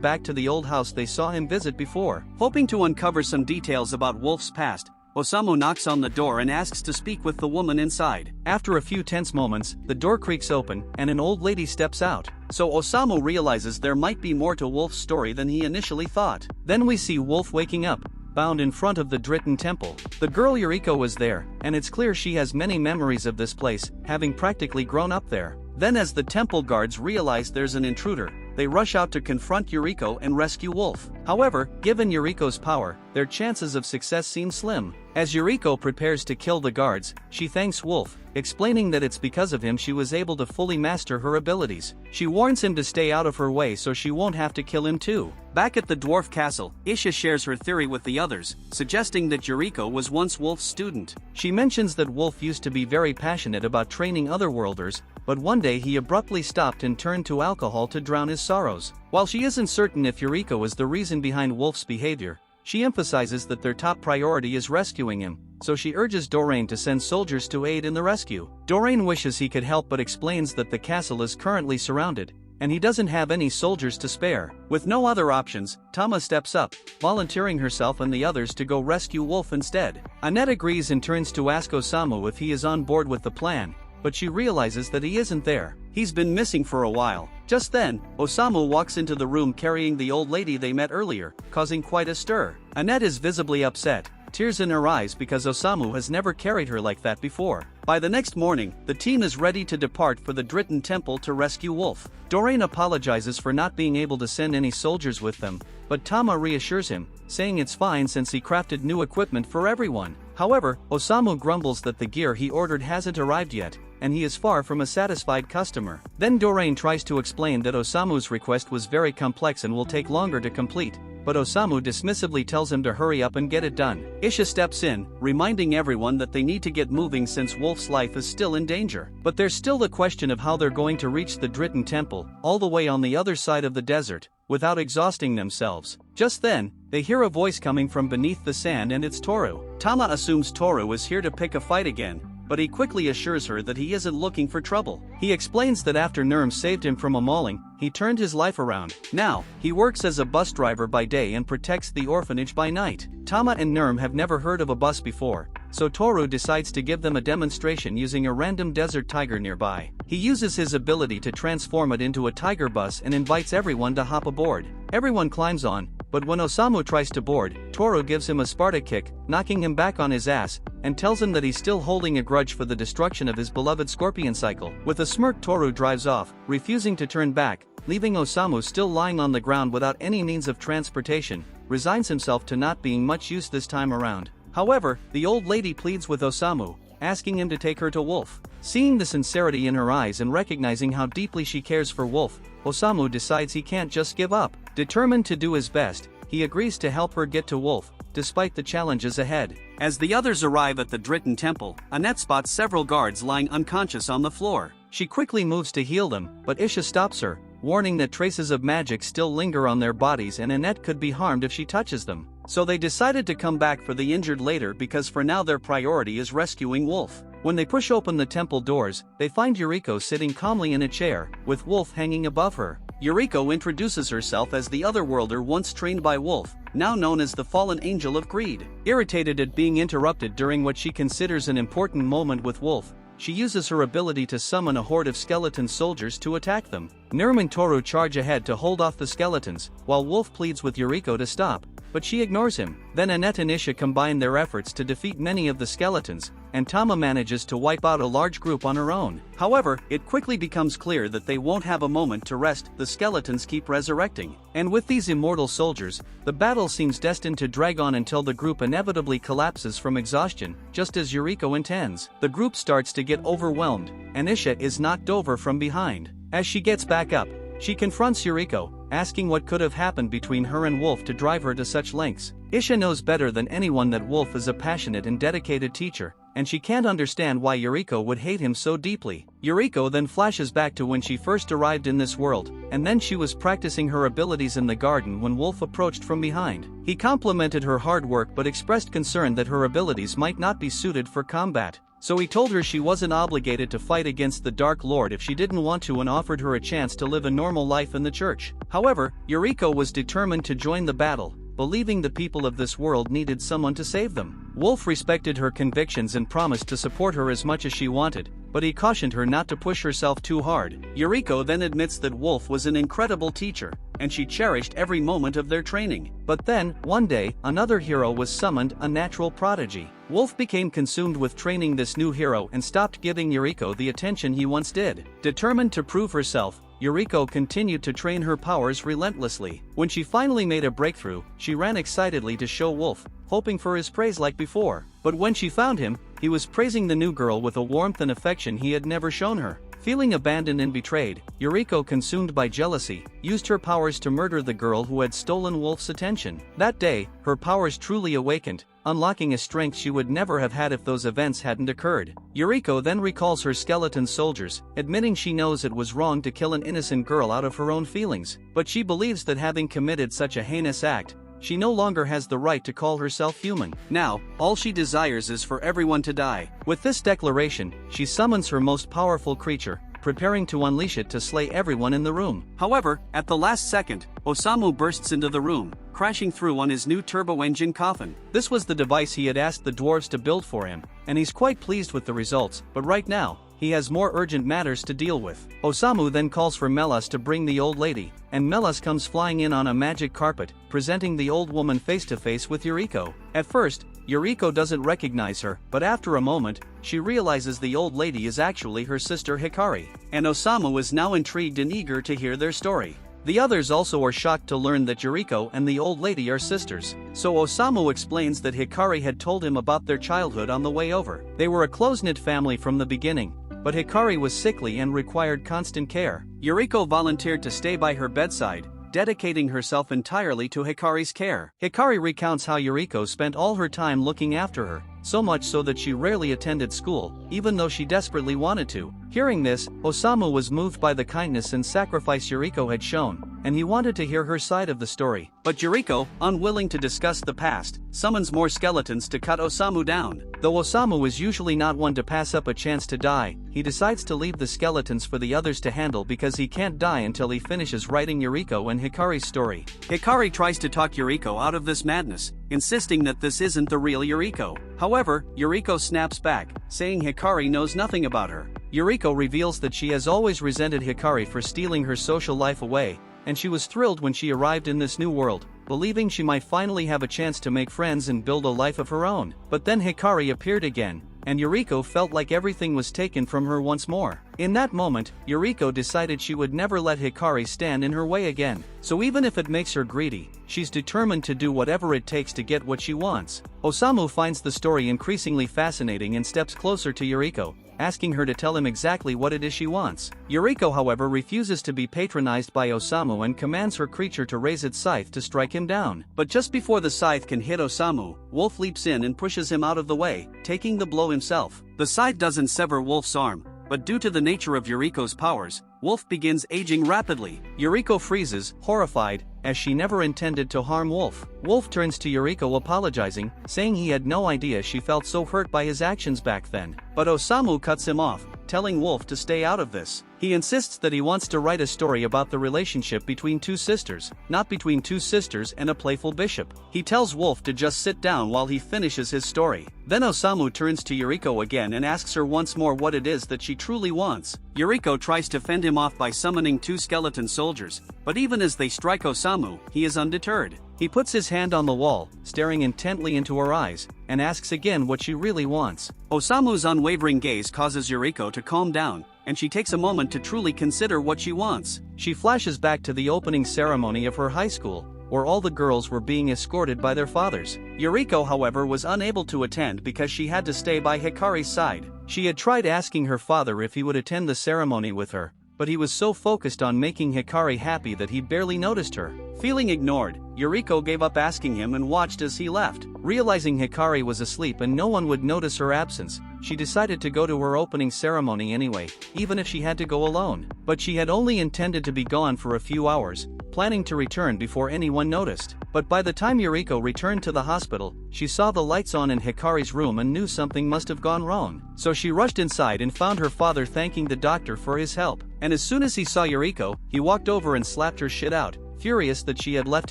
back to the old house they saw him visit before. Hoping to uncover some details about Wolf's past, Osamu knocks on the door and asks to speak with the woman inside. After a few tense moments, the door creaks open, and an old lady steps out. So Osamu realizes there might be more to Wolf's story than he initially thought. Then we see Wolf waking up, bound in front of the Dritten Temple. The girl Yuriko was there, and it's clear she has many memories of this place, having practically grown up there. Then as the temple guards realize there's an intruder, they rush out to confront Yuriko and rescue Wolf. However, given Yuriko's power, their chances of success seem slim. As Yuriko prepares to kill the guards, she thanks Wolf, explaining that it's because of him she was able to fully master her abilities. She warns him to stay out of her way so she won't have to kill him too. Back at the dwarf castle, Isha shares her theory with the others, suggesting that Yuriko was once Wolf's student. She mentions that Wolf used to be very passionate about training otherworlders, but one day he abruptly stopped and turned to alcohol to drown his sorrows. While she isn't certain if Yuriko is the reason behind Wolf's behavior, she emphasizes that their top priority is rescuing him, so she urges Doreen to send soldiers to aid in the rescue. Doreen wishes he could help but explains that the castle is currently surrounded, and he doesn't have any soldiers to spare. With no other options, Tama steps up, volunteering herself and the others to go rescue Wolf instead. Annette agrees and turns to ask Osamu if he is on board with the plan, but she realizes that he isn't there. He's been missing for a while. Just then, Osamu walks into the room carrying the old lady they met earlier, causing quite a stir. Annette is visibly upset, tears in her eyes because Osamu has never carried her like that before. By the next morning, the team is ready to depart for the Dritten Temple to rescue Wolf. Doreen apologizes for not being able to send any soldiers with them, but Tama reassures him, saying it's fine since he crafted new equipment for everyone. However, Osamu grumbles that the gear he ordered hasn't arrived yet, and he is far from a satisfied customer. Then Doreen tries to explain that Osamu's request was very complex and will take longer to complete, but Osamu dismissively tells him to hurry up and get it done. Isha steps in, reminding everyone that they need to get moving since Wolf's life is still in danger. But there's still the question of how they're going to reach the Dritten Temple, all the way on the other side of the desert, without exhausting themselves. Just then, they hear a voice coming from beneath the sand and it's Toru. Tama assumes Toru is here to pick a fight again, but he quickly assures her that he isn't looking for trouble. He explains that after Nurm saved him from a mauling, he turned his life around. Now, he works as a bus driver by day and protects the orphanage by night. Tama and Nurm have never heard of a bus before, so Toru decides to give them a demonstration using a random desert tiger nearby. He uses his ability to transform it into a tiger bus and invites everyone to hop aboard. Everyone climbs on, but when Osamu tries to board, Toru gives him a Sparta kick, knocking him back on his ass, and tells him that he's still holding a grudge for the destruction of his beloved scorpion cycle. With a smirk, Toru drives off, refusing to turn back, leaving Osamu still lying on the ground without any means of transportation, resigns himself to not being much use this time around. However, the old lady pleads with Osamu, asking him to take her to Wolf. Seeing the sincerity in her eyes and recognizing how deeply she cares for Wolf, Osamu decides he can't just give up. Determined to do his best, he agrees to help her get to Wolf, despite the challenges ahead. As the others arrive at the Dritten Temple, Annette spots several guards lying unconscious on the floor. She quickly moves to heal them, but Isha stops her, warning that traces of magic still linger on their bodies and Annette could be harmed if she touches them. So they decided to come back for the injured later because for now their priority is rescuing Wolf. When they push open the temple doors, they find Yuriko sitting calmly in a chair, with Wolf hanging above her. Yuriko introduces herself as the Otherworlder once trained by Wolf, now known as the Fallen Angel of Greed. Irritated at being interrupted during what she considers an important moment with Wolf, she uses her ability to summon a horde of skeleton soldiers to attack them. Nurm and Toru charge ahead to hold off the skeletons, while Wolf pleads with Yuriko to stop, but she ignores him. Then Annette and Isha combine their efforts to defeat many of the skeletons, and Tama manages to wipe out a large group on her own. However, it quickly becomes clear that they won't have a moment to rest. The skeletons keep resurrecting. And with these immortal soldiers, the battle seems destined to drag on until the group inevitably collapses from exhaustion, just as Yuriko intends. The group starts to get overwhelmed, and Isha is knocked over from behind. As she gets back up, she confronts Yuriko, asking what could have happened between her and Wolf to drive her to such lengths. Isha knows better than anyone that Wolf is a passionate and dedicated teacher, and she can't understand why Yuriko would hate him so deeply. Yuriko then flashes back to when she first arrived in this world, and then she was practicing her abilities in the garden when Wolf approached from behind. He complimented her hard work but expressed concern that her abilities might not be suited for combat. So he told her she wasn't obligated to fight against the Dark Lord if she didn't want to, and offered her a chance to live a normal life in the church. However, Yuriko was determined to join the battle, believing the people of this world needed someone to save them. Wolf respected her convictions and promised to support her as much as she wanted, but he cautioned her not to push herself too hard. Yuriko then admits that Wolf was an incredible teacher, and she cherished every moment of their training. But then, one day, another hero was summoned, a natural prodigy. Wolf became consumed with training this new hero and stopped giving Yuriko the attention he once did. Determined to prove herself, Yuriko continued to train her powers relentlessly. When she finally made a breakthrough, she ran excitedly to show Wolf, hoping for his praise like before. But when she found him, he was praising the new girl with a warmth and affection he had never shown her. Feeling abandoned and betrayed, Yuriko, consumed by jealousy, used her powers to murder the girl who had stolen Wolf's attention. That day, her powers truly awakened, unlocking a strength she would never have had if those events hadn't occurred. Yuriko then recalls her skeleton soldiers, admitting she knows it was wrong to kill an innocent girl out of her own feelings. But she believes that having committed such a heinous act, she no longer has the right to call herself human. Now, all she desires is for everyone to die. With this declaration, she summons her most powerful creature, preparing to unleash it to slay everyone in the room. However, at the last second, Osamu bursts into the room, crashing through on his new turbo-engine coffin. This was the device he had asked the dwarves to build for him, and he's quite pleased with the results, but right now, he has more urgent matters to deal with. Osamu then calls for Melas to bring the old lady, and Melas comes flying in on a magic carpet, presenting the old woman face to face with Yuriko. At first, Yuriko doesn't recognize her, but after a moment, she realizes the old lady is actually her sister Hikari. And Osamu is now intrigued and eager to hear their story. The others also are shocked to learn that Yuriko and the old lady are sisters. So Osamu explains that Hikari had told him about their childhood on the way over. They were a close-knit family from the beginning, but Hikari was sickly and required constant care. Yuriko volunteered to stay by her bedside, dedicating herself entirely to Hikari's care. Hikari recounts how Yuriko spent all her time looking after her, so much so that she rarely attended school, even though she desperately wanted to. Hearing this, Osamu was moved by the kindness and sacrifice Yuriko had shown, and he wanted to hear her side of the story. But Yuriko, unwilling to discuss the past, summons more skeletons to cut Osamu down. Though Osamu is usually not one to pass up a chance to die, he decides to leave the skeletons for the others to handle because he can't die until he finishes writing Yuriko and Hikari's story. Hikari tries to talk Yuriko out of this madness, insisting that this isn't the real Yuriko. However, Yuriko snaps back, saying Hikari knows nothing about her. Yuriko reveals that she has always resented Hikari for stealing her social life away, and she was thrilled when she arrived in this new world, believing she might finally have a chance to make friends and build a life of her own. But then Hikari appeared again, and Yuriko felt like everything was taken from her once more. In that moment, Yuriko decided she would never let Hikari stand in her way again. So even if it makes her greedy, she's determined to do whatever it takes to get what she wants. Osamu finds the story increasingly fascinating and steps closer to Yuriko, asking her to tell him exactly what it is she wants. Yuriko, however, refuses to be patronized by Osamu and commands her creature to raise its scythe to strike him down. But just before the scythe can hit Osamu, Wolf leaps in and pushes him out of the way, taking the blow himself. The scythe doesn't sever Wolf's arm, but due to the nature of Yuriko's powers, Wolf begins aging rapidly. Yuriko freezes, horrified, as she never intended to harm Wolf. Wolf turns to Yuriko apologizing, saying he had no idea she felt so hurt by his actions back then. But Osamu cuts him off, telling Wolf to stay out of this. He insists that he wants to write a story about the relationship between two sisters, not between two sisters and a playful bishop. He tells Wolf to just sit down while he finishes his story. Then Osamu turns to Yuriko again and asks her once more what it is that she truly wants. Yuriko tries to fend him off by summoning two skeleton soldiers, but even as they strike Osamu, he is undeterred. He puts his hand on the wall, staring intently into her eyes, and asks again what she really wants. Osamu's unwavering gaze causes Yuriko to calm down, and she takes a moment to truly consider what she wants. She flashes back to the opening ceremony of her high school, where all the girls were being escorted by their fathers. Yuriko, however, was unable to attend because she had to stay by Hikari's side. She had tried asking her father if he would attend the ceremony with her, but he was so focused on making Hikari happy that he barely noticed her. Feeling ignored, Yuriko gave up asking him and watched as he left. Realizing Hikari was asleep and no one would notice her absence, she decided to go to her opening ceremony anyway, even if she had to go alone. But she had only intended to be gone for a few hours, planning to return before anyone noticed. But by the time Yuriko returned to the hospital, she saw the lights on in Hikari's room and knew something must have gone wrong. So she rushed inside and found her father thanking the doctor for his help. And as soon as he saw Yuriko, he walked over and slapped her shit out, furious that she had left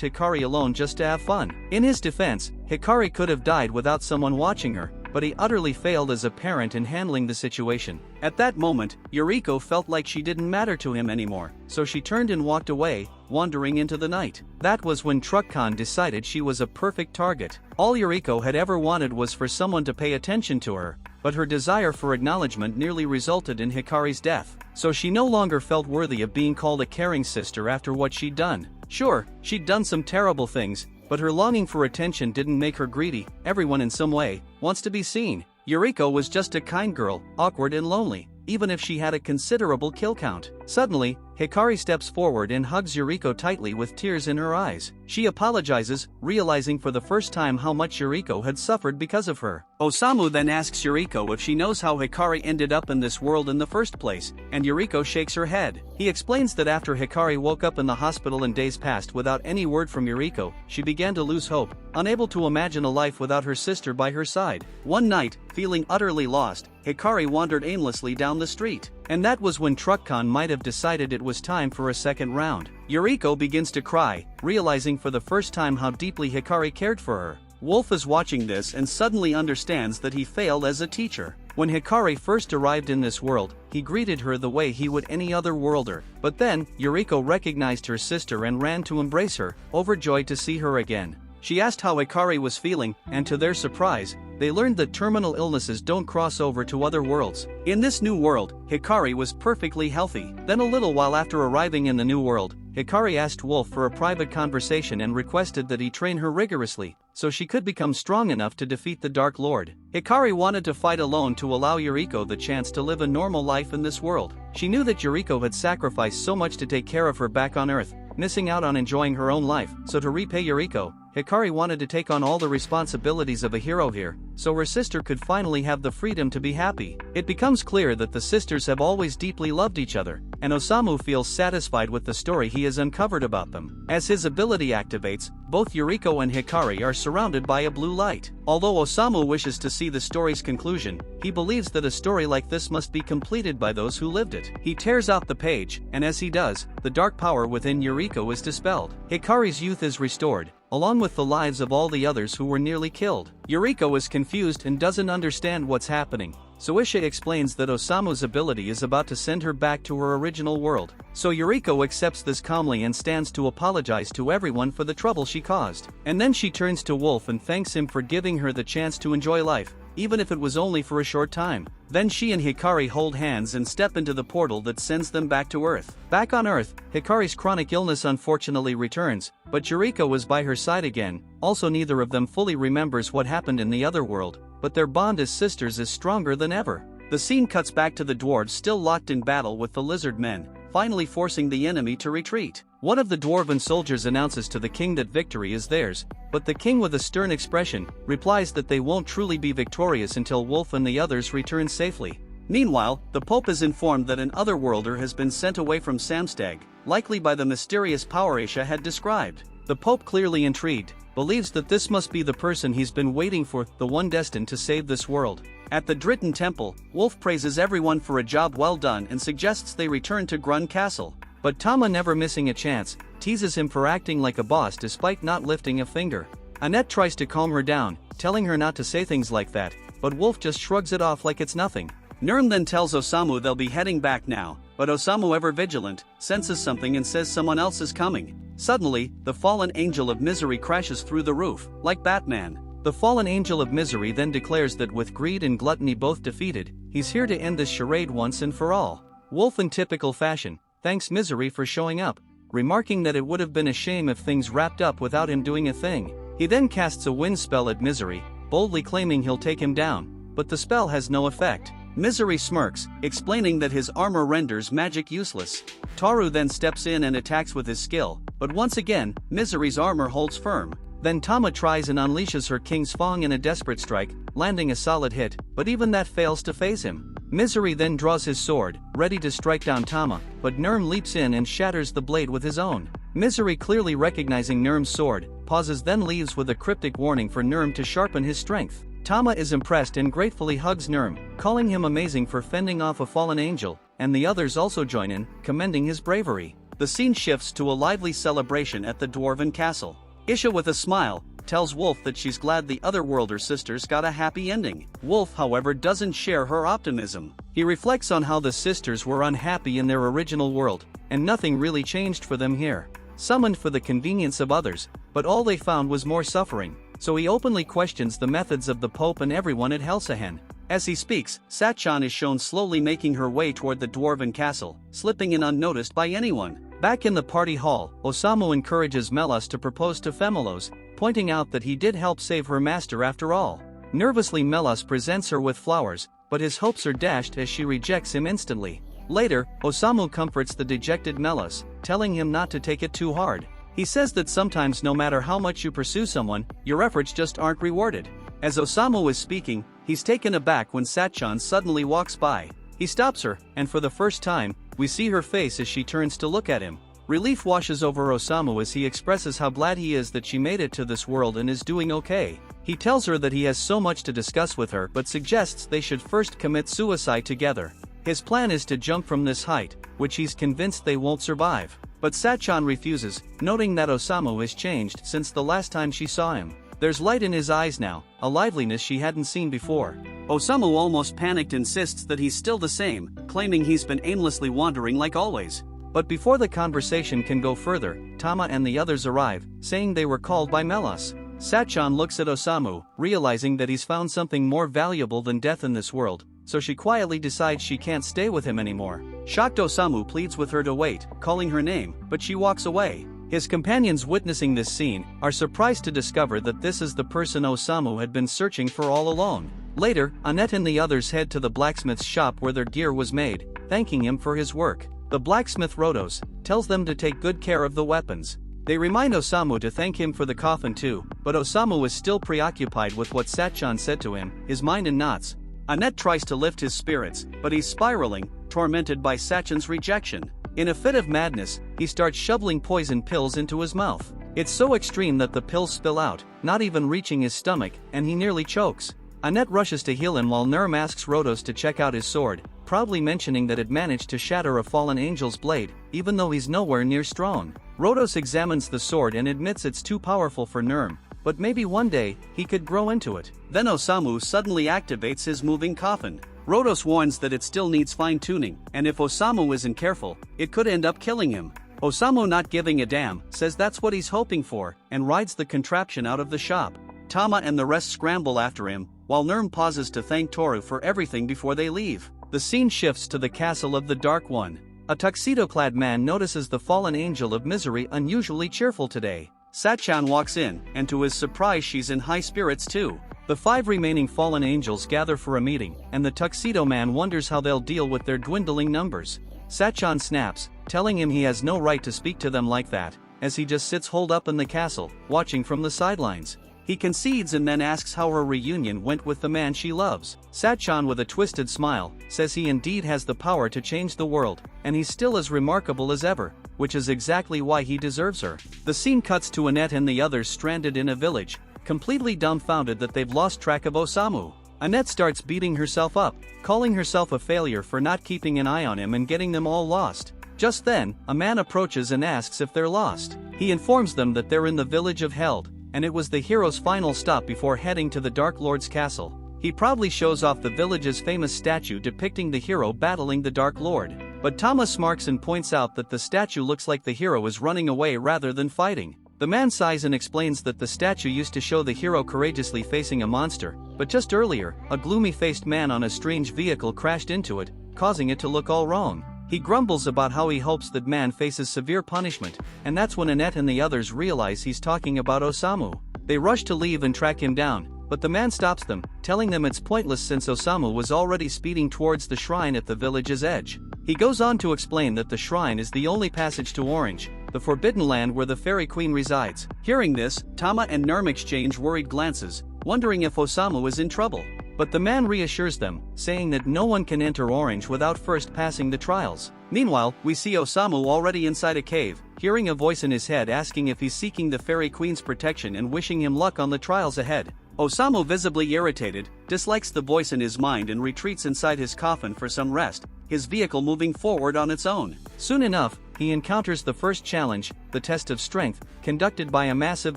Hikari alone just to have fun. In his defense, Hikari could have died without someone watching her, but he utterly failed as a parent in handling the situation. At that moment, Yuriko felt like she didn't matter to him anymore, so she turned and walked away, wandering into the night. That was when Truck-Con decided she was a perfect target. All Yuriko had ever wanted was for someone to pay attention to her, but her desire for acknowledgement nearly resulted in Hikari's death. So she no longer felt worthy of being called a caring sister after what she'd done. Sure, she'd done some terrible things, but her longing for attention didn't make her greedy. Everyone in some way wants to be seen. Yuriko was just a kind girl, awkward and lonely, even if she had a considerable kill count. Suddenly, Hikari steps forward and hugs Yuriko tightly with tears in her eyes. She apologizes, realizing for the first time how much Yuriko had suffered because of her. Osamu then asks Yuriko if she knows how Hikari ended up in this world in the first place, and Yuriko shakes her head. He explains that after Hikari woke up in the hospital and days passed without any word from Yuriko, she began to lose hope, unable to imagine a life without her sister by her side. One night, feeling utterly lost, Hikari wandered aimlessly down the street. And that was when Truck-Con might have decided it was time for a second round. Yuriko begins to cry, realizing for the first time how deeply Hikari cared for her. Wolf is watching this and suddenly understands that he failed as a teacher. When Hikari first arrived in this world, he greeted her the way he would any other worlder. But then, Yuriko recognized her sister and ran to embrace her, overjoyed to see her again. She asked how Hikari was feeling, and to their surprise, they learned that terminal illnesses don't cross over to other worlds. In this new world, Hikari was perfectly healthy. Then a little while after arriving in the new world, Hikari asked Wolf for a private conversation and requested that he train her rigorously, so she could become strong enough to defeat the Dark Lord. Hikari wanted to fight alone to allow Yuriko the chance to live a normal life in this world. She knew that Yuriko had sacrificed so much to take care of her back on Earth, missing out on enjoying her own life, so to repay Yuriko, Hikari wanted to take on all the responsibilities of a hero here, so her sister could finally have the freedom to be happy. It becomes clear that the sisters have always deeply loved each other, and Osamu feels satisfied with the story he has uncovered about them. As his ability activates, both Yuriko and Hikari are surrounded by a blue light. Although Osamu wishes to see the story's conclusion, he believes that a story like this must be completed by those who lived it. He tears out the page, and as he does, the dark power within Yuriko is dispelled. Hikari's youth is restored, along with the lives of all the others who were nearly killed. Yuriko is confused and doesn't understand what's happening, so Issei explains that Osamu's ability is about to send her back to her original world. So Yuriko accepts this calmly and stands to apologize to everyone for the trouble she caused. And then she turns to Wolf and thanks him for giving her the chance to enjoy life, even if it was only for a short time. Then she and Hikari hold hands and step into the portal that sends them back to Earth. Back on Earth, Hikari's chronic illness unfortunately returns, but Yuriko is by her side again. Also, neither of them fully remembers what happened in the other world, but their bond as sisters is stronger than ever. The scene cuts back to the dwarves still locked in battle with the lizard men, finally forcing the enemy to retreat. One of the dwarven soldiers announces to the king that victory is theirs, but the king with a stern expression, replies that they won't truly be victorious until Wolf and the others return safely. Meanwhile, the Pope is informed that an otherworlder has been sent away from Samstag, likely by the mysterious power Aisha had described. The Pope, clearly intrigued, believes that this must be the person he's been waiting for, the one destined to save this world. At the Dritten Temple, Wolf praises everyone for a job well done and suggests they return to Grun Castle. But Tama, never missing a chance, teases him for acting like a boss despite not lifting a finger. Annette tries to calm her down, telling her not to say things like that, but Wolf just shrugs it off like it's nothing. Nurm then tells Osamu they'll be heading back now, but Osamu, ever vigilant, senses something and says someone else is coming. Suddenly, the fallen angel of misery crashes through the roof, like Batman. The fallen angel of misery then declares that with greed and gluttony both defeated, he's here to end this charade once and for all. Wolf in typical fashion thanks Misery for showing up, remarking that it would have been a shame if things wrapped up without him doing a thing. He then casts a wind spell at Misery, boldly claiming he'll take him down, but the spell has no effect. Misery smirks, explaining that his armor renders magic useless. Toru then steps in and attacks with his skill, but once again, Misery's armor holds firm. Then Tama tries and unleashes her King's Fang in a desperate strike, landing a solid hit, but even that fails to phase him. Misery then draws his sword, ready to strike down Tama, but Nurm leaps in and shatters the blade with his own. Misery, clearly recognizing Nurm's sword, pauses, then leaves with a cryptic warning for Nurm to sharpen his strength. Tama is impressed and gratefully hugs Nurm, calling him amazing for fending off a fallen angel, and the others also join in, commending his bravery. The scene shifts to a lively celebration at the Dwarven Castle. Isha, with a smile, tells Wolf that she's glad the Otherworlder sisters got a happy ending. Wolf, however, doesn't share her optimism. He reflects on how the sisters were unhappy in their original world, and nothing really changed for them here. Summoned for the convenience of others, but all they found was more suffering, so he openly questions the methods of the Pope and everyone at Helsahen. As he speaks, Satchan is shown slowly making her way toward the Dwarven Castle, slipping in unnoticed by anyone. Back in the party hall, Osamu encourages Melas to propose to Femelos, pointing out that he did help save her master after all. Nervously, Melas presents her with flowers, but his hopes are dashed as she rejects him instantly. Later, Osamu comforts the dejected Melas, telling him not to take it too hard. He says that sometimes no matter how much you pursue someone, your efforts just aren't rewarded. As Osamu is speaking, he's taken aback when Satchan suddenly walks by. He stops her, and for the first time, we see her face as she turns to look at him. Relief washes over Osamu as he expresses how glad he is that she made it to this world and is doing okay. He tells her that he has so much to discuss with her but suggests they should first commit suicide together. His plan is to jump from this height, which he's convinced they won't survive. But Satchan refuses, noting that Osamu has changed since the last time she saw him. There's light in his eyes now, a liveliness she hadn't seen before. Osamu, almost panicked, insists that he's still the same, claiming he's been aimlessly wandering like always. But before the conversation can go further, Tama and the others arrive, saying they were called by Melas. Satchan looks at Osamu, realizing that he's found something more valuable than death in this world, so she quietly decides she can't stay with him anymore. Shocked, Osamu pleads with her to wait, calling her name, but she walks away. His companions, witnessing this scene, are surprised to discover that this is the person Osamu had been searching for all along. Later, Annette and the others head to the blacksmith's shop where their gear was made, thanking him for his work. The blacksmith, Rhodos, tells them to take good care of the weapons. They remind Osamu to thank him for the coffin too, but Osamu is still preoccupied with what Satchan said to him, his mind in knots. Annette tries to lift his spirits, but he's spiraling, tormented by Satchan's rejection. In a fit of madness, he starts shoveling poison pills into his mouth. It's so extreme that the pills spill out, not even reaching his stomach, and he nearly chokes. Annette rushes to heal him while Nurm asks Rhodos to check out his sword, proudly mentioning that it managed to shatter a fallen angel's blade, even though he's nowhere near strong. Rhodos examines the sword and admits it's too powerful for Nurm, but maybe one day, he could grow into it. Then Osamu suddenly activates his moving coffin. Rhodos warns that it still needs fine-tuning, and if Osamu isn't careful, it could end up killing him. Osamu, not giving a damn, says that's what he's hoping for, and rides the contraption out of the shop. Tama and the rest scramble after him, while Nurm pauses to thank Toru for everything before they leave. The scene shifts to the castle of the Dark One. A tuxedo-clad man notices the fallen angel of misery unusually cheerful today. Satchan walks in, and to his surprise she's in high spirits too. The 5 remaining fallen angels gather for a meeting, and the tuxedo man wonders how they'll deal with their dwindling numbers. Satchan snaps, telling him he has no right to speak to them like that, as he just sits holed up in the castle, watching from the sidelines. He concedes and then asks how her reunion went with the man she loves. Satchan, with a twisted smile, says he indeed has the power to change the world, and he's still as remarkable as ever, which is exactly why he deserves her. The scene cuts to Annette and the others stranded in a village, completely dumbfounded that they've lost track of Osamu. Annette starts beating herself up, calling herself a failure for not keeping an eye on him and getting them all lost. Just then, a man approaches and asks if they're lost. He informs them that they're in the village of Held, and it was the hero's final stop before heading to the Dark Lord's castle. He proudly shows off the village's famous statue depicting the hero battling the Dark Lord. But Tama smirks and points out that the statue looks like the hero is running away rather than fighting. The man sighs and explains that the statue used to show the hero courageously facing a monster, but just earlier, a gloomy-faced man on a strange vehicle crashed into it, causing it to look all wrong. He grumbles about how he hopes that man faces severe punishment, and that's when Annette and the others realize he's talking about Osamu. They rush to leave and track him down, but the man stops them, telling them it's pointless since Osamu was already speeding towards the shrine at the village's edge. He goes on to explain that the shrine is the only passage to Orange, the forbidden land where the fairy queen resides. Hearing this, Tama and Nerm exchange worried glances, wondering if Osamu is in trouble. But the man reassures them, saying that no one can enter Orange without first passing the trials. Meanwhile, we see Osamu already inside a cave, hearing a voice in his head asking if he's seeking the fairy queen's protection and wishing him luck on the trials ahead. Osamu, visibly irritated, dislikes the voice in his mind and retreats inside his coffin for some rest, his vehicle moving forward on its own. Soon enough, he encounters the first challenge, the test of strength, conducted by a massive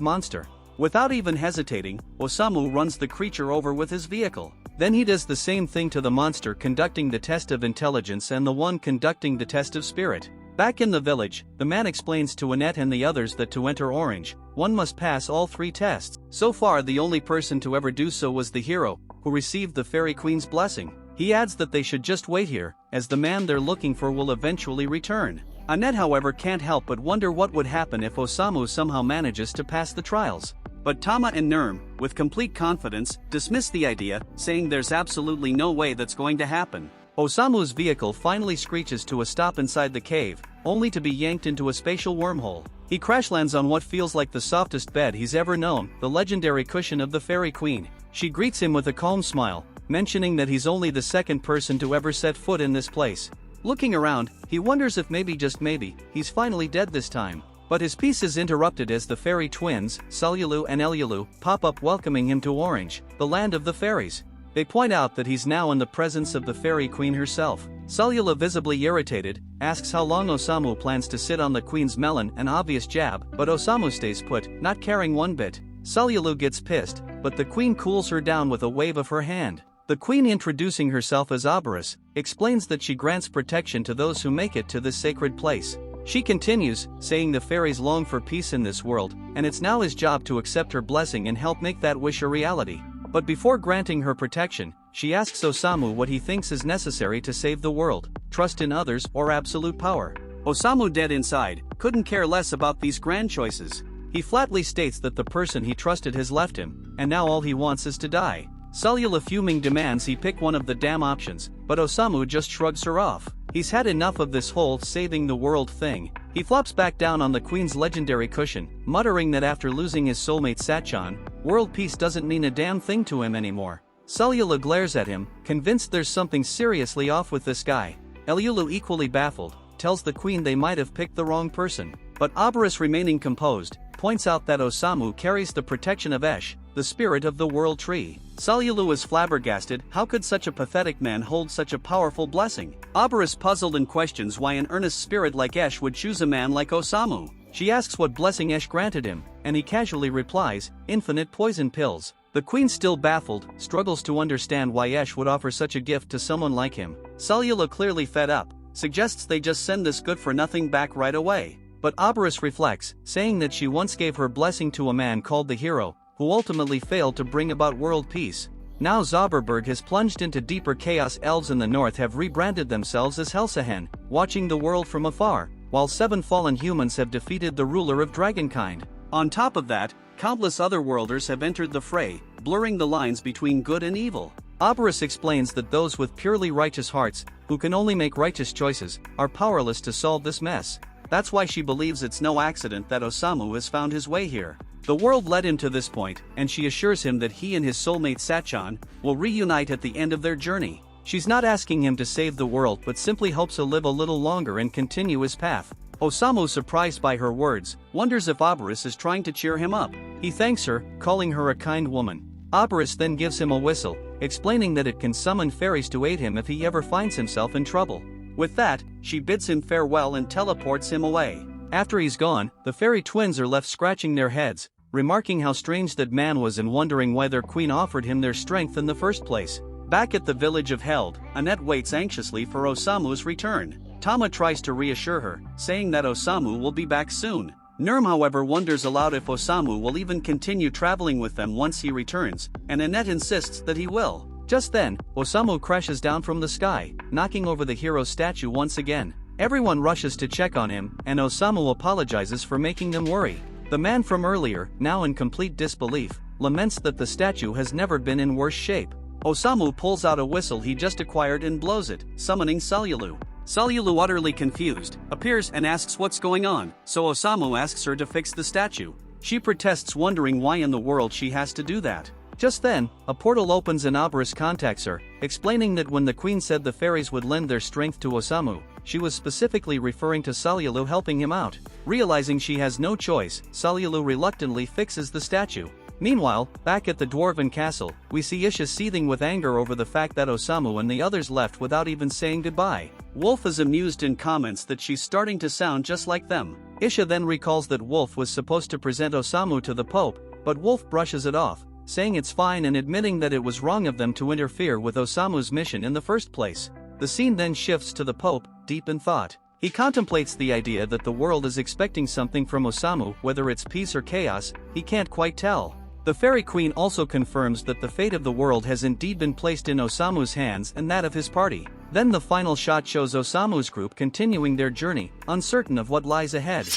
monster. Without even hesitating, Osamu runs the creature over with his vehicle. Then he does the same thing to the monster conducting the test of intelligence and the one conducting the test of spirit. Back in the village, the man explains to Annette and the others that to enter Orange, one must pass all 3 tests. So far, the only person to ever do so was the hero, who received the fairy queen's blessing. He adds that they should just wait here, as the man they're looking for will eventually return. Annette, however, can't help but wonder what would happen if Osamu somehow manages to pass the trials. But Tama and Nerm, with complete confidence, dismiss the idea, saying there's absolutely no way that's going to happen. Osamu's vehicle finally screeches to a stop inside the cave, only to be yanked into a spatial wormhole. He crash lands on what feels like the softest bed he's ever known, the legendary cushion of the fairy queen. She greets him with a calm smile, mentioning that he's only the second person to ever set foot in this place. Looking around, he wonders if maybe, just maybe, he's finally dead this time. But his peace is interrupted as the fairy twins, Sululu and Elulu, pop up welcoming him to Orange, the land of the fairies. They point out that he's now in the presence of the fairy queen herself. Sululu, visibly irritated, asks how long Osamu plans to sit on the queen's melon, an obvious jab, but Osamu stays put, not caring one bit. Sululu gets pissed, but the queen cools her down with a wave of her hand. The queen, introducing herself as Abaris, explains that she grants protection to those who make it to this sacred place. She continues, saying the fairies long for peace in this world, and it's now his job to accept her blessing and help make that wish a reality. But before granting her protection, she asks Osamu what he thinks is necessary to save the world: trust in others or absolute power. Osamu, dead inside, couldn't care less about these grand choices. He flatly states that the person he trusted has left him, and now all he wants is to die. Sulula, fuming, demands he pick one of the damn options, but Osamu just shrugs her off. He's had enough of this whole saving the world thing. He flops back down on the queen's legendary cushion, muttering that after losing his soulmate Sachan, world peace doesn't mean a damn thing to him anymore. Sulula glares at him, convinced there's something seriously off with this guy. Elulu, equally baffled, tells the queen they might have picked the wrong person. But Abaris, remaining composed, points out that Osamu carries the protection of Esh, the spirit of the world tree. Sululu is flabbergasted. How could such a pathetic man hold such a powerful blessing? Abaris, puzzled, and questions why an earnest spirit like Esh would choose a man like Osamu. She asks what blessing Esh granted him, and he casually replies, infinite poison pills. The queen, still baffled, struggles to understand why Esh would offer such a gift to someone like him. Sulula, clearly fed up, suggests they just send this good-for-nothing back right away. But Abaris reflects, saying that she once gave her blessing to a man called the Hero, who ultimately failed to bring about world peace. Now Zauberberg has plunged into deeper chaos. Elves in the north have rebranded themselves as Helsahen, watching the world from afar, while 7 fallen humans have defeated the ruler of dragonkind. On top of that, countless otherworlders have entered the fray, blurring the lines between good and evil. Abaris explains that those with purely righteous hearts, who can only make righteous choices, are powerless to solve this mess. That's why she believes it's no accident that Osamu has found his way here. The world led him to this point, and she assures him that he and his soulmate Sachan will reunite at the end of their journey. She's not asking him to save the world, but simply hopes he'll live a little longer and continue his path. Osamu, surprised by her words, wonders if Abaris is trying to cheer him up. He thanks her, calling her a kind woman. Abaris then gives him a whistle, explaining that it can summon fairies to aid him if he ever finds himself in trouble. With that, she bids him farewell and teleports him away. After he's gone, the fairy twins are left scratching their heads, remarking how strange that man was and wondering why their queen offered him their strength in the first place. Back at the village of Held, Annette waits anxiously for Osamu's return. Tama tries to reassure her, saying that Osamu will be back soon. Nurm however wonders aloud if Osamu will even continue traveling with them once he returns, and Annette insists that he will. Just then, Osamu crashes down from the sky, knocking over the hero's statue once again. Everyone rushes to check on him, and Osamu apologizes for making them worry. The man from earlier, now in complete disbelief, laments that the statue has never been in worse shape. Osamu pulls out a whistle he just acquired and blows it, summoning Salulu. Salulu, utterly confused, appears and asks what's going on, so Osamu asks her to fix the statue. She protests, wondering why in the world she has to do that. Just then, a portal opens and Abridged contacts her, explaining that when the queen said the fairies would lend their strength to Osamu, she was specifically referring to Salulu helping him out. Realizing she has no choice, Salulu reluctantly fixes the statue. Meanwhile, back at the Dwarven Castle, we see Isha seething with anger over the fact that Osamu and the others left without even saying goodbye. Wolf is amused and comments that she's starting to sound just like them. Isha then recalls that Wolf was supposed to present Osamu to the Pope, but Wolf brushes it off, saying it's fine and admitting that it was wrong of them to interfere with Osamu's mission in the first place. The scene then shifts to the Pope, deep in thought. He contemplates the idea that the world is expecting something from Osamu, whether it's peace or chaos, he can't quite tell. The Fairy Queen also confirms that the fate of the world has indeed been placed in Osamu's hands and that of his party. Then the final shot shows Osamu's group continuing their journey, uncertain of what lies ahead.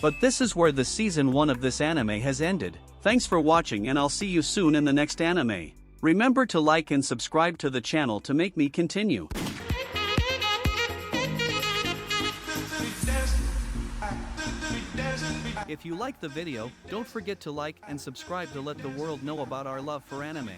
But this is where the season 1 of this anime has ended. Thanks for watching, and I'll see you soon in the next anime. Remember to like and subscribe to the channel to make me continue. If you like the video, don't forget to like and subscribe to let the world know about our love for anime.